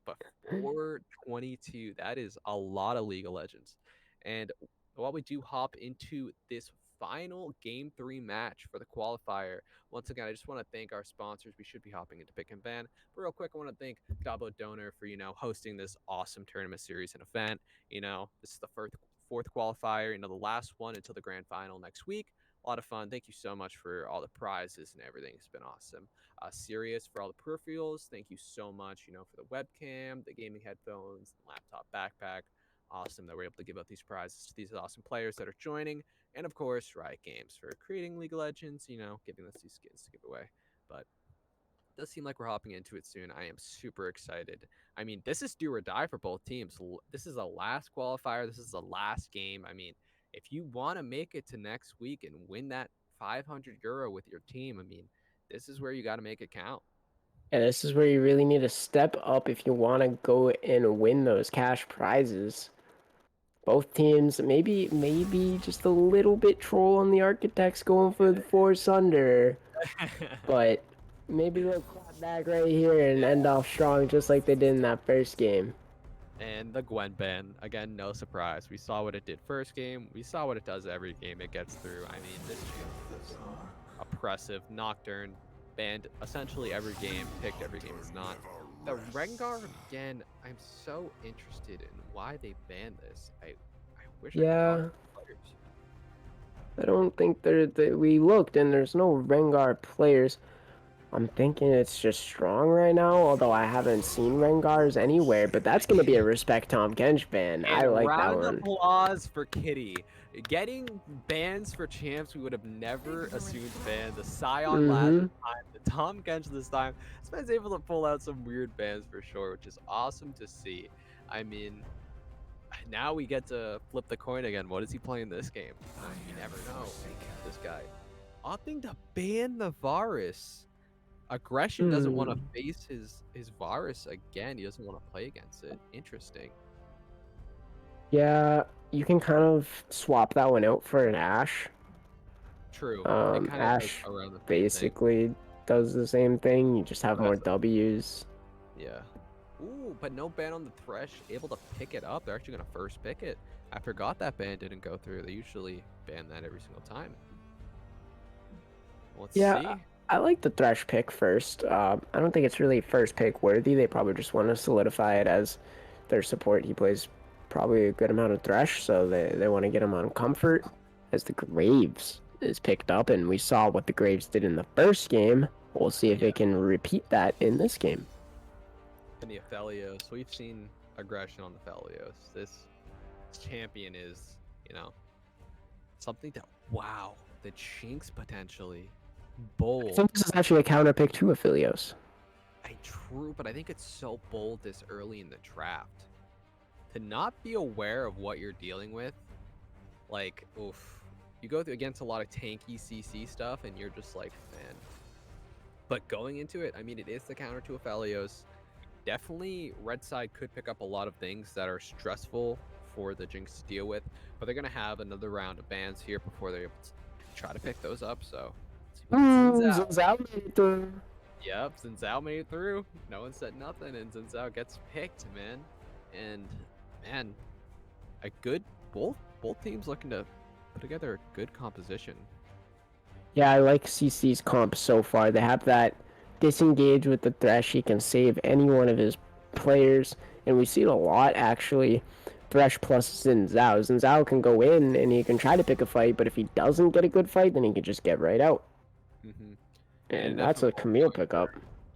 but 422. That is a lot of League of Legends. And while we do hop into this final game 3 match for the qualifier, once again, I just want to thank our sponsors. We should be hopping into Pick and Ban. But real quick, I want to thank DAbo Donor for, hosting this awesome tournament series and event. This is the fourth qualifier, the last one until the grand final next week. A lot of fun. Thank you so much for all the prizes and everything. It's been awesome. Serious for all the peripherals. Thank you so much, for the webcam, the gaming headphones, the laptop backpack. Awesome that we're able to give out these prizes to these awesome players that are joining. And of course, Riot Games for creating League of Legends, giving us these skins to give away. But it does seem like we're hopping into it soon. I am super excited. I mean, this is do or die for both teams. This is the last qualifier. This is the last game. I mean, if you want to make it to next week and win that 500 euro with your team, I mean, this is where you got to make it count. And this is where you really need to step up if you want to go and win those cash prizes. Both teams, maybe just a little bit troll on the architects going for the Force Under, but maybe they'll clap back right here and end off strong just like they did in that first game. And the Gwen ban, again, no surprise. We saw what it did first game. We saw what it does every game it gets through. I mean, this oppressive. Nocturne banned essentially every game, picked every game is not. The Rengar again, I'm so interested in why they banned this. I wish I could talk Yeah, to the players. I don't think we looked and there's no Rengar players. I'm thinking it's just strong right now, although I haven't seen Rengars anywhere, but that's going to be a Respect Tom Kench ban. I And like that round of one. applause for Kitty. Getting bans for champs we would have never assumed ban. The Scion last Mm-hmm. time, the Tom Kench this time. This man's able to pull out some weird bans for sure, which is awesome to see. I mean, now we get to flip the coin again. What is he playing this game? You never know. This guy opting to ban the Varus. Aggression doesn't want to face his Varus again. He doesn't want to play against it. Interesting. Yeah, you can kind of swap that one out for an Ashe. True. It kind of does Ashe around the same thing. basically does the same thing. You just have more W's. Yeah. Ooh, but no ban on the Thresh. Able to pick it up. They're actually gonna first pick it. I forgot that ban didn't go through. They usually ban that every single time. Let's see. I like the Thresh pick first. I don't think it's really first pick worthy. They probably just want to solidify it as their support. He plays probably a good amount of Thresh, so they want to get him on comfort as the Graves is picked up, and we saw what the Graves did in the first game. We'll see if they can repeat that in this game. And the Aphelios. We've seen aggression on the Aphelios. This champion is, something that, wow, the Chinks potentially. Bold. I think this is actually a counter pick to Aphelios. True, but I think it's so bold this early in the draft. To not be aware of what you're dealing with, like, oof. You go through against a lot of tanky CC stuff, and you're just like, man. But going into it, I mean, it is the counter to Aphelios. Definitely, Red Side could pick up a lot of things that are stressful for the Jinx to deal with, but they're going to have another round of bans here before they're able to try to pick those up, so... Zhao made it through. Yep, Zhao made it through. No one said nothing, and Zhao gets picked, man. And, man, a good... Both teams looking to put together a good composition. Yeah, I like CC's comp so far. They have that disengage with the Thresh. He can save any one of his players, and we see it a lot actually. Thresh plus Zhao. Zhao can go in and he can try to pick a fight, but if he doesn't get a good fight, then he can just get right out. And that's a Camille pickup.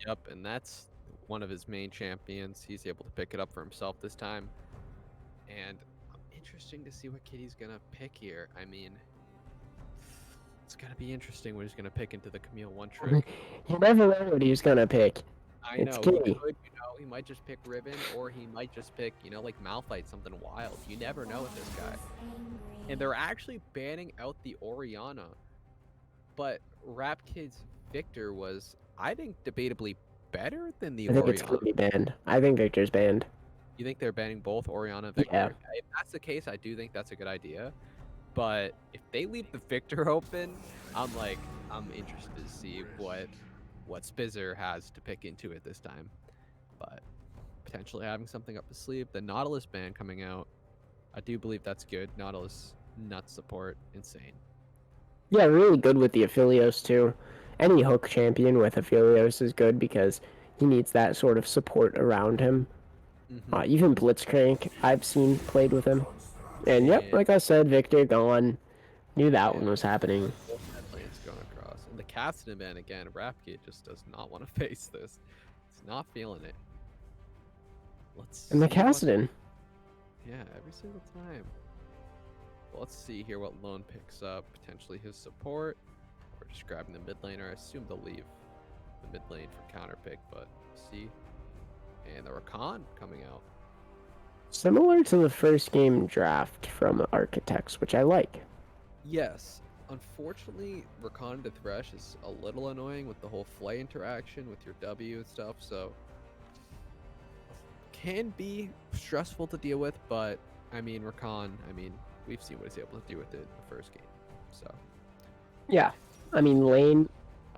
Yep, and that's one of his main champions. He's able to pick it up for himself this time. And interesting to see what Kitty's gonna pick here. I mean, it's gonna be interesting what he's gonna pick into the Camille one trick. You never know what he's gonna pick. I It's know. Kitty. He might just pick Ribbon, or he might just pick, like Malphite, something wild. You never know with this guy. And they're actually banning out the Orianna. But Rap Kid's Victor was, I think, debatably better than the I think Orianna. it's gonna be banned. I think Victor's banned. You think they're banning both Orianna and Victor? Yeah. If that's the case, I do think that's a good idea. But if they leave the Victor open, I'm interested to see what Spizzer has to pick into it this time. But potentially having something up his sleeve. The Nautilus ban coming out, I do believe that's good. Nautilus nut support, insane. Yeah, really good with the Aphelios too. Any hook champion with Aphelios is good because he needs that sort of support around him. Even Blitzcrank, I've seen played with him. And yep, like I said, Victor gone. Knew that one was happening. Lanes going across. And the Cassidy ban again, Rapkit just does not want to face this. He's not feeling it. And the Cassidy. Yeah, every single time. Well, let's see here what Lone picks up. Potentially his support. Or just grabbing the mid laner. I assume they'll leave the mid lane for counter pick, but we'll see. And the Rakan coming out. Similar to the first game draft from Architects, which I like. Yes. Unfortunately, Rakan to Thresh is a little annoying with the whole Flay interaction with your W and stuff, so can be stressful to deal with, but I mean, Rakan, we've seen what he's able to do with it in the first game, so. Yeah, I mean, lane.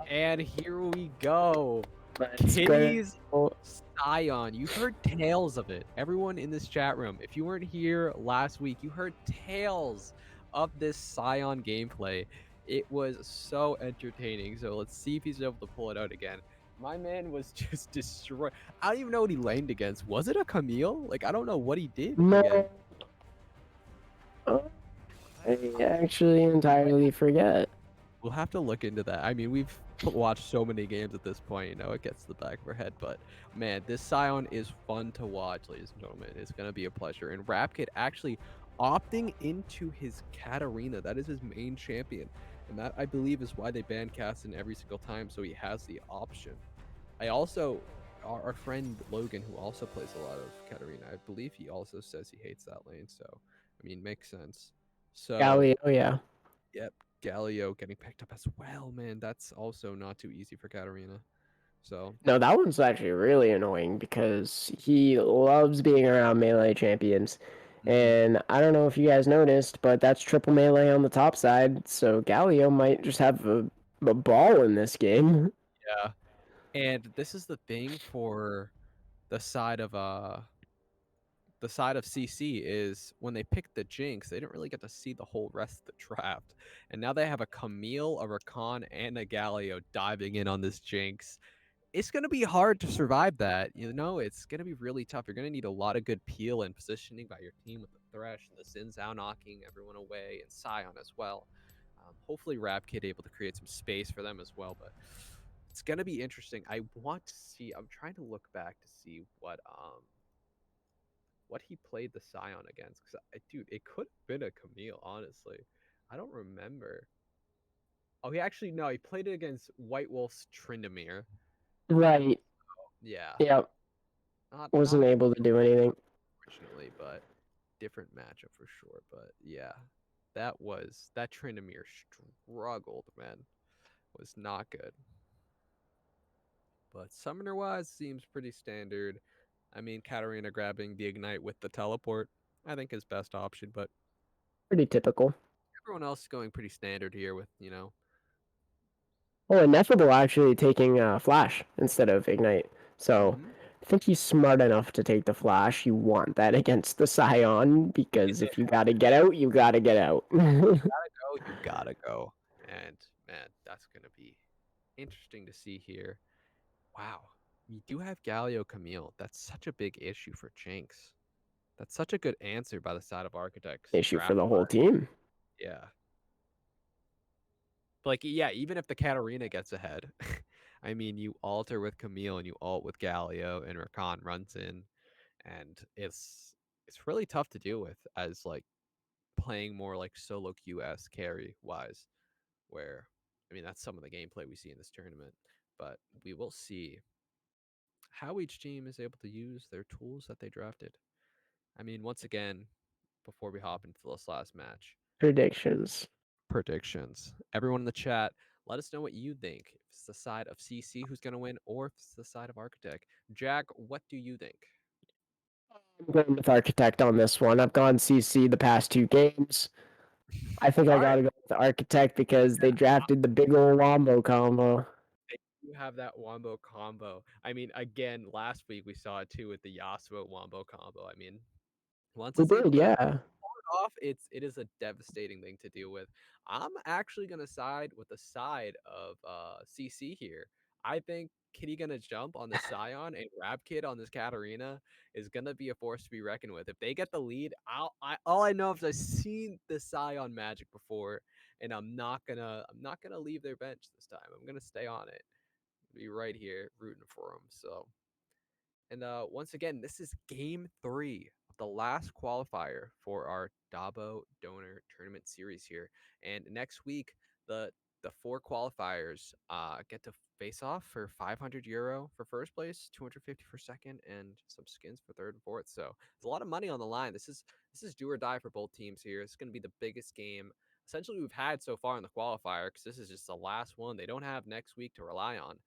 And here we go. Let's Kitty's go. Scion. You heard tales of it. Everyone in this chat room, if you weren't here last week, you heard tales of this Scion gameplay. It was so entertaining. So let's see if he's able to pull it out again. My man was just destroyed. I don't even know what he laned against. Was it a Camille? Like I don't know what he did again. No, I actually entirely forget. We'll have to look into that. I mean, we've watched so many games at this point, you know, it gets to the back of our head. But man, this Scion is fun to watch, ladies and gentlemen. It's gonna be a pleasure. And Rapkid actually opting into his Katarina. That is his main champion. And that I believe is why they ban Caston every single time, so he has the option. I also our friend Logan, who also plays a lot of Katarina, I believe he also says he hates that lane. So I mean, makes sense. So Galio, yeah. yep, Galio getting picked up as well, man. That's also not too easy for Katarina. So No, that one's actually really annoying because he loves being around melee champions. mhm, And I don't know if you guys noticed, but that's triple melee on the top side. So Galio might just have a ball in this game. yeah. And this is the thing for the side of CC is when they picked the Jinx, they didn't really get to see the whole rest of the draft. And now they have a Camille, a Rakan, and a Galio diving in on this Jinx. It's going to be hard to survive that. You know, it's going to be really tough. You're going to need a lot of good peel and positioning by your team with the Thresh and the Xin Zhao knocking everyone away and Sion as well. Hopefully, Rapkid able to create some space for them as well. But it's going to be interesting. I want to see. I'm trying to look back to see what he played the Sion against. Because, dude, it could have been a Camille, honestly. I don't remember. Oh, he actually, no, he played it against White Wolf's Tryndamere. Right. Yeah. Yep. Not Wasn't able to do anything. unfortunately, but different matchup for sure. But yeah, that Tryndamere struggled, man. Was not good. But summoner wise seems pretty standard. I mean, Katarina grabbing the ignite with the teleport, I think is best option, but Pretty typical. everyone else is going pretty standard here with, Oh, Ineffable actually taking Flash instead of Ignite. So hmm I think he's smart enough to take the Flash. You want that against the Scion because if you gotta get out, you gotta get out. go, you gotta go. And man, that's gonna be interesting to see here. Wow. We do have Galio Camille. That's such a big issue for Jinx. That's such a good answer by the side of Architects Issue for draft. the whole team. Yeah. Like, yeah, even if the Katarina gets ahead, I mean, you alter with Camille and you alt with Galio and Rakan runs in, and it's really tough to deal with as like playing more like solo QS carry wise, where I mean that's some of the gameplay we see in this tournament, but we will see how each team is able to use their tools that they drafted. I mean, once again, before we hop into this last match, Predictions. predictions. Everyone in the chat, let us know what you think. If it's the side of CC who's going to win, or if it's the side of Architect. Jack, what do you think? I'm going with Architect on this one. I've gone CC the past two games. I think I All right. gotta go with Architect because they drafted the big old Wombo combo. They do have that Wombo combo. I mean, again, last week we saw it too with the Yasuo Wombo combo. I mean, once We it's able did, to yeah. off, it is a devastating thing to deal with. I'm actually gonna side with the side of CC here. I think Kitty gonna jump on the Scion and Rab Kid on this Katarina is gonna be a force to be reckoned with. If they get the lead, all I know is I've seen the Scion magic before, and I'm not gonna leave their bench this time. I'm gonna stay on it. Be right here rooting for them. So and once again, this is game 3 of the last qualifier for our DAbo Donor Tournament Series here. And next week, the 4 qualifiers get to face off for €500 for first place, 250 for second, and some skins for third and fourth. So there's a lot of money on the line. This is do or die for both teams here. It's going to be the biggest game essentially we've had so far in the qualifier because this is just the last one. They don't have next week to rely on.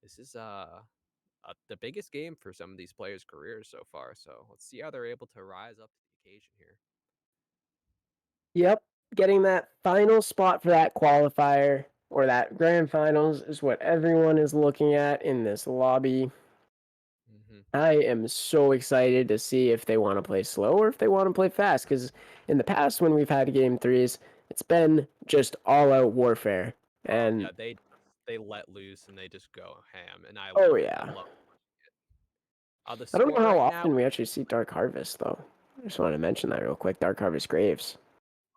This is the biggest game for some of these players' careers so far. So let's see how they're able to rise up to the occasion here. Yep. Getting that final spot for that qualifier or that grand finals is what everyone is looking at in this lobby. Mm-hmm. I am so excited to see if they want to play slow or if they want to play fast. Because in the past, when we've had game threes, It's been just all out warfare. Oh And yeah, they let loose and they just go ham, and I oh love it. I yeah. love the I don't score know how right now. often we actually see Dark Harvest though. I just want to mention that real quick. Dark Harvest Graves.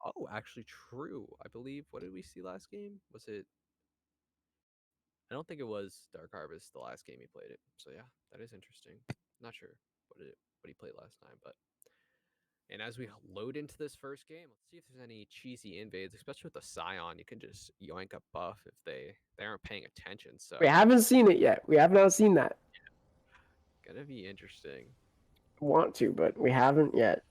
Oh, actually, true. I believe. What did we see last game? Was it? I don't think it was Dark Harvest the last game he played it. So yeah, that is interesting. Not sure what he played last time, but and as we load into this first game, let's see if there's any cheesy invades, especially with the Scion. You can just yoink a buff if they aren't paying attention. We So haven't seen it yet. We have not seen that. gonna be interesting. I want to, but we haven't yet.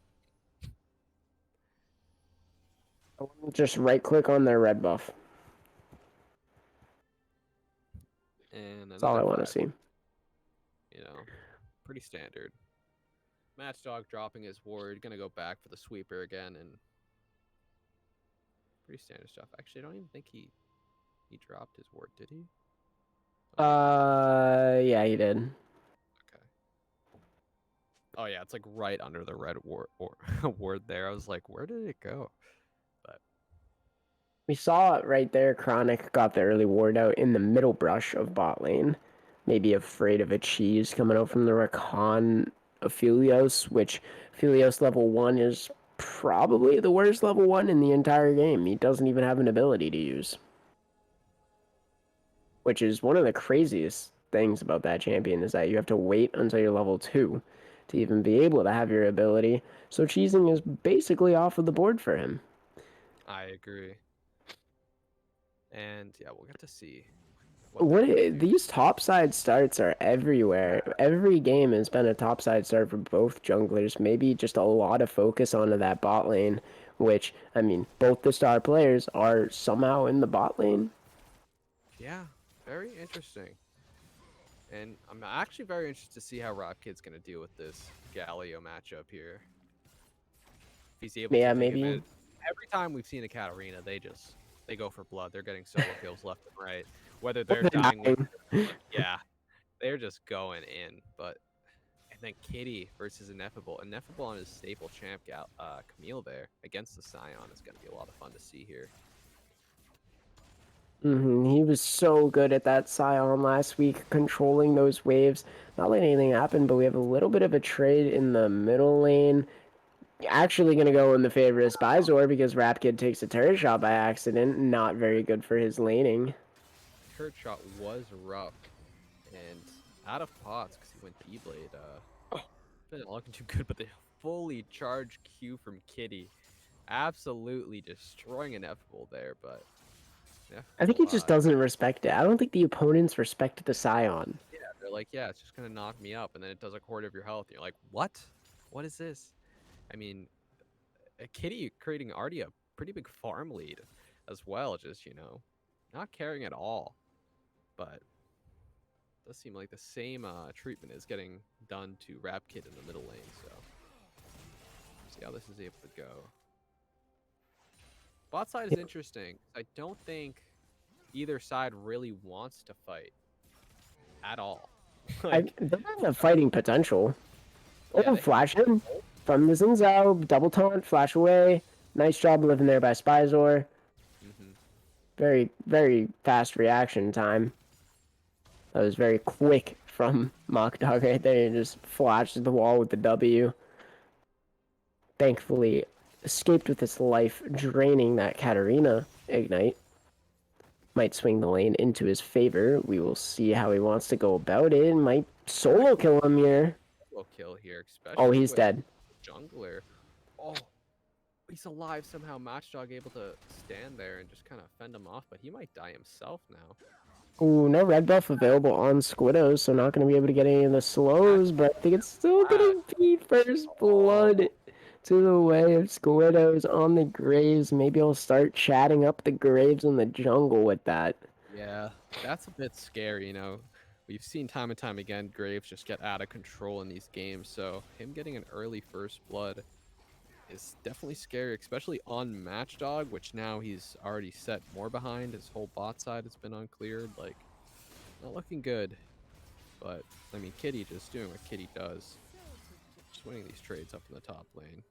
I want to just right click on their red buff. And That's all another I want to 5. see. You know, pretty standard. Matchdog dropping his ward, gonna go back for the sweeper again, and pretty standard stuff. Actually, I don't even think he dropped his ward, did he? Yeah, he did. Okay. Oh yeah, it's like right under the red ward or ward there. I was like, where did it go? But We saw it right there. Chronic got the early ward out in the middle brush of bot lane. Maybe afraid of a cheese coming out from the Rakan Aphelios, which Aphelios level 1 is probably the worst level 1 in the entire game. He doesn't even have an ability to use. Which is one of the craziest things about that champion is that you have to wait until you're level 2 to even be able to have your ability. So cheesing is basically off of the board for him. I agree. And yeah, we'll get to see what they're What gonna do. these topside starts are everywhere. Every game has been a topside start for both junglers. Maybe just a lot of focus onto that bot lane, which I mean, both the star players are somehow in the bot lane. Yeah, very interesting. And I'm actually very interested to see how Kid's gonna deal with this Galio matchup here. If he's able to Yeah, take maybe. advantage. Every time we've seen a Katarina, they go for blood. They're getting solo kills left and right. Whether they're They're dying with, dying. yeah, they're just going in. But and then Kitty versus Ineffable. Ineffable on his staple champ, Camille there against the Scion is gonna be a lot of fun to see here. He was so good at that Scion last week, controlling those waves, not letting anything happen. But we have a little bit of a trade in the middle lane. Actually, gonna go in the favor of Spyzor because Rapkid takes a turret shot by accident. Not very good for his laning. Turret shot was rough and out of pots because he went D-Blade. Not looking too good, but the fully charged Q from Kitty, absolutely destroying Ineffable there. But I think he Ineffable, just doesn't respect it. I don't think the opponents respect the Scion. yeah, they're like, yeah, it's just gonna knock me up, and then it does a quarter of your health. And you're like, what? What is this? I mean, a Kitty creating already a pretty big farm lead as well. Just not caring at all. But it does seem like the same treatment is getting done to Rapkid in the middle lane. So see how this is able to go. Bot side is interesting. I don't think either side really wants to fight at all. Like, They have fighting potential. yeah, Oh, they flash him from the Xin Zhao, double taunt, flash away. Nice job living there by Spyzor. hmm Very, very fast reaction time. That was very quick from Mock Dog right there. He just flashed the wall with the W. Thankfully, escaped with his life, draining that Katarina ignite. Might swing the lane into his favor. We will see how he wants to go about it. Might solo kill him here. Will kill here, Oh, especially he's with dead. jungler. Oh, he's alive somehow. Matchdog able to stand there and just kind of fend him off, but he might die himself now. Ooh, no red buff available on Squiddos, so not going to be able to get any of the slows, but I think it's still going to be first blood to the way of Squiddos on the Graves. Maybe I'll start chatting up the Graves in the jungle with that. Yeah, that's a bit scary. We've seen time and time again Graves just get out of control in these games. So him getting an early first blood is definitely scary, especially on Matchdog, which now he's already set more behind. His whole bot side has been uncleared. Like, not looking good. But, I mean, Kitty just doing what Kitty does. Just winning these trades up in the top lane.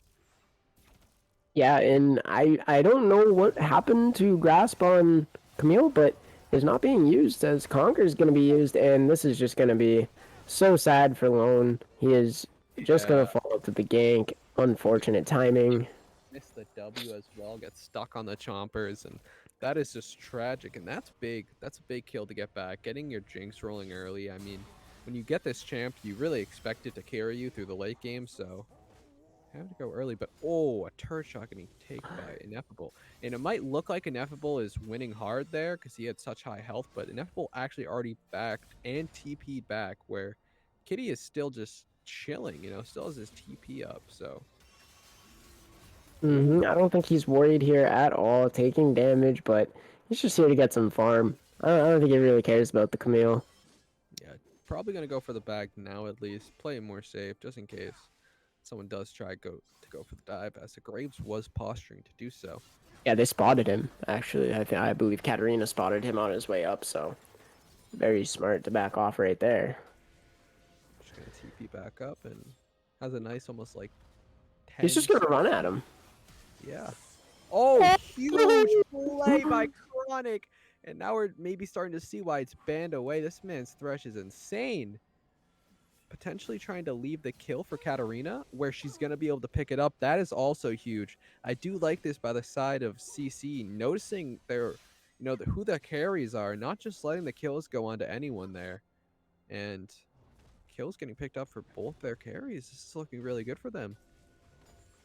Yeah, and I don't know what happened to Grasp on Camille, but it's not being used as Conquer is going to be used, and this is just going to be so sad for Lone. He is just going Yeah, to fall to the gank. we Unfortunate timing. missed the W as well, get stuck on the chompers, and that is just tragic. And that's big. That's a big kill to get back. Getting your Jinx rolling early. I mean, when you get this champ, you really expect it to carry you through the late game. So have to go early, but oh, a turret shot getting taken by Ineffable. And it might look like Ineffable is winning hard there because he had such high health, but Ineffable actually already backed and TP'd back where Kitty is still just chilling, still has his TP up. So, ooh, I don't think he's worried here at all, taking damage, but he's just here to get some farm. I don't think he really cares about the Camille. yeah, probably going to go for the bag now at least. Play it more safe just in case someone does try go for the dive, as the Graves was posturing to do so. Yeah, they spotted him, actually. I believe Katarina spotted him on his way up, so very smart to back off right there. Just going to TP back up and has a nice almost like He's 10. just going to run at him. Yeah. Oh, huge play by Chronic. And now we're maybe starting to see why it's banned away. This man's Thresh is insane. Potentially trying to leave the kill for Katarina, where she's going to be able to pick it up. That is also huge. I do like this by the side of CC, noticing their, who the carries are, not just letting the kills go on to anyone there. And kills getting picked up for both their carries. This is looking really good for them.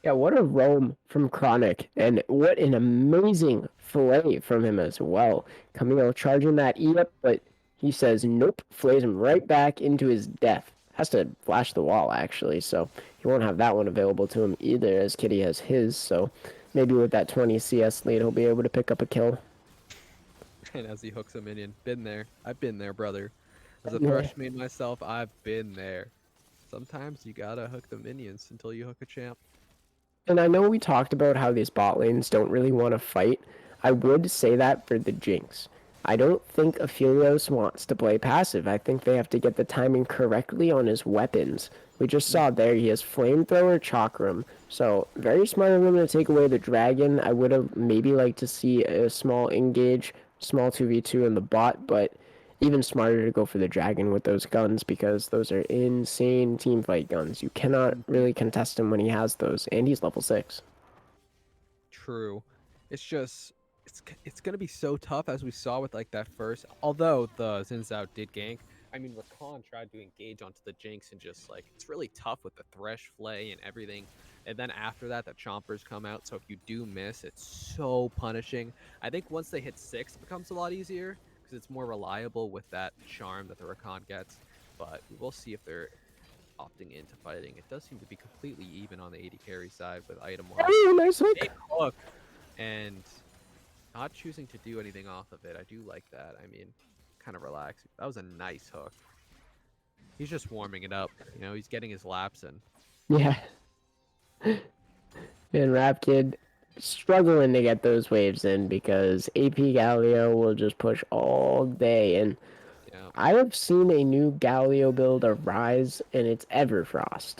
Yeah, what a roam from Chronic, and what an amazing fillet from him as well. Camille charging that E up, but he says nope, flays him right back into his death. Has to flash the wall, actually, so he won't have that one available to him either, as Kitty has his, so maybe with that 20 CS lead, he'll be able to pick up a kill. And as he hooks a minion, been there. I've been there, brother. As a Yeah. Thresh main myself, I've been there. Sometimes you gotta hook the minions until you hook a champ. And I know we talked about how these bot lanes don't really want to fight. I would say that for the Jinx. I don't think Aphelios wants to play passive. I think they have to get the timing correctly on his weapons. We just saw there he has Flamethrower, Chakram. So very smart of him to take away the dragon. I would have maybe liked to see a small engage, small 2v2 in the bot, but even smarter to go for the dragon with those guns because those are insane team fight guns. You cannot really contest him when he has those, and he's level 6. True. It's just it's gonna be so tough as we saw with like that first. Although the Xin Zhao did gank, I mean Rakan tried to engage onto the Jinx and just like it's really tough with the Thresh Flay and everything. And then after that, the Chompers come out. So if you do miss, it's so punishing. I think once they hit 6, it becomes a lot easier because it's more reliable with that charm that the Rakan gets. But we will see if they're opting into fighting. It does seem to be completely even on the 80 carry side with item wise. Oh, nice hook. Big hook and not choosing to do anything off of it. I do like that. I mean, kind of relaxing. That was a nice hook. He's just warming it up. He's getting his laps in. Yeah. And Rap Kid struggling to get those waves in because AP Galio will just push all day. And Yeah. I have seen a new Galio build arise, and it's Everfrost.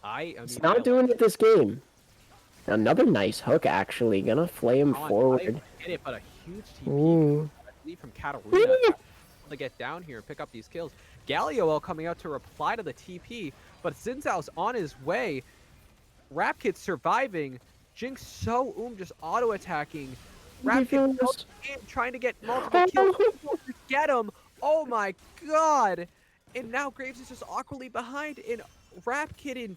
I mean, It's not doing it this game. Another nice hook, actually. Gonna flame I forward. didn't hit it, but a huge TP. Ooh. I believe from Katarina to get down here and pick up these kills. Galio coming out to reply to the TP, but Xin Zhao's on his way. Rap Kid surviving. Jinx so just auto attacking. Rap Kid trying to get multiple kills. Get him. Oh my god. And now Graves is just awkwardly behind. And Rap Kid and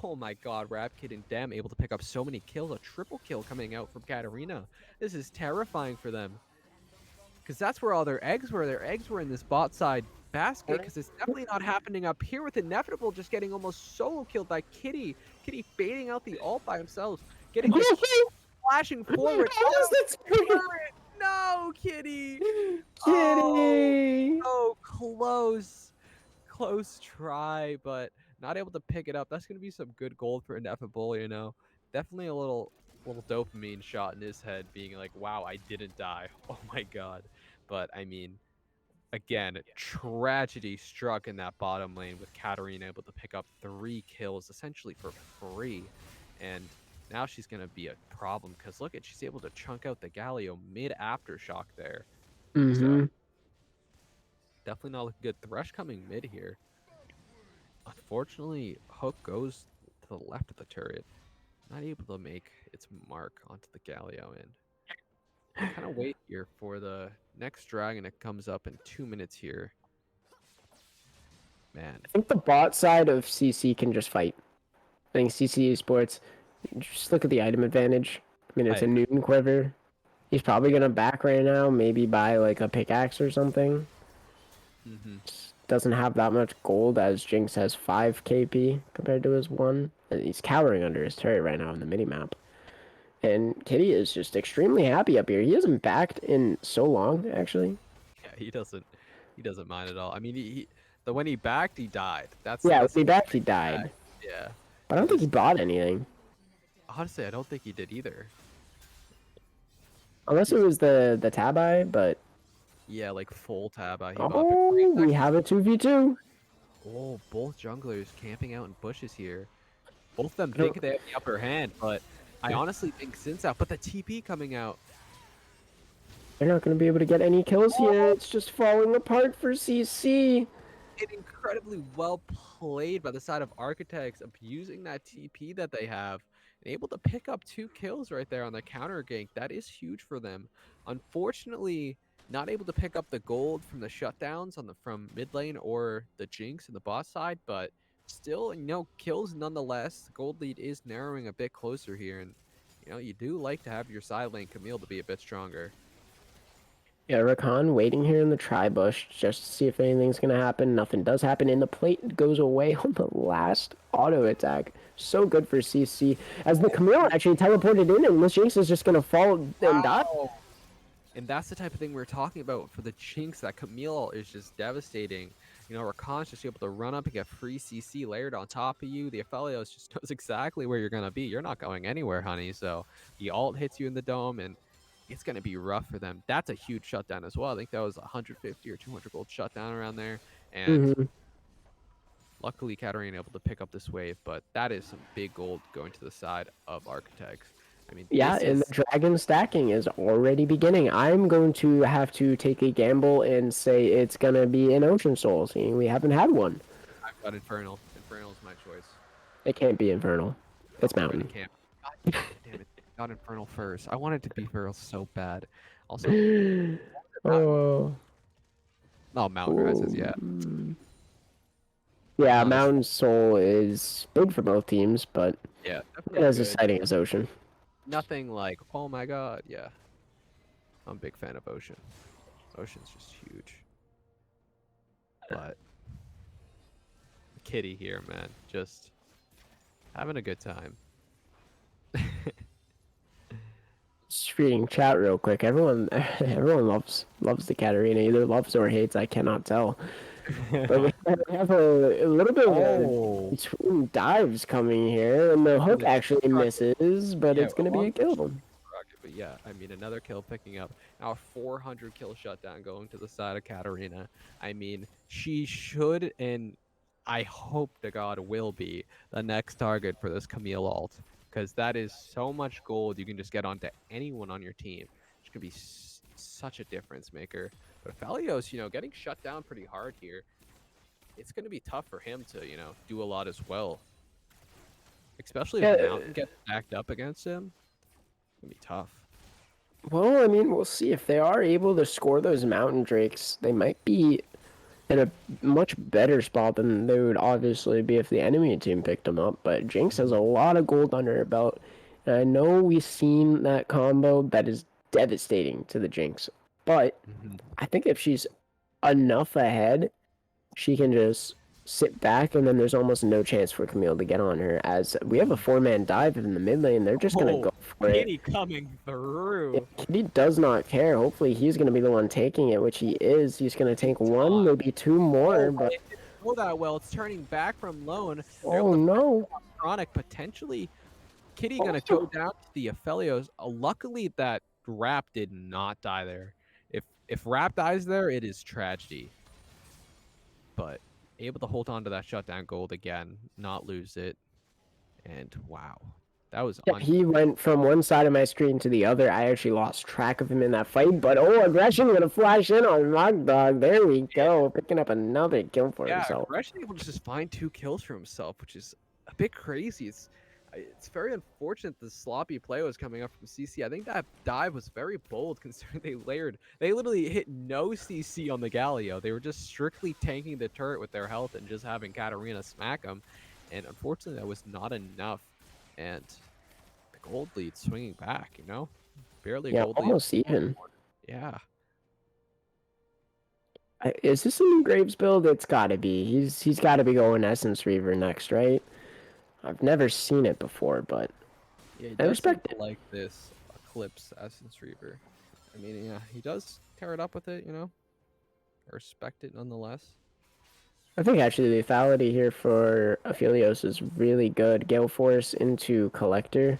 oh my god, Rap Kid and Dem able to pick up so many kills. A triple kill coming out from Katarina. This is terrifying for them. Because that's where all their eggs were. Their eggs were in this bot side basket. Because it's definitely not happening up here with Inevitable just getting almost solo killed by Kitty. Kitty baiting out the ult by himself. Getting flashing forward. No, Kitty. Kitty! Oh, close. Close try, but not able to pick it up. That's going to be some good gold for Ineffable, Definitely a little dopamine shot in his head being like, wow, I didn't die. Oh my god. But I mean, again, tragedy struck in that bottom lane with Katarina able to pick up 3 kills essentially for free. And Now she's going to be a problem because look at, she's able to chunk out the Galio mid aftershock there. So Mm-hmm. definitely not looking good. Thresh coming mid here. Unfortunately, Hook goes to the left of the turret. Not able to make its mark onto the Galio, and kind of wait here for the next dragon that comes up in 2 minutes here. Man, I think the bot side of CC can just fight. I think CC eSports, just look at the item advantage. I mean, I it's a agree. Newton quiver. He's probably gonna back right now, maybe buy like a pickaxe or something. Mm-hmm. Doesn't have that much gold as Jinx has 5 KP compared to his 1. And he's cowering under his turret right now in the minimap. And Kitty is just extremely happy up here. He hasn't backed in so long, actually. Yeah, he doesn't mind at all. I mean, the when he backed, he died. Yeah, when That's he the backed, he back. died. Yeah, But I he don't think he just bought anything. honestly, I don't think he did either. Unless it was the Tabi, but... Yeah, like full tab. He bought before he Oh, we actually. have a 2v2. Oh, both junglers camping out in bushes here. Both of them I don't- think they have the upper hand, but I honestly think Sin's out. But the TP coming out. They're not going to be able to get any kills here. It's just falling apart for CC. It incredibly well played by the side of Architects, abusing that TP that they have, and able to pick up 2 kills right there on the counter gank. That is huge for them. Unfortunately, not able to pick up the gold from the shutdowns from mid lane or the Jinx in the boss side, but still, kills nonetheless. The gold lead is narrowing a bit closer here, and you do like to have your side lane Camille to be a bit stronger. Yeah, Rakan waiting here in the tri-bush just to see if anything's going to happen. Nothing does happen, and the plate goes away on the last auto attack. So good for CC. As the Camille actually teleported in, and Miss Jinx is just going to fall and die. And that's the type of thing we're talking about for the Jinx. That Camille is just devastating. Rakan's just able to run up and get free CC layered on top of you. The Aphelios just knows exactly where you're going to be. You're not going anywhere, honey. So the ult hits you in the dome, and it's going to be rough for them. That's a huge shutdown as well. I think that was 150 or 200 gold shutdown around there. And luckily, Katarina able to pick up this wave, but that is some big gold going to the side of Architects. I mean, Yeah, and the dragon stacking is already beginning. I'm going to have to take a gamble and say it's going to be an Ocean Soul, seeing we haven't had one. I've got Infernal. Infernal is my choice. It can't be Infernal. It's Alright, Mountain. Camp. God damn it. Got Infernal first. I wanted to be Infernal so bad. Also, Oh. Mountain Rises, yeah. Yeah, Honestly. Mountain Soul is big for both teams, but Yeah, not definitely as good. exciting as Ocean. Nothing like, oh my god, yeah. I'm a big fan of Ocean. Ocean's just huge. But Kitty here, man, just having a good time. Just reading chat real quick. Everyone loves the Katarina. Either loves or hates. I cannot tell. But we have a little bit of a between dives coming here, and the hook actually misses, but it's gonna be a kill. But yeah, I mean, another kill picking up. Now a 400 kill shutdown going to the side of Katarina. I mean, she should, and I hope to God will be, the next target for this Camille ult. Because that is so much gold you can just get onto anyone on your team. Which could be such a difference maker. But Aphelios, getting shut down pretty hard here. It's going to be tough for him to, do a lot as well. Especially if Mountain gets backed up against him. It's going to be tough. Well, I mean, we'll see if they are able to score those Mountain Drakes. They might be in a much better spot than they would obviously be if the enemy team picked them up. But Jinx has a lot of gold under her belt. And I know we've seen that combo that is devastating to the Jinx. But I think if she's enough ahead, she can just sit back, and then there's almost no chance for Camille to get on her. As we have a 4-man dive in the mid lane, they're just gonna go for Kitty it. coming through. Kitty does not care. Hopefully, he's gonna be the one taking it, which he is. He's gonna take 1, maybe 2 more. But It didn't go that well. It's turning back from lone. oh no! Chronic potentially. Kitty gonna go down to the Aphelios. Luckily, that Rap did not die there. If Rap dies there, it is tragedy. But able to hold on to that shutdown gold again, not lose it, and wow, That was Yeah, he went from one side of my screen to the other. I actually lost track of him in that fight, but aggression gonna flash in on Mock Dog. There we go, picking up another kill for yeah, himself. Aggression able to just find 2 kills for himself, which is a bit crazy. It's very unfortunate the sloppy play was coming up from CC. I think that dive was very bold considering they literally hit no CC on the Galio. They were just strictly tanking the turret with their health and just having Katarina smack them. And unfortunately, that was not enough. And the gold lead swinging back, you know? Barely a Yeah, gold lead. almost even. Yeah. Is this a new Graves build? It's gotta be. He's gotta be going Essence Reaver next, right? I've never seen it before, but Yeah, he I does seem respect to it. like this Eclipse Essence Reaver. I mean, yeah, he does tear it up with it, you know? I respect it nonetheless. I think actually the lethality here for Aphelios is really good. Gale Force into Collector.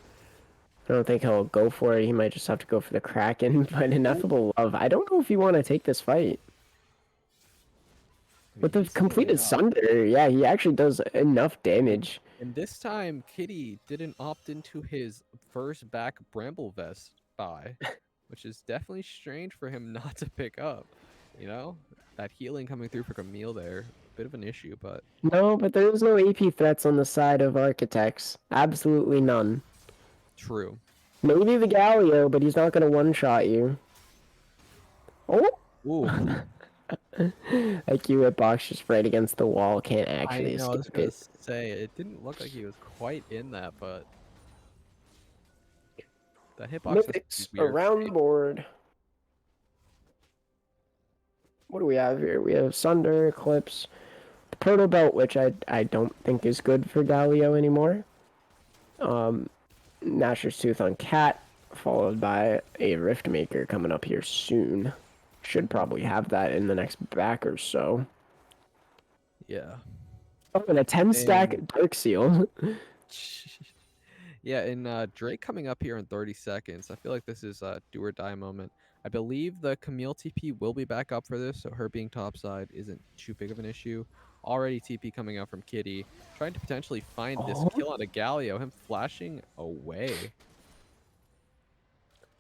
I don't think he'll go for it. He might just have to go for the Kraken, but Ineffable Love. I don't know if you want to take this fight. I mean, With the he's healing completed up. Sunder, yeah, he actually does enough damage. And this time, Kitty didn't opt into his first back Bramble Vest buy, which is definitely strange for him not to pick up. You know, that healing coming through for Camille there, a bit of an issue, but No, but there's no AP threats on the side of Architects. Absolutely none. true. Maybe the Galio, but he's not going to one-shot you. Oh! Ooh, Like you hitbox just right against the wall, can't I actually know. I was escape gonna it. say it didn't look like he was quite in that, but that hitbox was Mythics weird. around the board. What do we have here? We have Sunder, Eclipse, the Proto Belt, which I don't think is good for Galio anymore. Gnasher's Tooth on Cat, followed by a Rift Maker coming up here soon. Should probably have that in the next back or so. Yeah. Oh, and a 10 stack And Dark Seal. yeah, and Drake coming up here in 30 seconds. I feel like this is a do or die moment. I believe the Camille TP will be back up for this, so her being topside isn't too big of an issue. Already TP coming out from Kitty, trying to potentially find this Oh. kill on a Galio, him flashing away.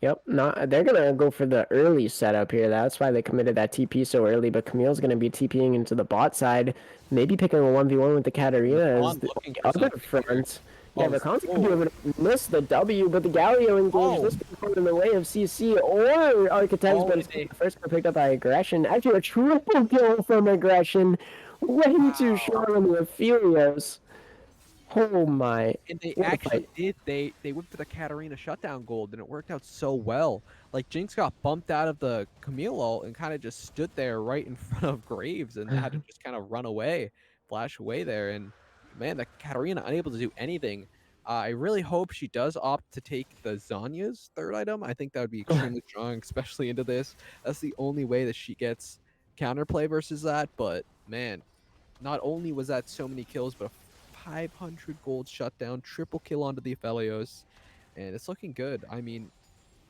Yep, they're gonna go for the early setup here. That's why they committed that TP so early. But Camille's gonna be TPing into the bot side, maybe picking a 1v1 with the Katarina as Rakan the looking for other something here. front. Yeah, Oh, the concept could be oh. able to miss the W, but the Galio engage. Oh. This could come in the way of CC or Architects, Oh, but it's they- first picked up by Aggression. Actually, a triple kill from Aggression. Way too short on the Aphelios. Oh my! And they What a actually fight. did. They went for the Katarina shutdown gold, and it worked out so well. Like Jinx got bumped out of the Camille ult and kind of just stood there right in front of Graves and had to just kind of run away, flash away there. And man, the Katarina unable to do anything. I really hope she does opt to take the Zanya's third item. I think that would be extremely strong, especially into this. That's the only way that she gets counterplay versus that. But man, not only was that so many kills, but a 500 gold shutdown, triple kill onto the Aphelios, and it's looking good. I mean,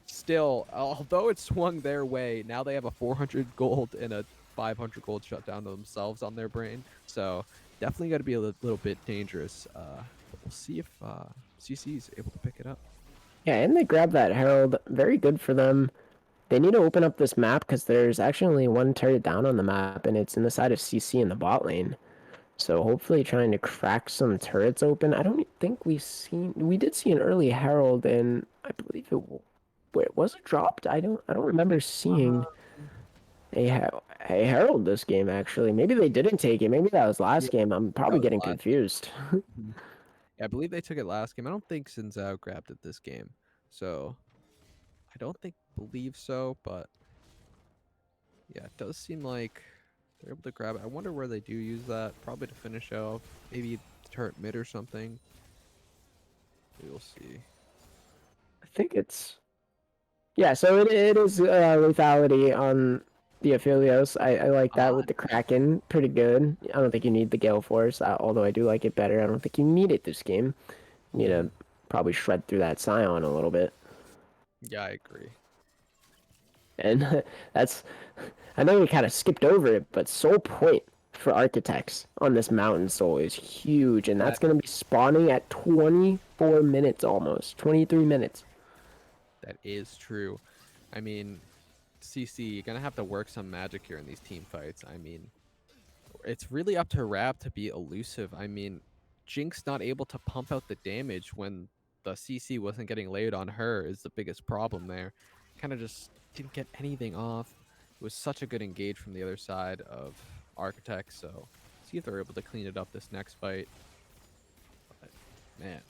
still, although it swung their way, now they have a 400 gold and a 500 gold shutdown to themselves on their brain. So definitely got to be a little bit dangerous. But we'll see if CC is able to pick it up. Yeah, and they grabbed that Herald. Very good for them. They need to open up this map because there's actually only one turret down on the map, and it's in the side of CC in the bot lane. So hopefully trying to crack some turrets open. I don't think we did see an early Herald, and I believe wait, was it dropped? I don't remember seeing a Herald this game actually. Maybe they didn't take it. Maybe that was last game. I'm probably was getting last. confused. Yeah, I believe they took it last game. I don't think Sinzao grabbed it this game, so I don't believe so. But yeah, it does seem like they're able to grab it. I wonder where they do use that. Probably to finish off. Maybe turret mid or something. We'll see. I think it's yeah. So it is lethality on the Aphelios. I like that with the Kraken. Pretty good. I don't think you need the Gale Force, although I do like it better. I don't think you need it this game. You need to probably shred through that Scion a little bit. Yeah, I agree. And that's I know we kind of skipped over it, but Soul Point for Architects on this Mountain Soul is huge, and that's going to be spawning at 24 minutes almost, 23 minutes. That is true. I mean, CC, you're gonna have to work some magic here in these team fights. I mean, it's really up to Rap to be elusive. I mean, Jinx not able to pump out the damage when the CC wasn't getting laid on her is the biggest problem there. Kind of just didn't get anything off. It was such a good engage from the other side of Architect, so see if they're able to clean it up this next fight. But, man,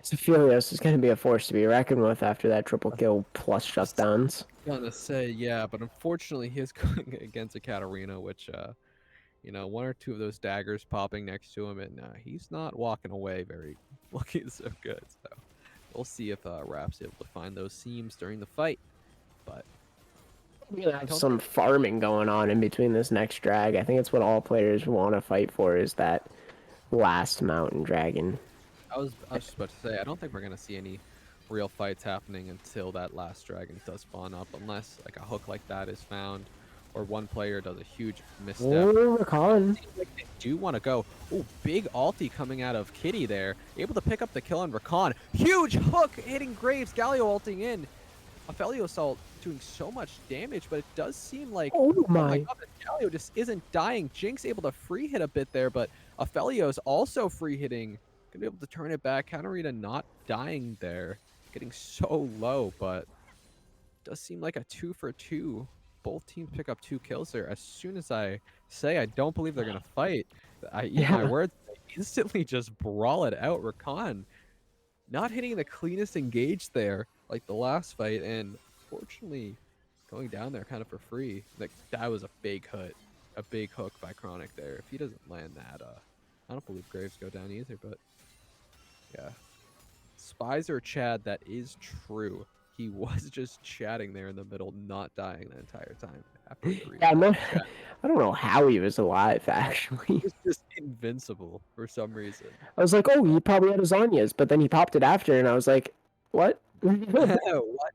Serioux is going to be a force to be reckoned with after that triple kill plus shutdowns. gonna say yeah, but unfortunately he is going against a Katarina, which you know, one or two of those daggers popping next to him, and he's not walking away very looking so good. So we'll see if Rap's able to find those seams during the fight. But We're gonna have some farming going on in between this next drag. I think it's what all players want to fight for, is that last mountain dragon. I was just about to say, I don't think we're gonna see any real fights happening until that last dragon does spawn up, unless like a hook like that is found, or one player does a huge misstep. Oh, Rakan. Seems like they do want to go. Oh, big ulti coming out of Kitty there, able to pick up the kill on Rakan. Huge hook hitting Graves. Galio ulting in. Aphelios Assault doing so much damage, but it does seem like Oh my. God, Galio just isn't dying. Jinx able to free hit a bit there, but Aphelios also free hitting. Gonna be able to turn it back. Katarina not dying there, getting so low, but does seem like a 2 for 2. Both teams pick up 2 kills there. As soon as I say I don't believe they're gonna fight, I eat my words. They instantly just brawl it out. Rakan not hitting the cleanest engage there like the last fight, and fortunately going down there kind of for free. Like that was a big hook by Chronic there. If he doesn't land that, I don't believe Graves go down either. But yeah, Spies Chad, that is true. He was just chatting there in the middle, not dying the entire time. After the Yeah, reset. I don't know how he was alive, actually. He's just invincible for some reason. I was like, oh, he probably had his Anya's, but then he popped it after, and I was like, what? Why do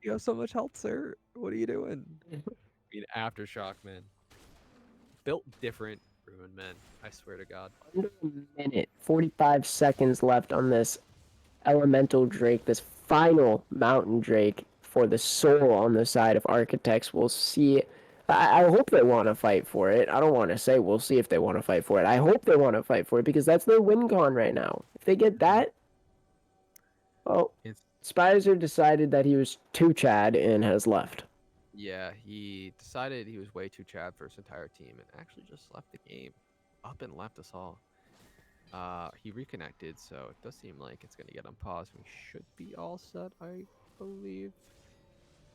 you have so much health, sir? What are you doing? I mean, Aftershock, man. Built different, Ruin Man. I swear to God. Under a minute, 45 seconds left on this Elemental Drake, this final Mountain Drake for the soul on the side of Architects. We'll see. I hope they want to fight for it. I don't want to say we'll see if they want to fight for it. I hope they want to fight for it because that's their win con right now. If they get that, well, It's, Spicer decided that he was too Chad and has left. yeah, he decided he was way too Chad for his entire team and actually just left the game. Up and left us all. He reconnected, so it does seem like it's gonna get unpaused. We should be all set, I believe.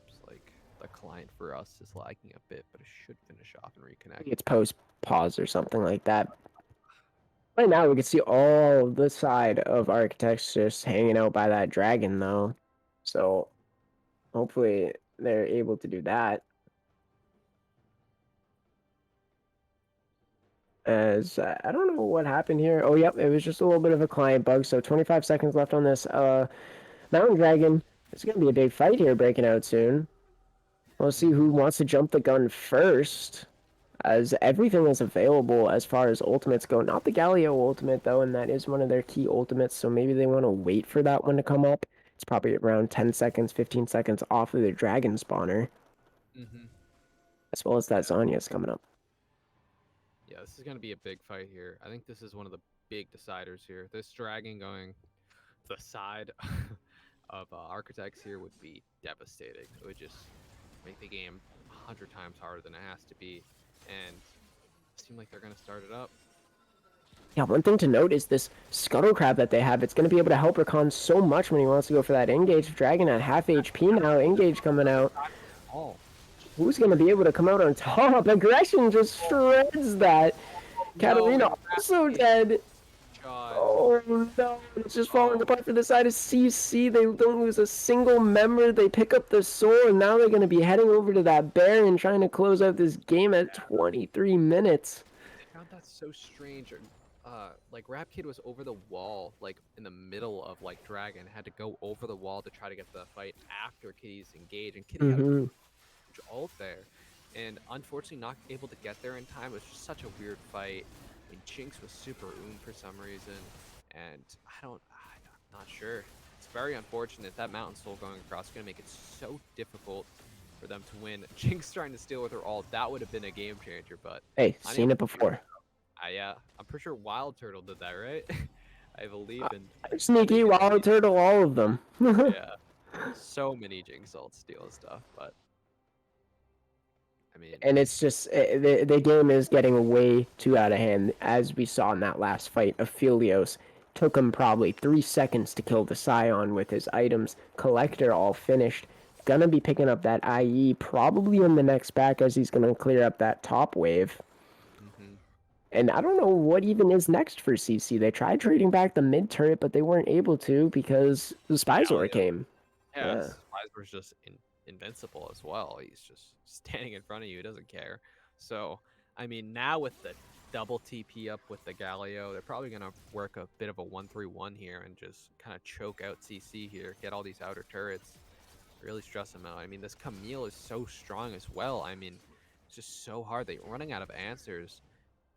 Just like the client for us is lagging a bit, but it should finish off and I reconnect. think it's post pause or something like that. Right now, we can see all the side of Architects just hanging out by that dragon, though. So hopefully they're able to do that. As I don't know what happened here. Oh, yep, it was just a little bit of a client bug. So 25 seconds left on this Mountain Dragon. It's going to be a big fight here breaking out soon. We'll see who wants to jump the gun first, as everything is available as far as ultimates go. Not the Galio ultimate, though, and that is one of their key ultimates, so maybe they want to wait for that one to come up. It's probably around 10 seconds, 15 seconds off of their dragon spawner, as well as that Zanya's coming up. Yeah, this is going to be a big fight here. I think this is one of the big deciders here. This dragon going to the side of Architects here would be devastating. It would just make the game 100 times harder than it has to be. And it seems like they're going to start it up. Yeah, one thing to note is this Scuttle Crab that they have. It's going to be able to help Rakan so much when he wants to go for that Engage. Dragon at half HP now. Engage coming out. Oh, Who's going to be able to come out on top? Aggression just shreds that. Katarina also dead. God. Oh no, it's just falling apart for the side of CC. They don't lose a single member. They pick up the soul, and now they're going to be heading over to that bear and trying to close out this game at 23 minutes. I found that so strange. Like Rap Kid was over the wall, like in the middle of like Dragon, had to go over the wall to try to get the fight after Kitty's engaged, and Kitty had a huge ult there. and unfortunately not able to get there in time. It was just such a weird fight. I mean, Jinx was super for some reason, and I'm not sure. It's very unfortunate that Mountain Soul going across is going to make it so difficult for them to win. Jinx trying to steal with her ult, that would have been a game changer, but Hey, unable seen it to do before. I'm pretty sure Wild Turtle did that, right? I Uh, believe in Sneaky, making Wild Turtle, all of them. yeah, so many Jinx ult steal stuff, but I mean, And it's just the game is getting way too out of hand, as we saw in that last fight. Aphelios took him probably 3 seconds to kill the Scion with his items. Collector all finished. Gonna be picking up that IE probably in the next pack as he's gonna clear up that top wave. hmm And I don't know what even is next for CC. They tried trading back the mid turret, but they weren't able to because the Spyzor Galio, came. yeah, Yeah. Spicer's just invincible as well. He's just standing in front of you, he doesn't care. So, I mean, now with the double TP up with the Galio, they're probably gonna work a bit of a 1-3-1 here and just kind of choke out CC here, get all these outer turrets, really stress them out. I mean, this Camille is so strong as well. I mean, it's just so hard. They're running out of answers.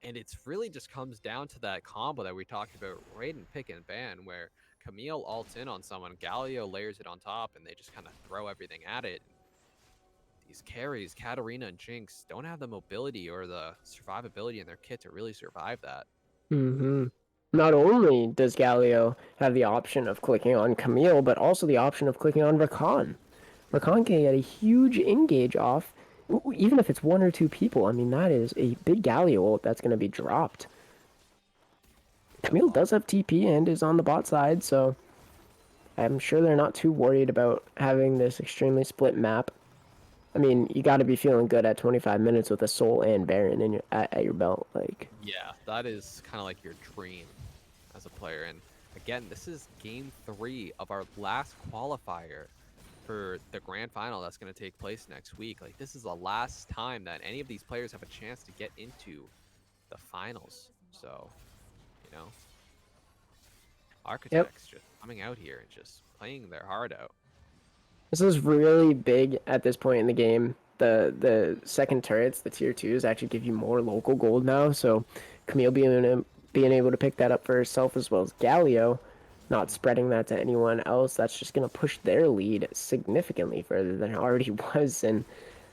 And it's really just comes down to that combo that we talked about right in pick and ban, where Camille ults in on someone, Galio layers it on top, and they just kind of throw everything at it. These carries, Katarina and Jinx, don't have the mobility or the survivability in their kit to really survive that. Hmm. Not only does Galio have the option of clicking on Camille, but also the option of clicking on Rakan. hmm Rakan can get a huge engage off, even if it's one or two people. I mean, that is a big Galio ult that's going to be dropped. Yep, Camille all does have TP and is on the bot side, so I'm sure they're not too worried about having this extremely split map. I mean, you got to be feeling good at 25 minutes with a Soul and Baron in at your belt. Like, yeah, that is kind of like your dream as a player. And again, this is game 3 of our last qualifier for the grand final that's going to take place next week. Like, this is the last time that any of these players have a chance to get into the finals. So, you know, yep, Architects just coming out here and just playing their heart out. this is really big at this point in the game. The second turrets, the tier twos, actually give you more local gold now. So Camille being able to pick that up for herself as well as Galio, not Mhm. spreading that to anyone else. That's just gonna push their lead significantly further than it already was. And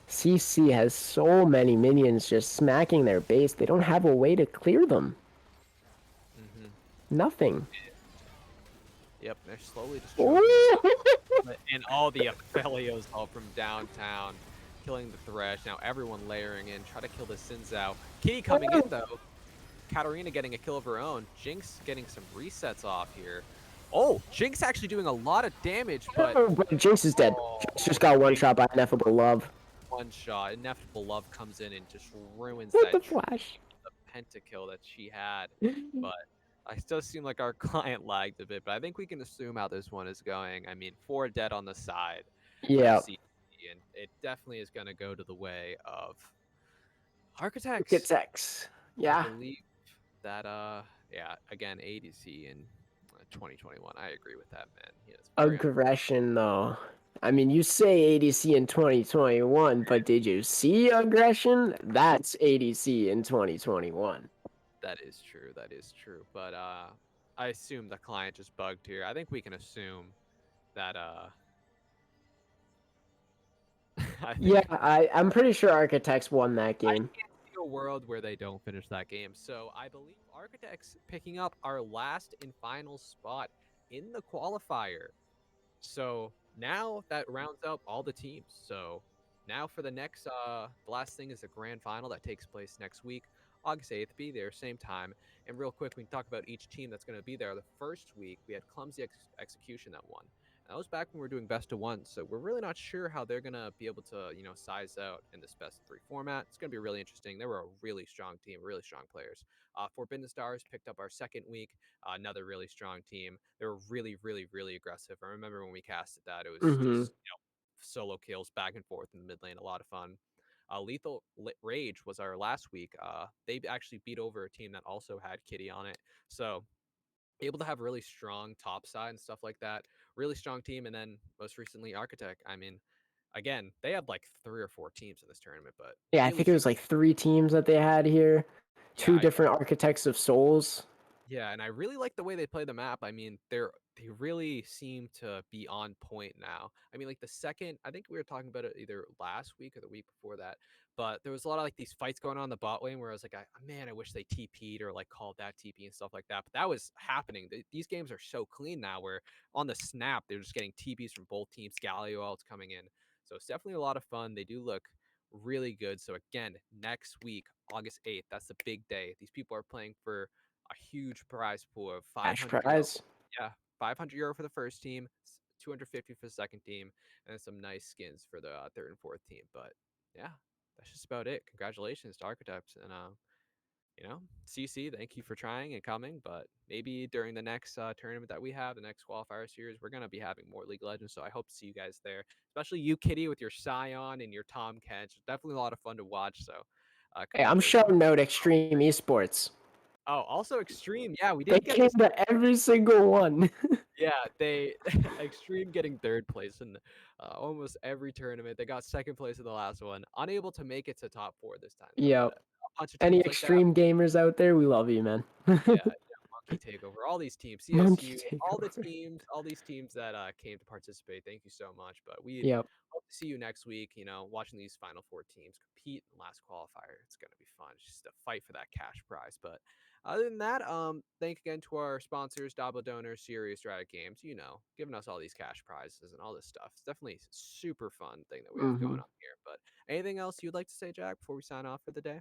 CC has so many minions just smacking their base. They don't have a way to clear them. Mhm. Nothing. Yep, they're slowly just choking them Oh! out. And all the Aphelios all from downtown, killing the Thresh. Now everyone layering in, try to kill the Sinzao. Kitty coming in though. Katarina getting a kill of her own. Jinx getting some resets off here. Oh, Jinx actually doing a lot of damage, but But Jinx is dead. oh, Jinx just got one Jinx shot by Ineffable Love. one shot. Ineffable Love comes in and just ruins What that the flash? the pentakill that she had. But I still seem like our client lagged a bit, but I think we can assume how this one is going. I mean, 4 dead on the side of Yeah. CC, and it definitely is going to go to the way of Architects. Architects. I Yeah. believe that, yeah, again, ADC in 2021. I agree with that, man. He is very Aggression, though. I mean, you say ADC in 2021, but did you see aggression? That's ADC in 2021. that is true. That is true. But I assume the client just bugged here. I think we can assume that I Yeah, think I'm pretty sure Architects won that I game. can't see a world where they don't finish that game. So I believe Architects picking up our last and final spot in the qualifier. So now that rounds up all the teams. So now for the next the last thing is the grand final that takes place next week, August 8th. Be there, same time. And real quick, we can talk about each team that's going to be there. The first week we had Clumsy Execution that won. And that was back when we were doing best of one. So we're really not sure how they're gonna be able to, size out in this best of 3 format. It's gonna be really interesting. They were a really strong team, really strong players. Forbidden Stars picked up our second week, another really strong team. They were really, really, really aggressive. I remember when we casted that, it was Mm-hmm. just solo kills back and forth in the mid lane, a lot of fun. Lethal Rage was our last week. They actually beat over a team that also had Kitty on it. So able to have really strong top side and stuff like that. Really strong team, and then most recently Architect. I mean, again, they had like 3 or 4 teams in this tournament, but Yeah, I really think it few. was like 3 teams that they had here, Yeah, two different architects of souls. yeah, and I really like the way they play the map. I mean, they really seem to be on point now. I mean, like the second, I think we were talking about it either last week or the week before that, but there was a lot of like these fights going on in the bot lane where I was like, man, I wish they TP'd or like called that TP and stuff like that. But that was happening. These games are so clean now where on the snap they're just getting TPs from both teams. Galio coming in, so it's definitely a lot of fun. They do look really good. So again, next week, August 8th, that's the big day. These people are playing for a huge prize pool of Cash 500 euro. prize. Yeah, 500 euro for the first team, 250 for the second team, and then some nice skins for the third and fourth team. But yeah, that's just about it. Congratulations to Archetypes and CC. Thank you for trying and coming. But maybe during the next tournament that we have, the next qualifier series, we're gonna be having more League of Legends. So I hope to see you guys there, especially you, Kitty, with your Scion and your Tom Kench. Definitely a lot of fun to watch. So Hey, I'm congratulations. shouting out Extreme Esports. Oh, also Extreme. Yeah, we They didn't get came to to every single one. Yeah, they Extreme getting third place in almost every tournament. They got second place in the last one. Unable to make it to top four this time though. But Yep. a bunch of Any teams like that. extreme gamers out there, we love you, man. Yeah, Monkey Takeover, all these teams, Monkey CSU, takeover. all these teams that came to participate. Thank you so much. But we Yep. hope to see you next week. Watching these final four teams compete in the last qualifier. It's gonna be fun. It's just a fight for that cash prize. But other than that, thank again to our sponsors, DAbo donors, Serious Strategy Games. Giving us all these cash prizes and all this stuff. It's definitely a super fun thing that we have going Hmm. on here. But anything else you'd like to say, Jack, before we sign off for the day?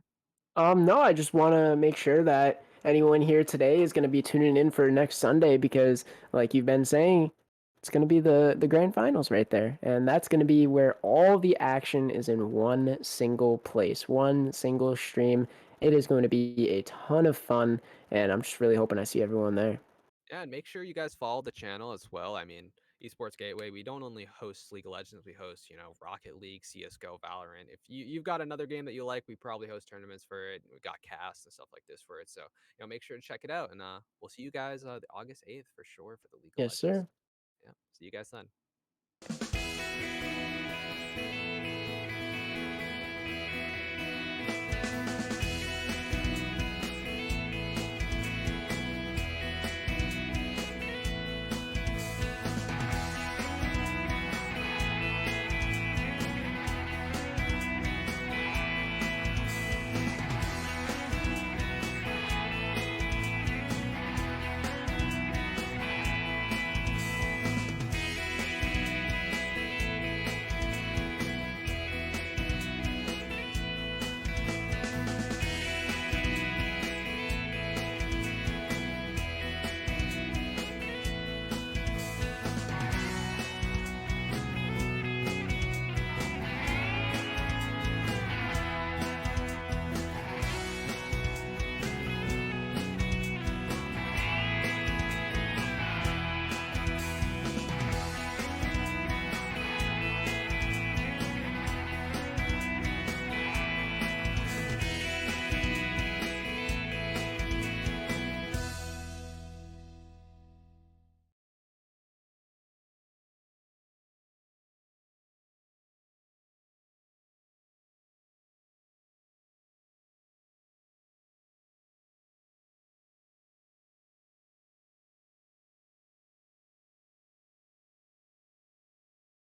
No, I just want to make sure that anyone here today is going to be tuning in for next Sunday because, like you've been saying, it's going to be the grand finals right there, and that's going to be where all the action is in one single place, one single stream. It is going to be a ton of fun, and I'm just really hoping I see everyone there. Yeah, and make sure you guys follow the channel as well. I mean, Esports Gateway, we don't only host League of Legends, we host, Rocket League, CS:GO, Valorant. If you've got another game that you like, we probably host tournaments for it. We got casts and stuff like this for it. So, make sure to check it out. And we'll see you guys the August 8th for sure for the League of Yes, Legends. sir. Yeah. See you guys then.